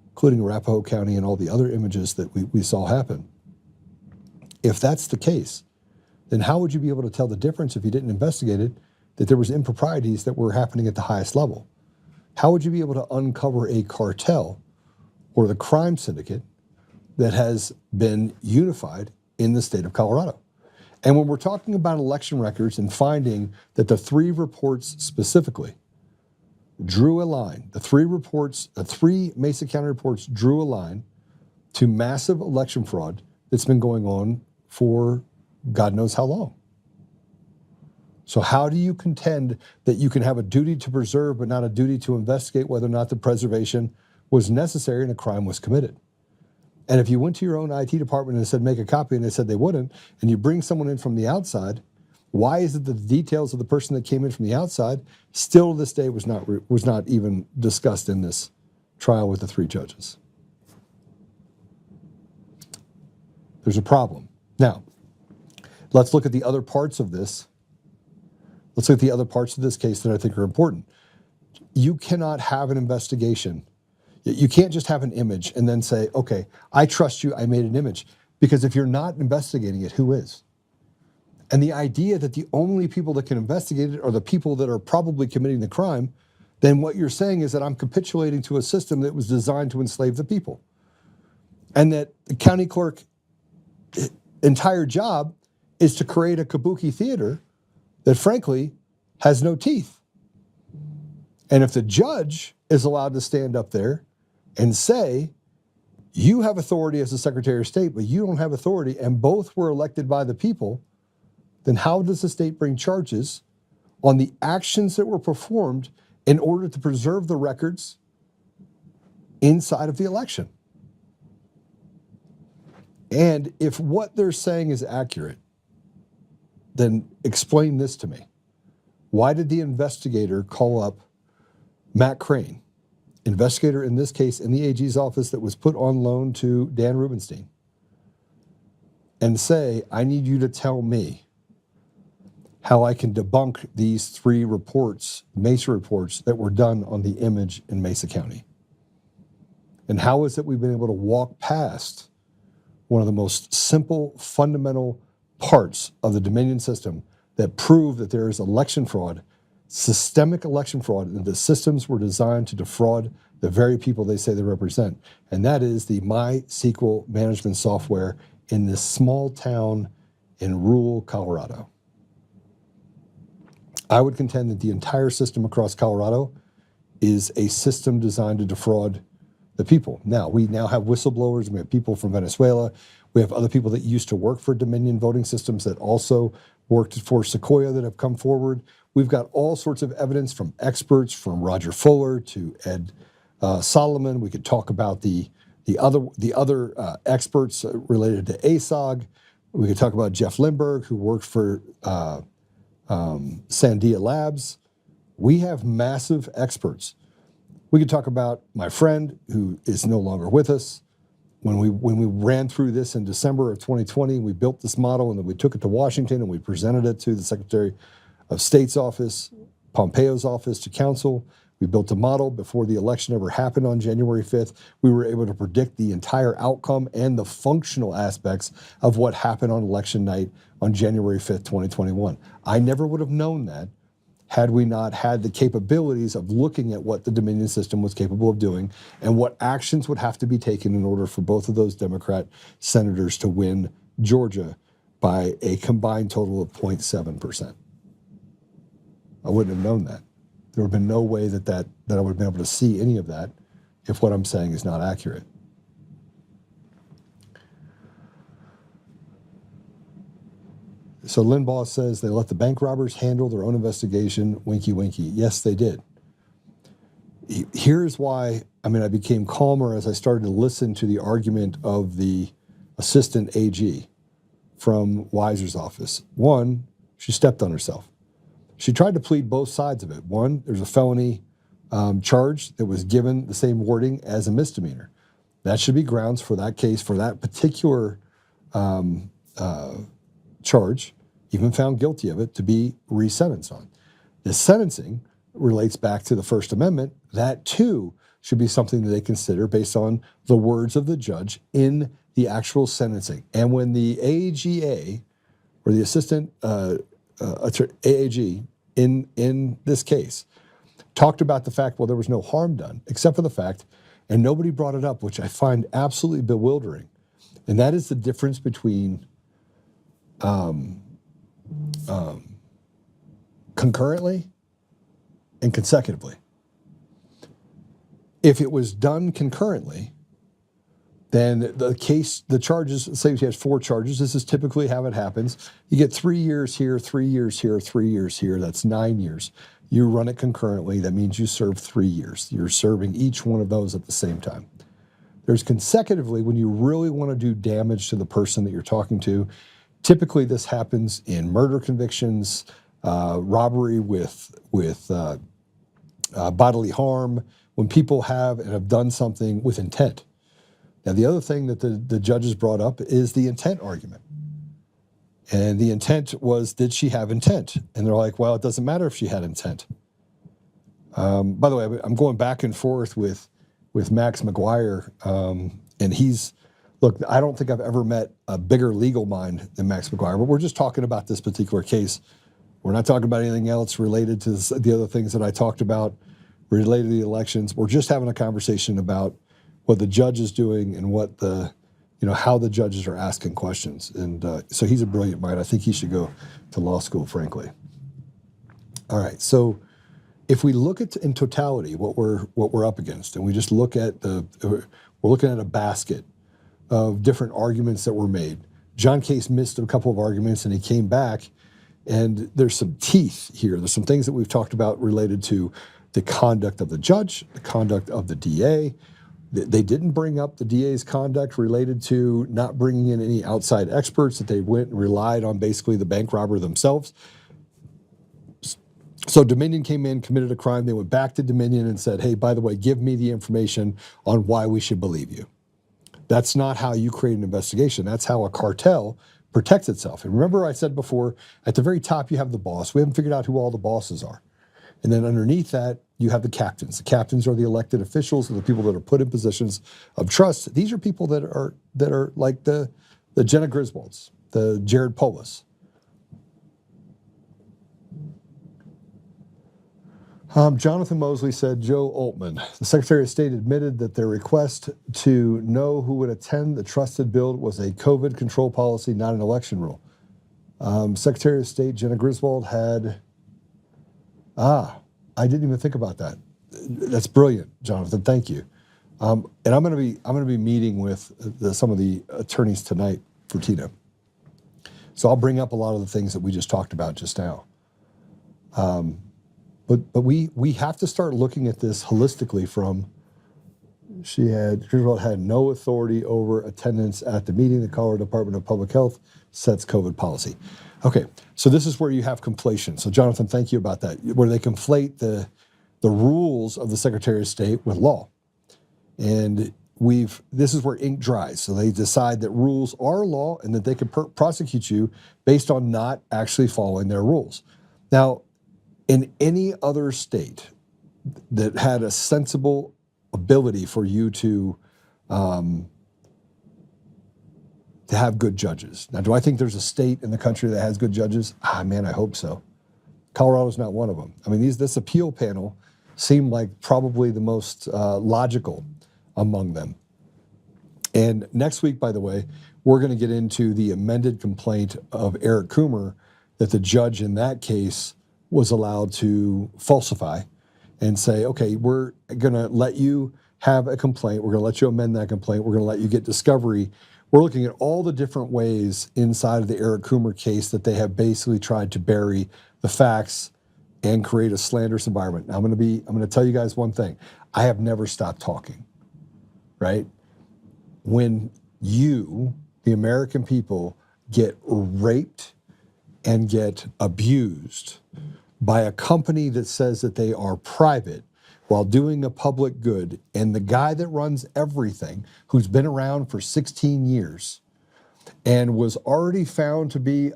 including Arapahoe County and all the other images that we saw happen. If that's the case, then how would you be able to tell the difference if you didn't investigate it, that there was improprieties that were happening at the highest level? How would you be able to uncover a cartel or the crime syndicate that has been unified in the state of Colorado? And when we're talking about election records and finding that the three reports specifically drew a line, the three Mesa County reports drew a line to massive election fraud that's been going on for God knows how long. So how do you contend that you can have a duty to preserve but not a duty to investigate whether or not the preservation was necessary and a crime was committed? And if you went to your own IT department and said, make a copy, and they said they wouldn't, and you bring someone in from the outside, why is it that the details of the person that came in from the outside still to this day was not even discussed in this trial with the three judges? There's a problem. Now, let's look at the other parts of this. Let's look at the other parts of this case that I think are important. You cannot have an investigation. You can't just have an image and then say, okay, I trust you, I made an image. Because if you're not investigating it, who is? And the idea that the only people that can investigate it are the people that are probably committing the crime, then what you're saying is that I'm capitulating to a system that was designed to enslave the people. And that the county clerk's entire job is to create a kabuki theater that frankly has no teeth. And if the judge is allowed to stand up there and say, you have authority as the Secretary of State, but you don't have authority, and both were elected by the people, then how does the state bring charges on the actions that were performed in order to preserve the records inside of the election? And if what they're saying is accurate, then explain this to me. Why did the investigator call up Matt Crane, investigator in this case in the AG's office that was put on loan to Dan Rubenstein, and say, I need you to tell me how I can debunk these three reports, Mesa reports, that were done on the image in Mesa County? And how is it we've been able to walk past one of the most simple, fundamental parts of the Dominion system that prove that there is election fraud, systemic election fraud, and the systems were designed to defraud the very people they say they represent. And that is the MySQL management software in this small town in rural Colorado. I would contend that the entire system across Colorado is a system designed to defraud the people. Now, we now have whistleblowers, we have people from Venezuela, we have other people that used to work for Dominion voting systems that also worked for Sequoia that have come forward. We've got all sorts of evidence from experts, from Roger Fuller to Ed Solomon. We could talk about the other experts related to ASOG. We could talk about Jeff Lindbergh, who worked for Sandia Labs. We have massive experts. We could talk about my friend who is no longer with us. When we ran through this in December of 2020, we built this model and then we took it to Washington and we presented it to the Secretary of State's office, Pompeo's office, to council. We built a model before the election ever happened on January 5th. We were able to predict the entire outcome and the functional aspects of what happened on election night on January 5th, 2021. I never would have known that had we not had the capabilities of looking at what the Dominion system was capable of doing and what actions would have to be taken in order for both of those Democrat senators to win Georgia by a combined total of 0.7%. I wouldn't have known that. There would have been no way that I would have been able to see any of that if what I'm saying is not accurate. So Limbaugh says they let the bank robbers handle their own investigation, winky, winky. Yes, they did. Here's why, I became calmer as I started to listen to the argument of the assistant AG from Weiser's office. One, she stepped on herself. She tried to plead both sides of it. One, there's a felony charge that was given the same wording as a misdemeanor. That should be grounds for that case, for that particular charge, even found guilty of it, to be resentenced on. The sentencing relates back to the First Amendment. That too should be something that they consider based on the words of the judge in the actual sentencing. And when the AGA, or the assistant AAG in this case, talked about the fact, well, there was no harm done, except for the fact, and nobody brought it up, which I find absolutely bewildering, and that is the difference between concurrently and consecutively. If it was done concurrently, then the charges, say he has 4 charges, this is typically how it happens. You get 3 years here, 3 years here, 3 years here, that's 9 years. You run it concurrently, that means you serve 3 years. You're serving each one of those at the same time. There's consecutively when you really want to do damage to the person that you're talking to. Typically this happens in murder convictions, robbery with bodily harm, when people have and have done something with intent. Now, the other thing that the judges brought up is the intent argument. And the intent was, did she have intent? And they're like, well, it doesn't matter if she had intent. By the way, I'm going back and forth with Max McGuire, and look, I don't think I've ever met a bigger legal mind than Max McGuire, but we're just talking about this particular case. We're not talking about anything else related to the other things that I talked about related to the elections. We're just having a conversation about what the judge is doing and what how the judges are asking questions. And so he's a brilliant mind. I think he should go to law school, frankly. All right, so if we look at in totality what we're up against, and we just look at we're looking at a basket of different arguments that were made. John Case missed a couple of arguments and he came back, and there's some teeth here. There's some things that we've talked about related to the conduct of the judge, the conduct of the DA. They didn't bring up the DA's conduct related to not bringing in any outside experts, that they went and relied on basically the bank robber themselves. So Dominion came in, committed a crime. They went back to Dominion and said, hey, by the way, give me the information on why we should believe you. That's not how you create an investigation. That's how a cartel protects itself. And remember I said before, at the very top you have the boss. We haven't figured out who all the bosses are. And then underneath that, you have the captains. The captains are the elected officials, or the people that are put in positions of trust. These are people that are like the Jenna Griswolds, the Jared Polis. Jonathan Mosley said, Joe Altman, the Secretary of State admitted that their request to know who would attend the trusted build was a COVID control policy, not an election rule. Secretary of State Jenna Griswold had... I didn't even think about that. That's brilliant, Jonathan. Thank you. And I'm going to be meeting with some of the attorneys tonight for Tina. So I'll bring up a lot of the things that we just talked about just now. But we have to start looking at this holistically. From Griswold had no authority over attendance at the meeting. The Colorado Department of Public Health sets COVID policy. Okay, so this is where you have conflation. So Jonathan, thank you about that, where they conflate the rules of the Secretary of State with law. And this is where ink dries. So they decide that rules are law and that they can prosecute you based on not actually following their rules. Now, in any other state, that had a sensible ability for you to have good judges. Now, do I think there's a state in the country that has good judges? Man, I hope so. Colorado's not one of them. I mean, this appeal panel seemed like probably the most logical among them. And next week, by the way, we're going to get into the amended complaint of Eric Coomer that the judge in that case was allowed to falsify and say, okay, we're going to let you have a complaint. We're going to let you amend that complaint. We're going to let you get discovery. We're looking at all the different ways inside of the Eric Coomer case that they have basically tried to bury the facts and create a slanderous environment. Now, I'm going to tell you guys one thing. I have never stopped talking, right? When you, the American people, get raped and get abused by a company that says that they are private while doing a public good, and the guy that runs everything, who's been around for 16 years and was already found to be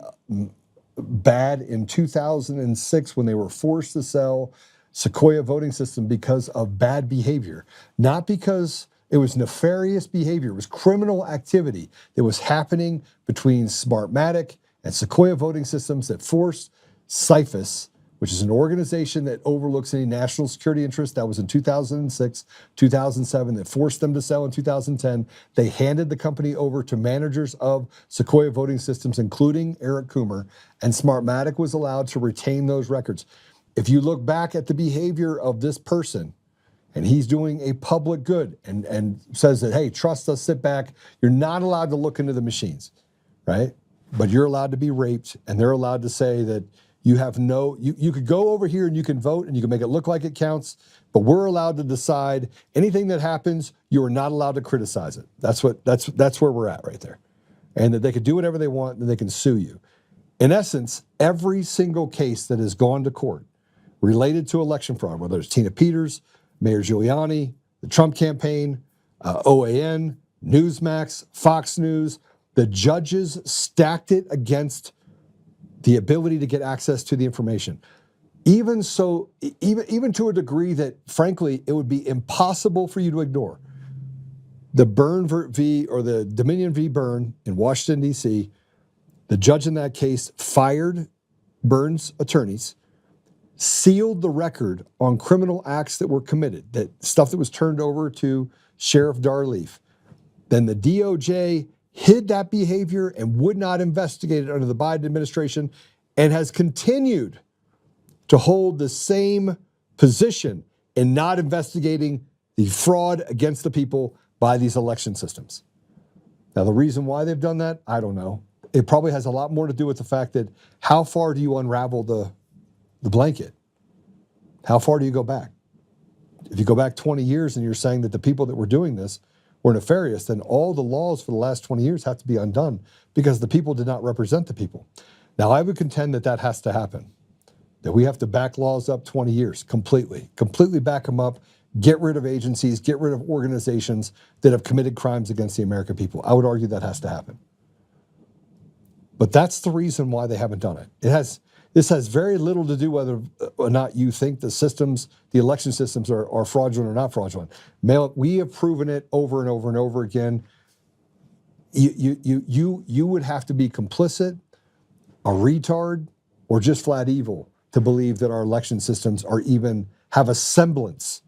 bad in 2006 when they were forced to sell Sequoia voting system because of bad behavior, not because it was nefarious behavior. It was criminal activity that was happening between Smartmatic and Sequoia voting systems that forced CIFIS, which is an organization that overlooks any national security interest. That was in 2006, 2007, that forced them to sell in 2010. They handed the company over to managers of Sequoia voting systems, including Eric Coomer, and Smartmatic was allowed to retain those records. If you look back at the behavior of this person, and he's doing a public good and says that, hey, trust us, sit back, you're not allowed to look into the machines, right? But you're allowed to be raped, and they're allowed to say that you have you could go over here and you can vote and you can make it look like it counts, but we're allowed to decide anything that happens, you are not allowed to criticize it. That's where we're at right there. And that they can do whatever they want and they can sue you. In essence, every single case that has gone to court related to election fraud, whether it's Tina Peters, Mayor Giuliani, the Trump campaign, OAN, Newsmax, Fox News, the judges stacked it against the ability to get access to the information. Even so, even to a degree that, frankly, it would be impossible for you to ignore. The the Dominion v. Byrne in Washington, D.C., the judge in that case fired Byrne's attorneys, sealed the record on criminal acts that were committed, that stuff that was turned over to Sheriff Darleaf. Then the DOJ hid that behavior and would not investigate it under the Biden administration and has continued to hold the same position in not investigating the fraud against the people by these election systems. Now, the reason why they've done that, I don't know. It probably has a lot more to do with the fact that how far do you unravel the blanket? How far do you go back? If you go back 20 years and you're saying that the people that were doing this were nefarious, then all the laws for the last 20 years have to be undone because the people did not represent the people. Now, I would contend that has to happen, that we have to back laws up 20 years completely back them up, get rid of agencies, get rid of organizations that have committed crimes against the American people. I would argue that has to happen. But that's the reason why they haven't done it. This has very little to do whether or not you think the election systems are fraudulent or not fraudulent. We have proven it over and over and over again. You would have to be complicit, a retard, or just flat evil to believe that our election systems have a semblance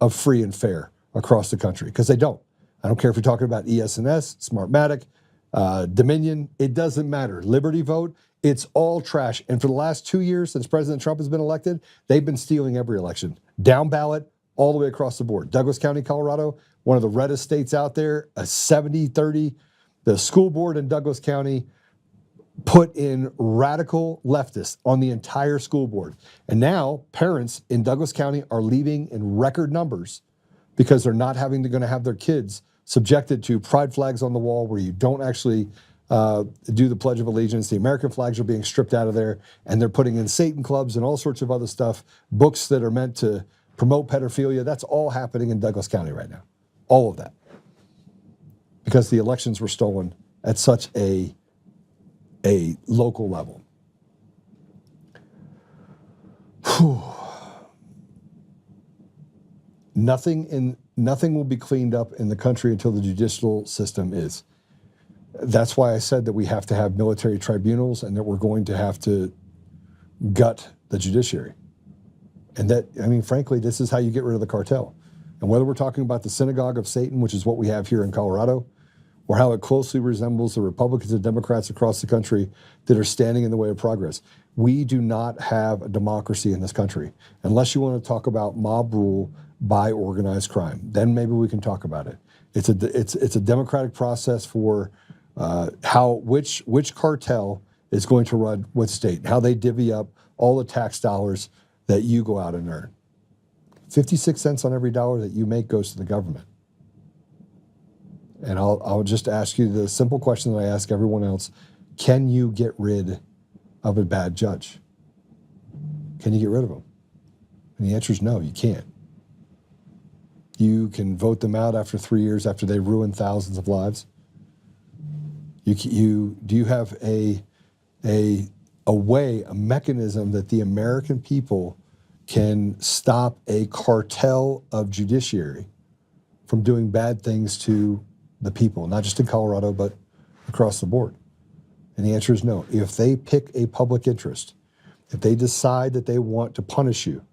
of free and fair across the country, because they don't. I don't care if you're talking about ES&S, Smartmatic, Dominion, it doesn't matter. Liberty Vote, it's all trash. And for the last 2 years since President Trump has been elected, they've been stealing every election. Down ballot, all the way across the board. Douglas County, Colorado, one of the reddest states out there, a 70-30. The school board in Douglas County put in radical leftists on the entire school board. And now parents in Douglas County are leaving in record numbers because they're not going to have their kids subjected to pride flags on the wall where you don't actually do the Pledge of Allegiance. The American flags are being stripped out of there, and they're putting in Satan clubs and all sorts of other stuff, books that are meant to promote pedophilia. That's all happening in Douglas County right now. All of that. Because the elections were stolen at such a local level. Whew. Nothing will be cleaned up in the country until the judicial system is. That's why I said that we have to have military tribunals and that we're going to have to gut the judiciary. And that, I mean, frankly, this is how you get rid of the cartel. And whether we're talking about the synagogue of Satan, which is what we have here in Colorado, or how it closely resembles the Republicans and Democrats across the country that are standing in the way of progress. We do not have a democracy in this country. Unless you want to talk about mob rule by organized crime, then maybe we can talk about it. It's a democratic process for which cartel is going to run what state, how they divvy up all the tax dollars that you go out and earn. 56 cents on every dollar that you make goes to the government. And I'll just ask you the simple question that I ask everyone else. Can you get rid of a bad judge? Can you get rid of them? And the answer is no, you can't. You can vote them out after 3 years after they ruin thousands of lives. Do you have a way, a mechanism that the American people can stop a cartel of judiciary from doing bad things to the people, not just in Colorado, but across the board? And the answer is no. If they pick a public interest, if they decide that they want to punish you,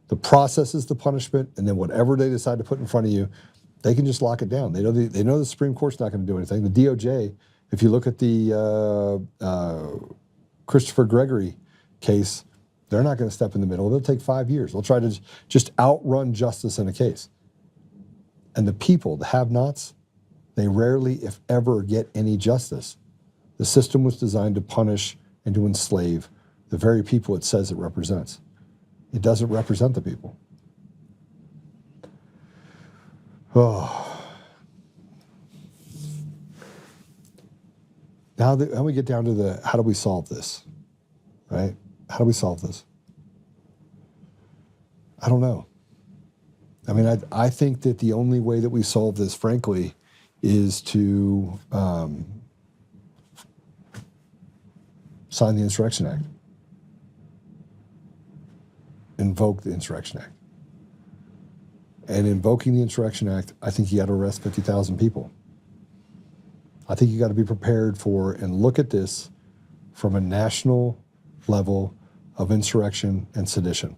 the process is the punishment, and then whatever they decide to put in front of you, they can just lock it down. They know the Supreme Court's not going to do anything. The DOJ, if you look at the Christopher Gregory case, they're not going to step in the middle. They'll take 5 years. They'll try to just outrun justice in a case. And the people, the have-nots, they rarely, if ever, get any justice. The system was designed to punish and to enslave the very people it says it represents. It doesn't represent the people. Oh. Now we get down to how do we solve this, right? How do we solve this? I don't know. I mean, I think that the only way that we solve this, frankly, is to sign the Insurrection Act. Invoke the Insurrection Act. And invoking the Insurrection Act, I think you got to arrest 50,000 people. I think you got to be prepared for and look at this from a national level of insurrection and sedition.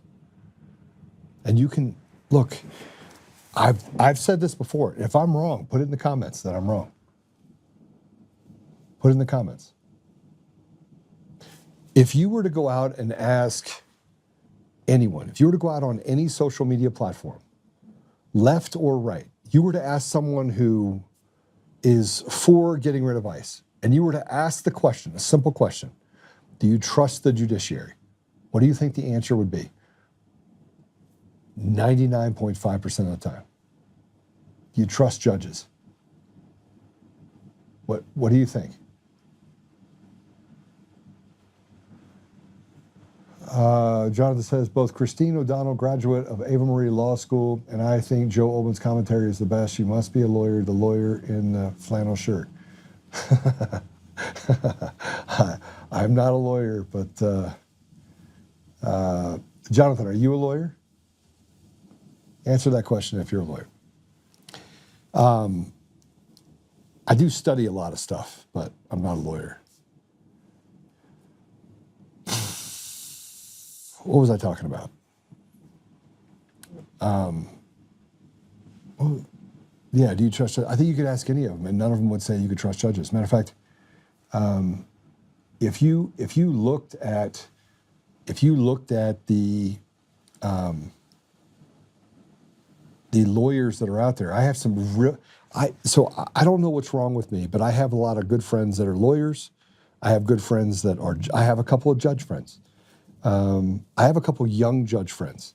And you can, look, I've said this before. If I'm wrong, put it in the comments that I'm wrong. Put it in the comments. If you were to go out and ask anyone, if you were to go out on any social media platform, left or right, you were to ask someone who is for getting rid of ICE, and you were to ask the question, a simple question, do you trust the judiciary? What do you think the answer would be? 99.5% of the time. You trust judges. What do you think? Jonathan says, both Christine O'Donnell, graduate of Ava Marie Law School, and I think Joe Olman's commentary is the best. You must be a lawyer, the lawyer in the flannel shirt. I'm not a lawyer, but Jonathan, are you a lawyer? Answer that question if you're a lawyer. I do study a lot of stuff, but I'm not a lawyer. What was I talking about? Well, yeah, do you trust? I think you could ask any of them, and none of them would say you could trust judges. Matter of fact, if you looked at the lawyers that are out there, I have some real. So I don't know what's wrong with me, but I have a lot of good friends that are lawyers. I have good friends that are. I have a couple of judge friends. I have a couple young judge friends,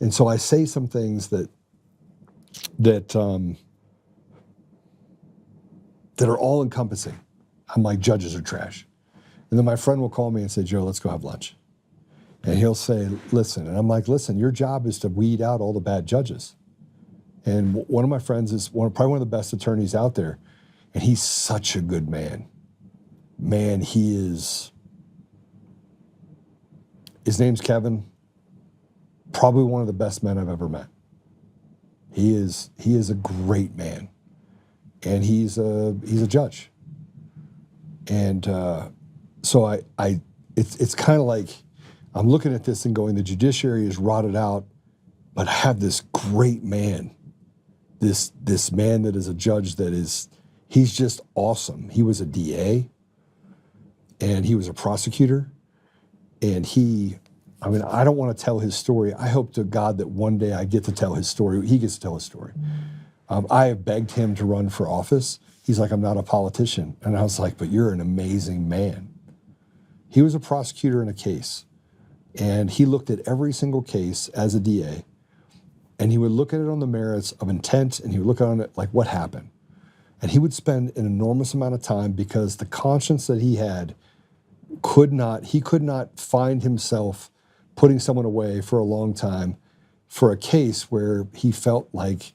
and so I say some things that are all encompassing. I'm like, judges are trash, and then my friend will call me and say, Joe, let's go have lunch, and he'll say, listen, and I'm like, listen, your job is to weed out all the bad judges, and one of my friends is probably one of the best attorneys out there, and he's such a good man. Man, he is. His name's Kevin, probably one of the best men I've ever met. He is a great man, and he's a judge. And so it's kind of like I'm looking at this and going, the judiciary is rotted out, but I have this great man, this man that is a judge he's just awesome. He was a DA, and he was a prosecutor, and I don't want to tell his story. I hope to God that one day I get to tell his story. He gets to tell his story. I have begged him to run for office. He's like, I'm not a politician. And I was like, but you're an amazing man. He was a prosecutor in a case, and he looked at every single case as a DA, and he would look at it on the merits of intent, and he would look on it like what happened. And he would spend an enormous amount of time, because the conscience that he had could not find himself putting someone away for a long time for a case where he felt like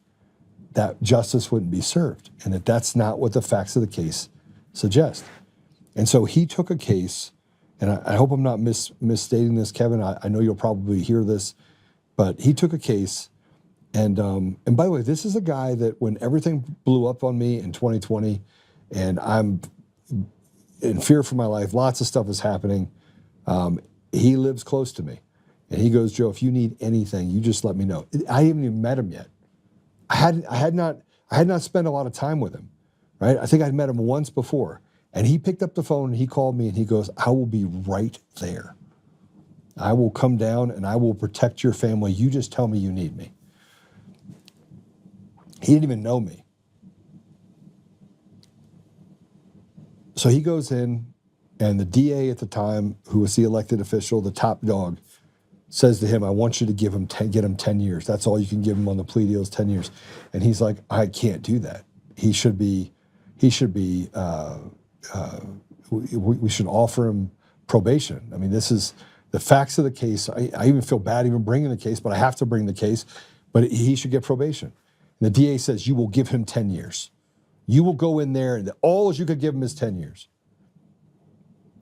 that justice wouldn't be served, and that's not what the facts of the case suggest. And so he took a case, and I hope I'm not misstating this, Kevin. I know you'll probably hear this, but he took a case, and by the way, this is a guy that when everything blew up on me in 2020, and I'm in fear for my life, lots of stuff is happening, he lives close to me. And he goes, Joe, if you need anything, you just let me know. I haven't even met him yet. I had not spent a lot of time with him, right? I think I'd met him once before. And he picked up the phone and he called me and he goes, I will be right there. I will come down and I will protect your family. You just tell me you need me. He didn't even know me. So he goes in, and the DA at the time, who was the elected official, the top dog, says to him, I want you to get him 10 years. That's all you can give him on the plea deal is 10 years. And he's like, I can't do that. We should offer him probation. I mean, this is the facts of the case. I even feel bad even bringing the case, but I have to bring the case. But he should get probation. And the DA says, you will give him 10 years. You will go in there, and all you could give him is 10 years.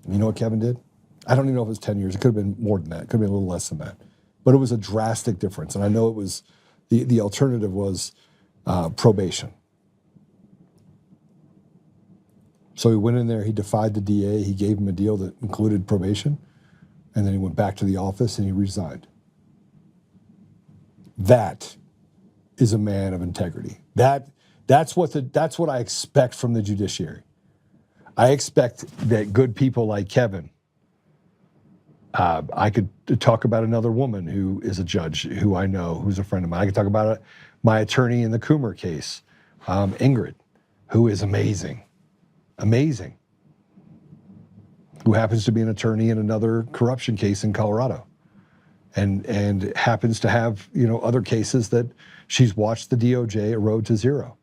And you know what Kevin did? I don't even know if it was 10 years. It could have been more than that. It could have been a little less than that. But it was a drastic difference. And I know it was, the alternative was probation. So he went in there, he defied the DA, he gave him a deal that included probation, and then he went back to the office and he resigned. That is a man of integrity. That's what I expect from the judiciary. I expect that good people like Kevin, I could talk about another woman who is a judge who I know, who's a friend of mine. I could talk about my attorney in the Coomer case, Ingrid, who is amazing, who happens to be an attorney in another corruption case in Colorado, and happens to have other cases that she's watched the DOJ erode to zero.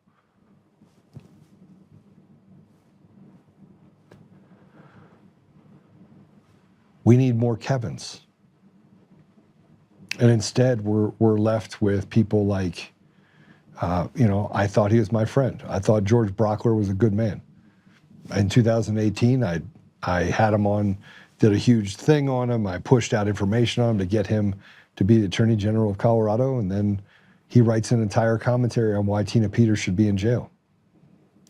We need more Kevins. And instead, we're left with people like, I thought he was my friend. I thought George Brockler was a good man. In 2018, I had him on, did a huge thing on him. I pushed out information on him to get him to be the Attorney General of Colorado. And then he writes an entire commentary on why Tina Peters should be in jail.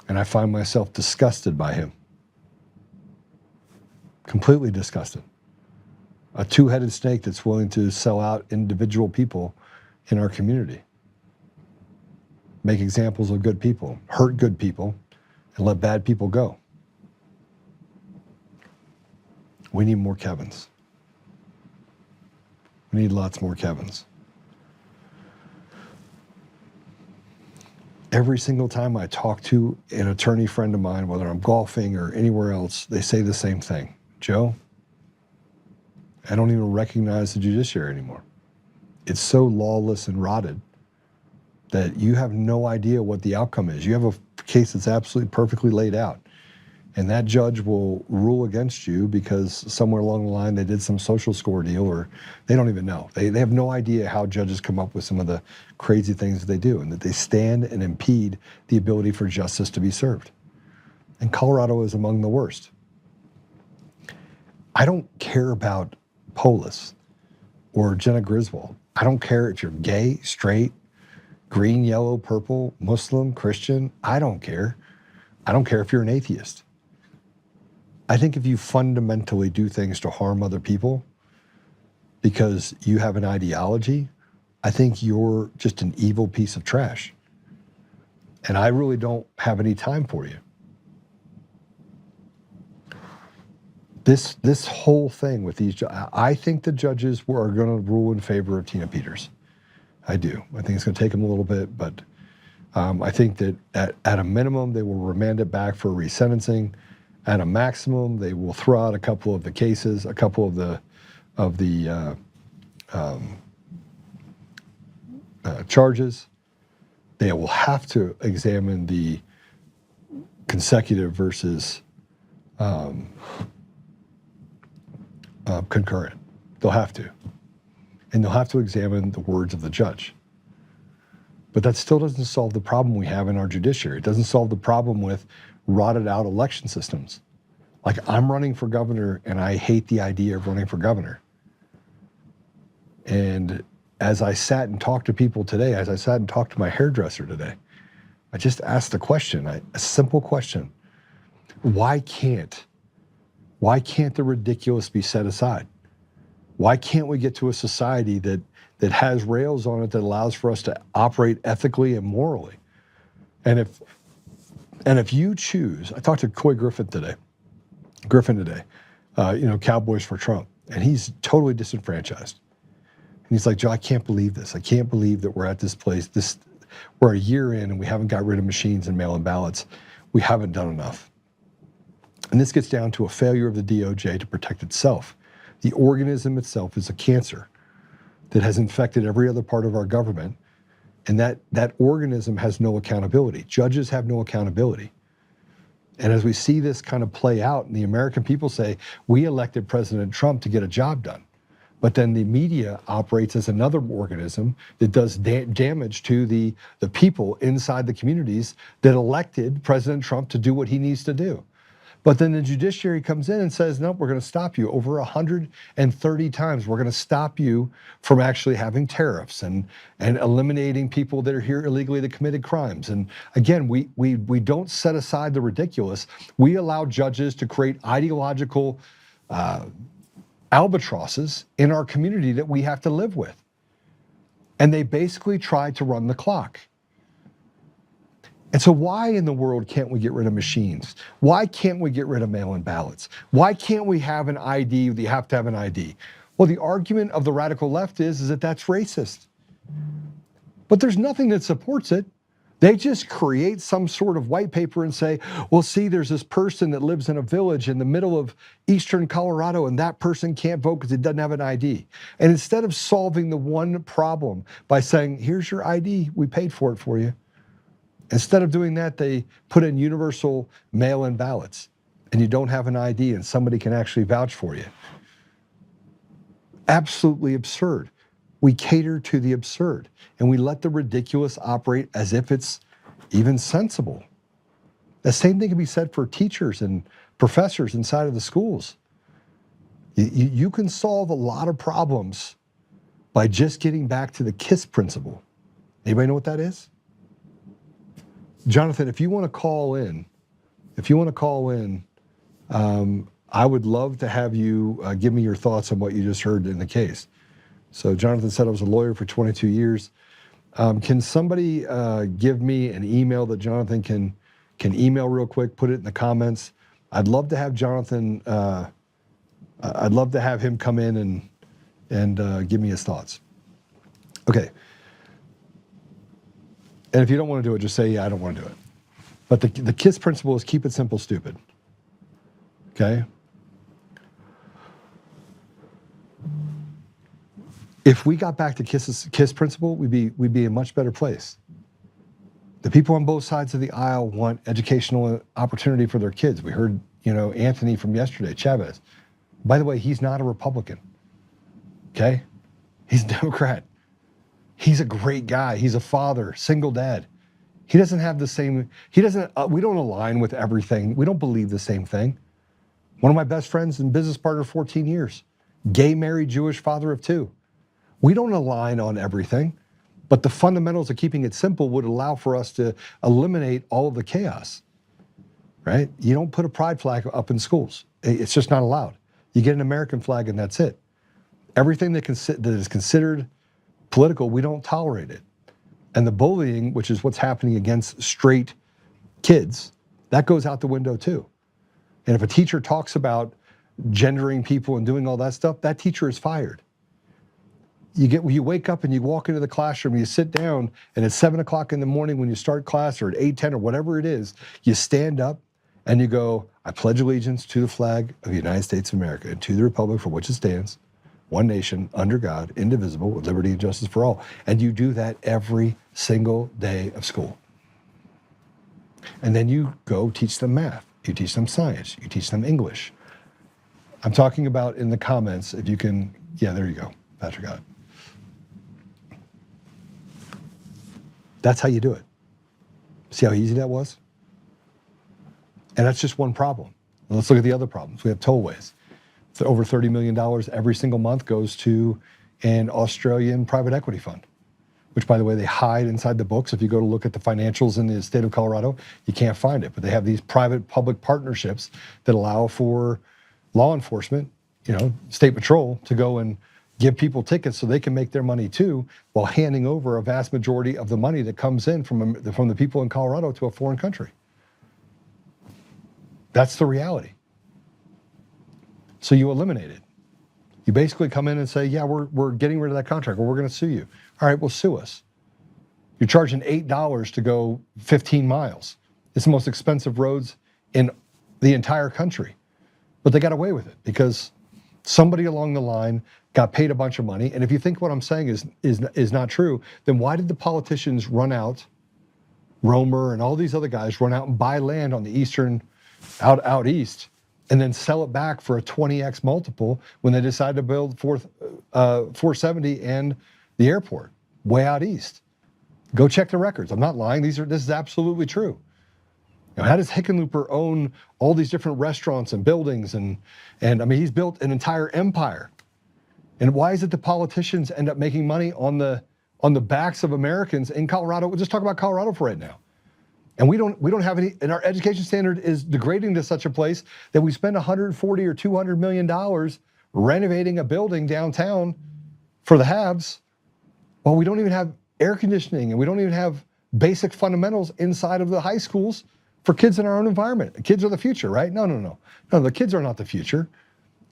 And I find myself disgusted by him. Completely disgusted. A two-headed snake that's willing to sell out individual people in our community. Make examples of good people, hurt good people, and let bad people go. We need more Kevins. We need lots more Kevins. Every single time I talk to an attorney friend of mine, whether I'm golfing or anywhere else, they say the same thing. Joe, I don't even recognize the judiciary anymore. It's so lawless and rotted that you have no idea what the outcome is. You have a case that's absolutely perfectly laid out, and that judge will rule against you because somewhere along the line they did some social score deal, or they don't even know. They have no idea how judges come up with some of the crazy things that they do, and that they stand and impede the ability for justice to be served. And Colorado is among the worst. I don't care about Polis or Jenna Griswold. I don't care if you're gay, straight, green, yellow, purple, Muslim, Christian, I don't care. I don't care if you're an atheist. I think if you fundamentally do things to harm other people because you have an ideology, I think you're just an evil piece of trash. And I really don't have any time for you. This whole thing with these, I think the judges are going to rule in favor of Tina Peters. I do. I think it's going to take them a little bit, but I think that at a minimum, they will remand it back for resentencing. At a maximum, they will throw out a couple of the cases, a couple of the charges. They will have to examine the consecutive versus concurrent. They'll have to. And they'll have to examine the words of the judge. But that still doesn't solve the problem we have in our judiciary. It doesn't solve the problem with rotted out election systems. Like, I'm running for governor and I hate the idea of running for governor. And as I sat and talked to people today, as I sat and talked to my hairdresser today, I just asked a question, a simple question. Why can't the ridiculous be set aside? Why can't we get to a society that has rails on it that allows for us to operate ethically and morally? And if you choose, I talked to Coy Griffin today, Cowboys for Trump, and he's totally disenfranchised. And he's like, Joe, I can't believe this. I can't believe that we're at this place. We're a year in and we haven't got rid of machines and mail-in ballots. We haven't done enough. And this gets down to a failure of the DOJ to protect itself. The organism itself is a cancer that has infected every other part of our government, and that organism has no accountability. Judges have no accountability. And as we see this kind of play out, and the American people say, we elected President Trump to get a job done. But then the media operates as another organism that does damage to the people inside the communities that elected President Trump to do what he needs to do. But then the judiciary comes in and says, no, we're going to stop you over 130 times. We're going to stop you from actually having tariffs and eliminating people that are here illegally that committed crimes. And again, we don't set aside the ridiculous. We allow judges to create ideological albatrosses in our community that we have to live with. And they basically try to run the clock. And so why in the world can't we get rid of machines? Why can't we get rid of mail-in ballots? Why can't we have an ID? You have to have an ID. Well, the argument of the radical left is that that's racist. But there's nothing that supports it. They just create some sort of white paper and say, well, see, there's this person that lives in a village in the middle of eastern Colorado, and that person can't vote because it doesn't have an ID. And instead of solving the one problem by saying, here's your ID, we paid for it for you, instead of doing that, they put in universal mail-in ballots, and you don't have an ID and somebody can actually vouch for you. Absolutely absurd. We cater to the absurd, and we let the ridiculous operate as if it's even sensible. The same thing can be said for teachers and professors inside of the schools. You can solve a lot of problems by just getting back to the KISS principle. Anybody know what that is? Jonathan, if you want to call in, I would love to have you give me your thoughts on what you just heard in the case. So Jonathan said I was a lawyer for 22 years. Can somebody give me an email that Jonathan can email real quick, put it in the comments? I'd love to have Jonathan, I'd love to have him come in and give me his thoughts. Okay. And if you don't want to do it, just say, yeah, I don't want to do it. But the KISS principle is keep it simple, stupid. Okay? If we got back to KISS principle, we'd be in a much better place. The people on both sides of the aisle want educational opportunity for their kids. We heard, Anthony from yesterday, Chavez. By the way, he's not a Republican. Okay? He's a Democrat. He's a great guy. He's a father, single dad. He doesn't have the same, we don't align with everything. We don't believe the same thing. One of my best friends and business partner, 14 years, gay, married, Jewish, father of 2. We don't align on everything, But the fundamentals of keeping it simple would allow for us to eliminate all of the chaos, right? You don't put a pride flag up in schools. It's just not allowed. You get an American flag and that's it. Everything that is considered political, we don't tolerate it. And the bullying, which is what's happening against straight kids, that goes out the window too. And if a teacher talks about gendering people and doing all that stuff, that teacher is fired. You wake up and you walk into the classroom, you sit down, and at 7 o'clock in the morning when you start class, or at 8:10 or whatever it is, you stand up and you go, I pledge allegiance to the flag of the United States of America and to the republic for which it stands, one nation, under God, indivisible, with liberty and justice for all. And you do that every single day of school. And then you go teach them math, you teach them science, you teach them English. I'm talking about in the comments, if you can, yeah, there you go, Patrick got it. That's how you do it. See how easy that was? And that's just one problem. Let's look at the other problems. We have tollways. So over $30 million every single month goes to an Australian private equity fund, which, by the way, they hide inside the books. If you go to look at the financials in the state of Colorado, you can't find it. But they have these private-public partnerships that allow for law enforcement, state patrol, to go and give people tickets so they can make their money too, while handing over a vast majority of the money that comes in from the people in Colorado to a foreign country. That's the reality. So you eliminate it. You basically come in and say, yeah, we're getting rid of that contract, or we're going to sue you. All right, well, sue us. You're charging $8 to go 15 miles. It's the most expensive roads in the entire country. But they got away with it because somebody along the line got paid a bunch of money. And if you think what I'm saying is not true, then why did the politicians run out, Romer and all these other guys run out and buy land on the eastern, out east, and then sell it back for a 20x multiple when they decided to build 470 and the airport way out east? Go check the records. I'm not lying. This is absolutely true. How does Hickenlooper own all these different restaurants and buildings? And I mean, he's built an entire empire. And why is it the politicians end up making money on the backs of Americans in Colorado? We'll just talk about Colorado for right now. And we don't have any, and our education standard is degrading to such a place that we spend $140 or $200 million renovating a building downtown for the haves, while we don't even have air conditioning and we don't even have basic fundamentals inside of the high schools for kids in our own environment. Kids are the future, right? No, the kids are not the future.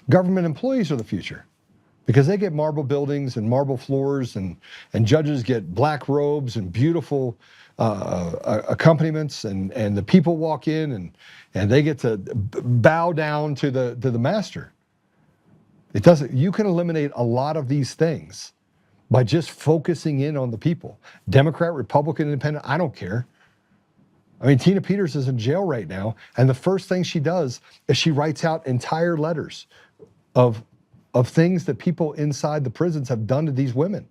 Government employees are the future, because they get marble buildings and marble floors, and judges get black robes and beautiful accompaniments, and the people walk in and they get to bow down to the master. It doesn't. You can eliminate a lot of these things by just focusing in on the people. Democrat, Republican, Independent, I don't care. I mean, Tina Peters is in jail right now, and the first thing she does is she writes out entire letters of things that people inside the prisons have done to these women,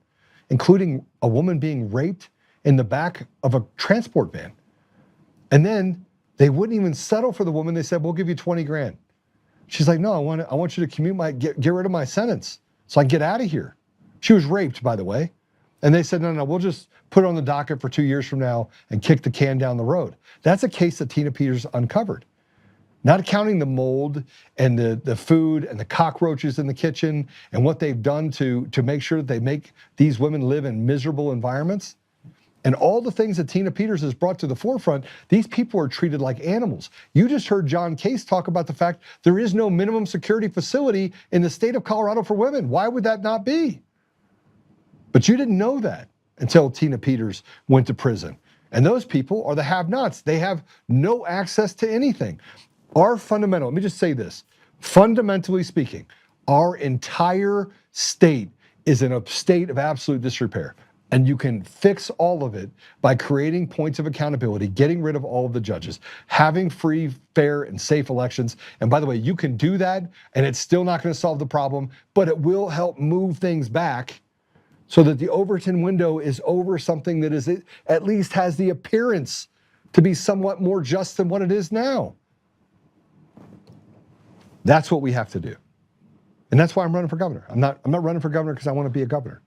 including a woman being raped in the back of a transport van. And then they wouldn't even settle for the woman. They said, we'll give you 20 grand. She's like, no, I want you to get rid of my sentence so I can get out of here. She was raped, by the way. And they said, no, we'll just put it on the docket for 2 years from now and kick the can down the road. That's a case that Tina Peters uncovered. Not counting the mold and the food and the cockroaches in the kitchen and what they've done to make sure that they make these women live in miserable environments. And all the things that Tina Peters has brought to the forefront, these people are treated like animals. You just heard John Case talk about the fact there is no minimum security facility in the state of Colorado for women. Why would that not be? But you didn't know that until Tina Peters went to prison. And those people are the have-nots. They have no access to anything. Our fundamental, let me just say this, fundamentally speaking, our entire state is in a state of absolute disrepair. And you can fix all of it by creating points of accountability, getting rid of all of the judges, having free, fair, and safe elections. And by the way, you can do that, and it's still not going to solve the problem, but it will help move things back so that the Overton window is over something that is at least has the appearance to be somewhat more just than what it is now. That's what we have to do. And that's why I'm running for governor. I'm not running for governor because I want to be a governor.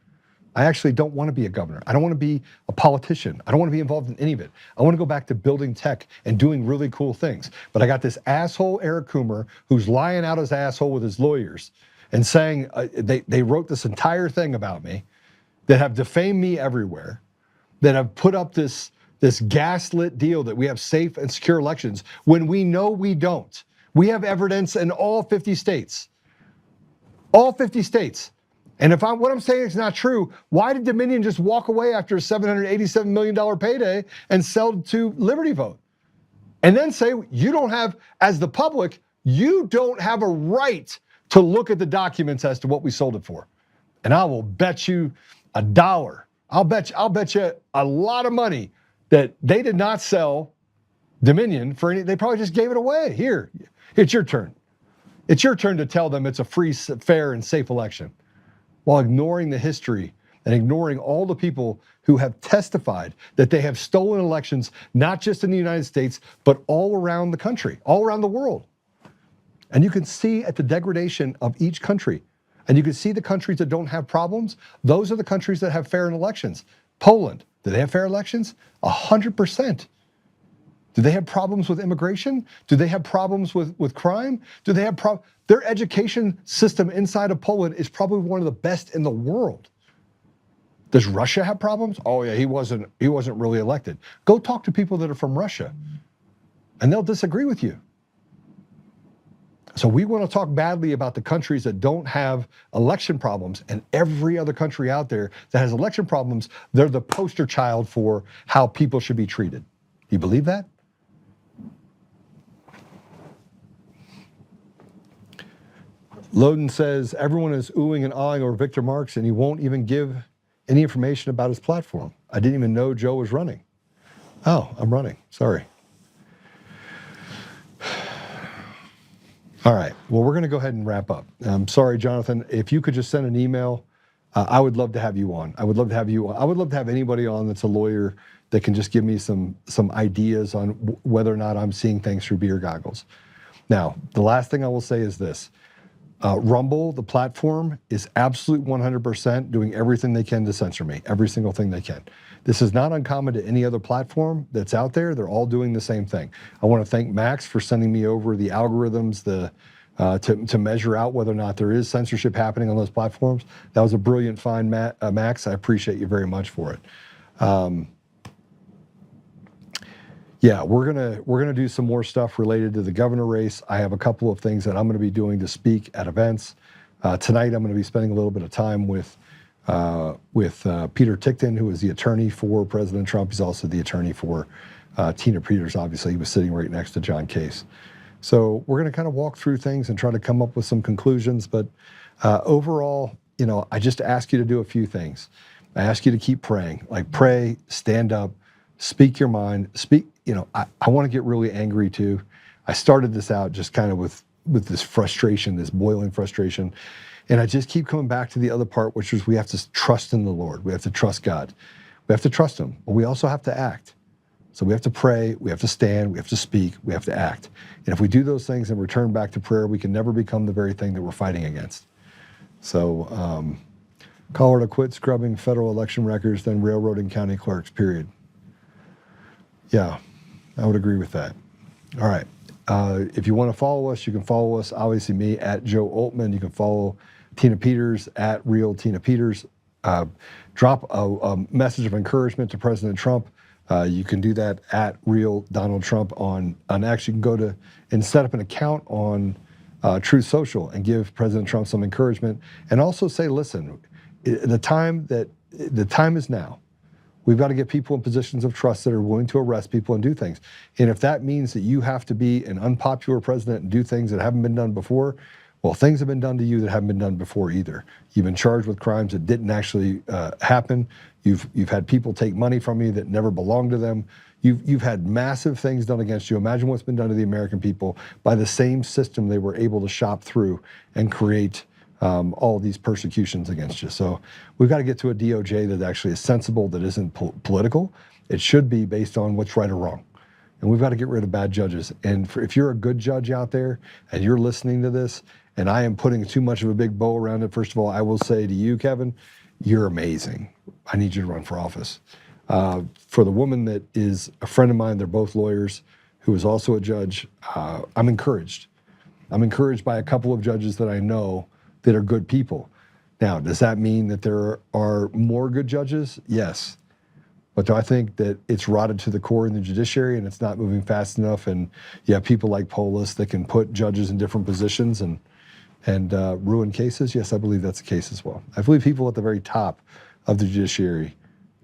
I actually don't want to be a governor. I don't want to be a politician. I don't want to be involved in any of it. I want to go back to building tech and doing really cool things. But I got this asshole Eric Coomer who's lying out his asshole with his lawyers and saying they wrote this entire thing about me, that have defamed me everywhere, that have put up this gaslit deal that we have safe and secure elections when we know we don't. We have evidence in all 50 states. All 50 states. And if what I'm saying is not true, why did Dominion just walk away after a $787 million payday and sell to Liberty Vote? And then say, you don't have, as the public, you don't have a right to look at the documents as to what we sold it for. And I will bet you $1. I'll bet you a lot of money that they did not sell Dominion for any, they probably just gave it away. Here, it's your turn. It's your turn to tell them it's a free, fair, and safe election, while ignoring the history and ignoring all the people who have testified that they have stolen elections, not just in the United States, but all around the country, all around the world. And you can see at the degradation of each country, and you can see the countries that don't have problems, those are the countries that have fair elections. Poland, do they have fair elections? 100%. Do they have problems with immigration? Do they have problems with crime? Do they have their education system inside of Poland is probably one of the best in the world. Does Russia have problems? Oh yeah, he wasn't really elected. Go talk to people that are from Russia, and they'll disagree with you. So we want to talk badly about the countries that don't have election problems, and every other country out there that has election problems, they're the poster child for how people should be treated. You believe that? Loden says, everyone is oohing and ahhing over Victor Marks, and he won't even give any information about his platform. I didn't even know Joe was running. Oh, I'm running. Sorry. All right. Well, we're going to go ahead and wrap up. I'm sorry, Jonathan. If you could just send an email, I would love to have you on. I would love to have you on. I would love to have anybody on that's a lawyer that can just give me some ideas on whether or not I'm seeing things through beer goggles. Now, the last thing I will say is this. Rumble, the platform, is absolute 100% doing everything they can to censor me, every single thing they can. This is not uncommon to any other platform that's out there. They're all doing the same thing. I want to thank Max for sending me over the algorithms to measure out whether or not there is censorship happening on those platforms. That was a brilliant find, Max. I appreciate you very much for it. Yeah, we're gonna do some more stuff related to the governor race. I have a couple of things that I'm gonna be doing to speak at events. Tonight, I'm gonna be spending a little bit of time with Peter Tickton, who is the attorney for President Trump. He's also the attorney for Tina Peters. Obviously, he was sitting right next to John Case. So we're gonna kind of walk through things and try to come up with some conclusions. But overall, you know, I just ask you to do a few things. I ask you to keep praying. Like, pray, stand up, speak your mind, speak. You know, I want to get really angry too. I started this out just kind of with this frustration, this boiling frustration. And I just keep coming back to the other part, which is we have to trust in the Lord. We have to trust God. We have to trust him, but we also have to act. So we have to pray, we have to stand, we have to speak, we have to act. And if we do those things and return back to prayer, we can never become the very thing that we're fighting against. So call her to quit scrubbing federal election records, then railroading county clerks, period. Yeah. I would agree with that. All right. If you want to follow us, you can follow us, obviously me, at Joe Oltman. You can follow Tina Peters, at Real Tina Peters. Drop a message of encouragement to President Trump. You can do that at Real Donald Trump on X. You can go to and set up an account on Truth Social and give President Trump some encouragement. And also say, listen, the time is now. We've got to get people in positions of trust that are willing to arrest people and do things. And if that means that you have to be an unpopular president and do things that haven't been done before, well, things have been done to you that haven't been done before either. You've been charged with crimes that didn't actually happen. You've had people take money from you that never belonged to them. You've had massive things done against you. Imagine what's been done to the American people by the same system they were able to shop through and create all these persecutions against you. So we've got to get to a DOJ that actually is sensible, that isn't political. It should be based on what's right or wrong. And we've got to get rid of bad judges. And if you're a good judge out there and you're listening to this, and I am putting too much of a big bow around it, first of all, I will say to you, Kevin, you're amazing. I need you to run for office. For the woman that is a friend of mine, they're both lawyers, who is also a judge, I'm encouraged. I'm encouraged by a couple of judges that I know that are good people. Now, does that mean that there are more good judges? Yes. But do I think that it's rotted to the core in the judiciary and it's not moving fast enough, and you have people like Polis that can put judges in different positions and ruin cases? Yes, I believe that's the case as well. I believe people at the very top of the judiciary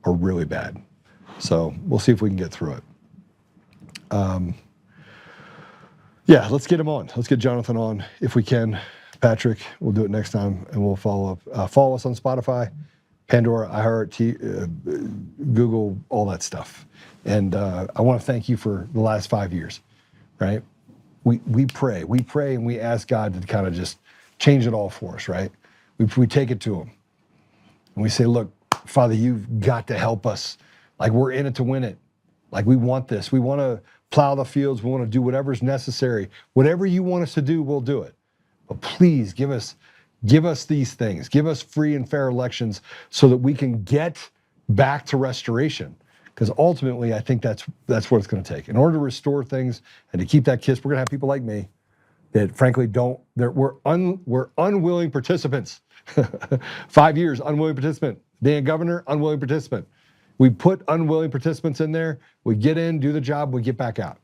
are really bad. So we'll see if we can get through it. Yeah, let's get him on. Let's get Jonathan on if we can. Patrick, we'll do it next time, and we'll follow up. Follow us on Spotify, Pandora, iHeart, Google, all that stuff. And I want to thank you for the last 5 years, right? We pray, and we ask God to kind of just change it all for us, right? We take it to him. And we say, look, Father, you've got to help us. Like, we're in it to win it. Like, we want this. We want to plow the fields. We want to do whatever's necessary. Whatever you want us to do, we'll do it. But please give us these things. Give us free and fair elections so that we can get back to restoration. Because ultimately, I think that's what it's going to take. In order to restore things and to keep that kiss, we're going to have people like me that frankly we're unwilling participants. 5 years, unwilling participant. Being a governor, unwilling participant. We put unwilling participants in there, we get in, do the job, we get back out,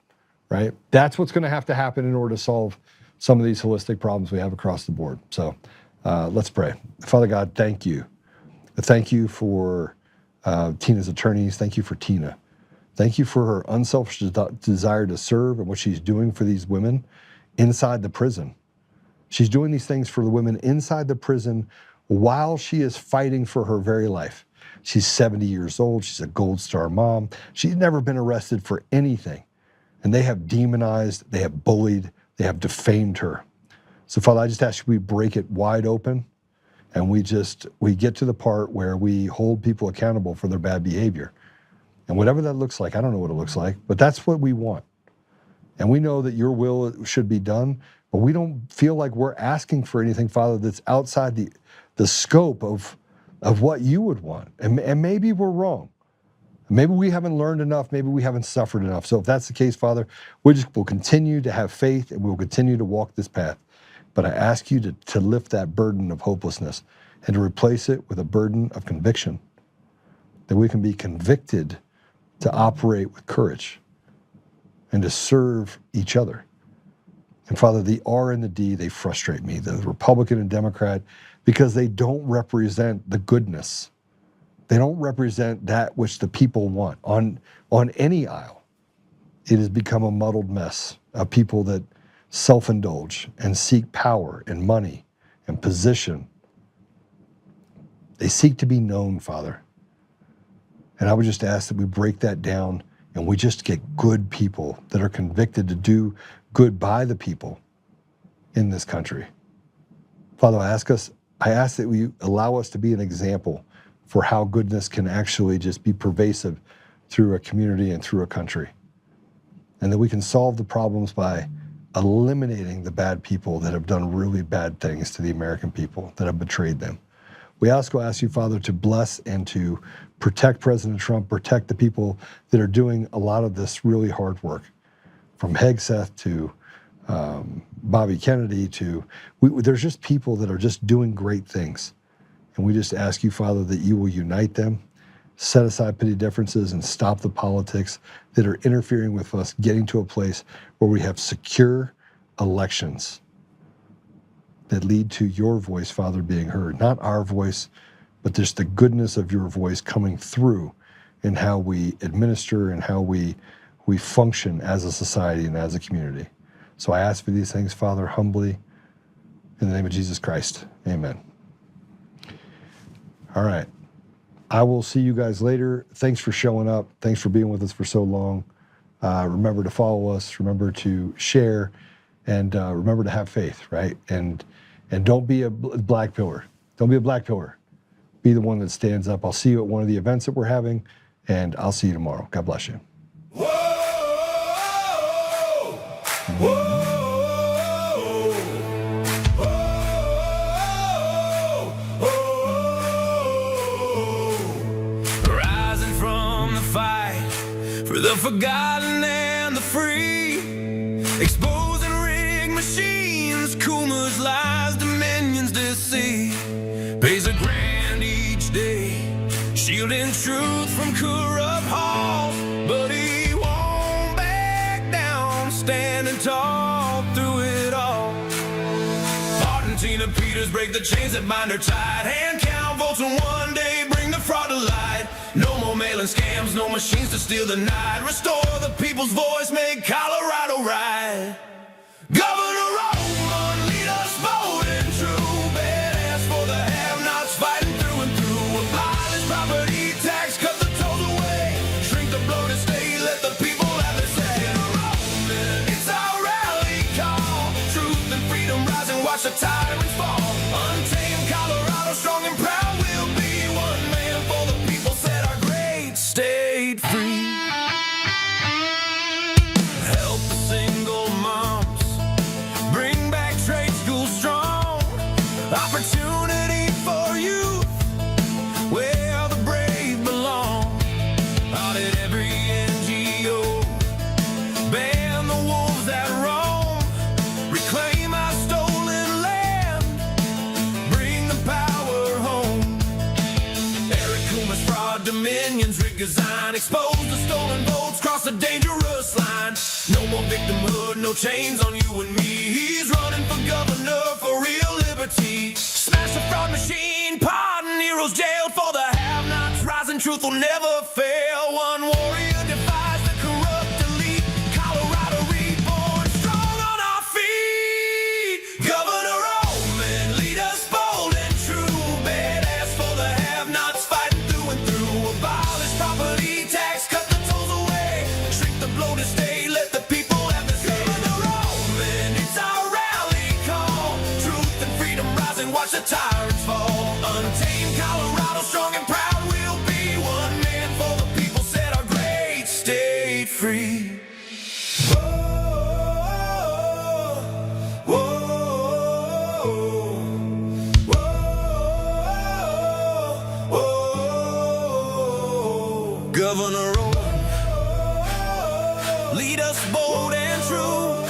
right? That's what's going to have to happen in order to solve some of these holistic problems we have across the board. So let's pray. Father God, thank you. Thank you for Tina's attorneys. Thank you for Tina. Thank you for her unselfish desire to serve and what she's doing for these women inside the prison. She's doing these things for the women inside the prison while she is fighting for her very life. She's 70 years old. She's a Gold Star mom. She's never been arrested for anything. And they have demonized, they have bullied, they have defamed her. So Father, I just ask you we break it wide open and we get to the part where we hold people accountable for their bad behavior. And whatever that looks like, I don't know what it looks like, but that's what we want. And we know that your will should be done, but we don't feel like we're asking for anything, Father, that's outside the scope of what you would want. And maybe we're wrong. Maybe we haven't learned enough. Maybe we haven't suffered enough. So if that's the case, Father, we'll continue to have faith and we'll continue to walk this path. But I ask you to lift that burden of hopelessness and to replace it with a burden of conviction, that we can be convicted to operate with courage and to serve each other. And Father, the R and the D, they frustrate me, the Republican and Democrat, because they don't represent the goodness. They don't represent that which the people want on any aisle. It has become a muddled mess of people that self-indulge and seek power and money and position. They seek to be known, Father. And I would just ask that we break that down and we just get good people that are convicted to do good by the people in this country. Father, I ask that you allow us to be an example for how goodness can actually just be pervasive through a community and through a country. And that we can solve the problems by eliminating the bad people that have done really bad things to the American people, that have betrayed them. We also ask you, Father, to bless and to protect President Trump, protect the people that are doing a lot of this really hard work, from Hegseth to Bobby Kennedy to, there's just people that are just doing great things. And we just ask you, Father, that you will unite them, set aside petty differences, and stop the politics that are interfering with us getting to a place where we have secure elections that lead to your voice, Father, being heard. Not our voice, but just the goodness of your voice coming through in how we administer and how we function as a society and as a community. So I ask for these things, Father, humbly, in the name of Jesus Christ. Amen. All right. I will see you guys later. Thanks for showing up. Thanks for being with us for so long. Remember to follow us. Remember to share. And remember to have faith, right? And don't be a black pillar. Don't be a black pillar. Be the one that stands up. I'll see you at one of the events that we're having, and I'll see you tomorrow. God bless you. for the forgotten and the free, exposing rigged machines, Kuma's lies, Dominion's deceit, pays a grand each day, shielding truth from corrupt halls, but he won't back down, standing tall through it all. Tina Peters break the chains that bind her tight. Hand count votes and one day bring the fraud to light. No more mailing scams, no machines to steal the night. Restore the people's voice, make Colorado right. Governor Roman, lead us bold and true. Badass for the have-nots, fighting through and through. Abolish property tax, cut the tolls away. Shrink the bloated state, let the people have their say. Roman, it's our rally call. Truth and freedom rise and watch the tide. Untamed Colorado, strong and proud, we'll be one man for the people, set our great state free. Help the single moms, bring back trade school strong. Opportunity for youth, where the brave belong. Audit every NGO, ban the wolves that roam, reclaim our stolen land. Dominions, rig design, expose the stolen votes, cross the dangerous line. No more victimhood, no chains on you and me. He's running for governor for real liberty. Smash the fraud machine, pardon heroes jailed for the have-nots. Rising truth will never fail. One warrior defies the corrupt elite. Colorado reborn, strong on our feet. Governor Roman, lead us bold and true. Badass for the have-nots, fighting through and through. Abolish property tax, cut the tolls away. Shrink the bloated state, let the people have the say. Governor Roman, it's our rally call. Truth and freedom rise and watch the tyrants fall. Untamed Colorado, strong and proud, we'll be one man for the people, set our great state free. Governor Roman, lead us bold and true.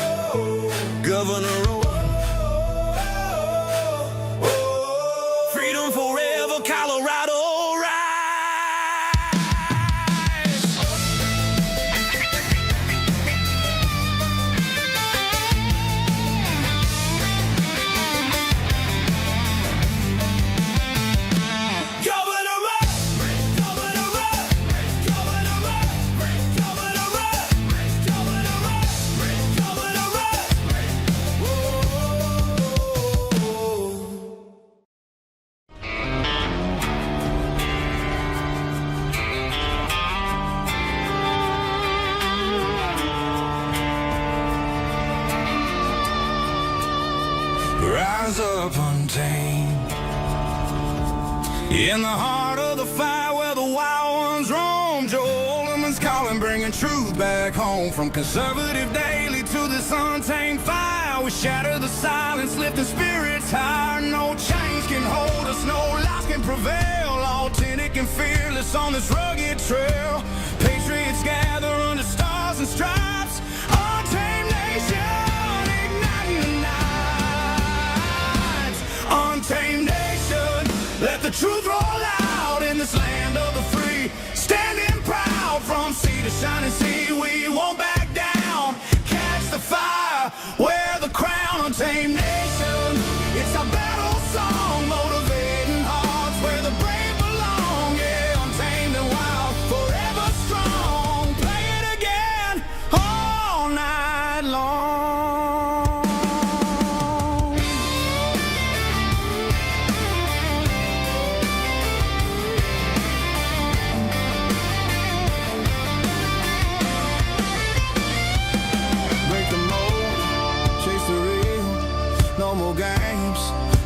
Governor Roman, freedom forever, Colorado rise up untamed. In the heart of the fight where the wild ones roam, Joe Oleman's calling, bringing truth back home. From conservative daily to this untamed fire, we shatter the silence, lifting spirits higher. No chains can hold us, no lies can prevail. Authentic and fearless on this rugged trail. Patriots gather under stars and stripes. Untamed nation, igniting the night. Untamed nation, let the truth roll out in this land of the free. Standing proud from sea to shining sea, we won't back down. Catch the fire, wear the crown. Untamed nation, it's our battle song, motivating hearts where the brave belong. Yeah, untamed and wild, forever strong. Play it again all night long.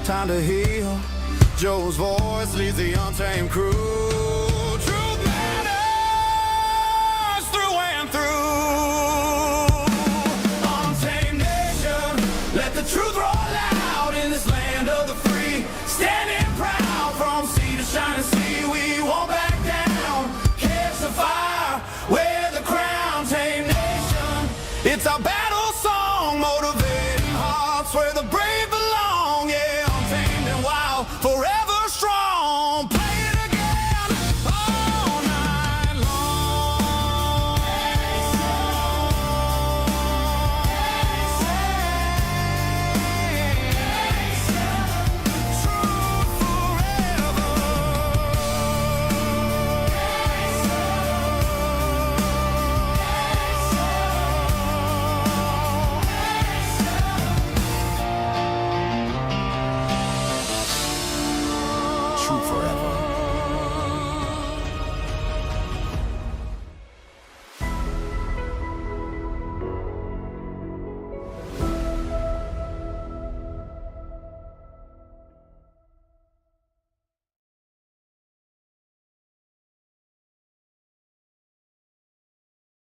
Time to heal. Joe's voice leads the untamed crew.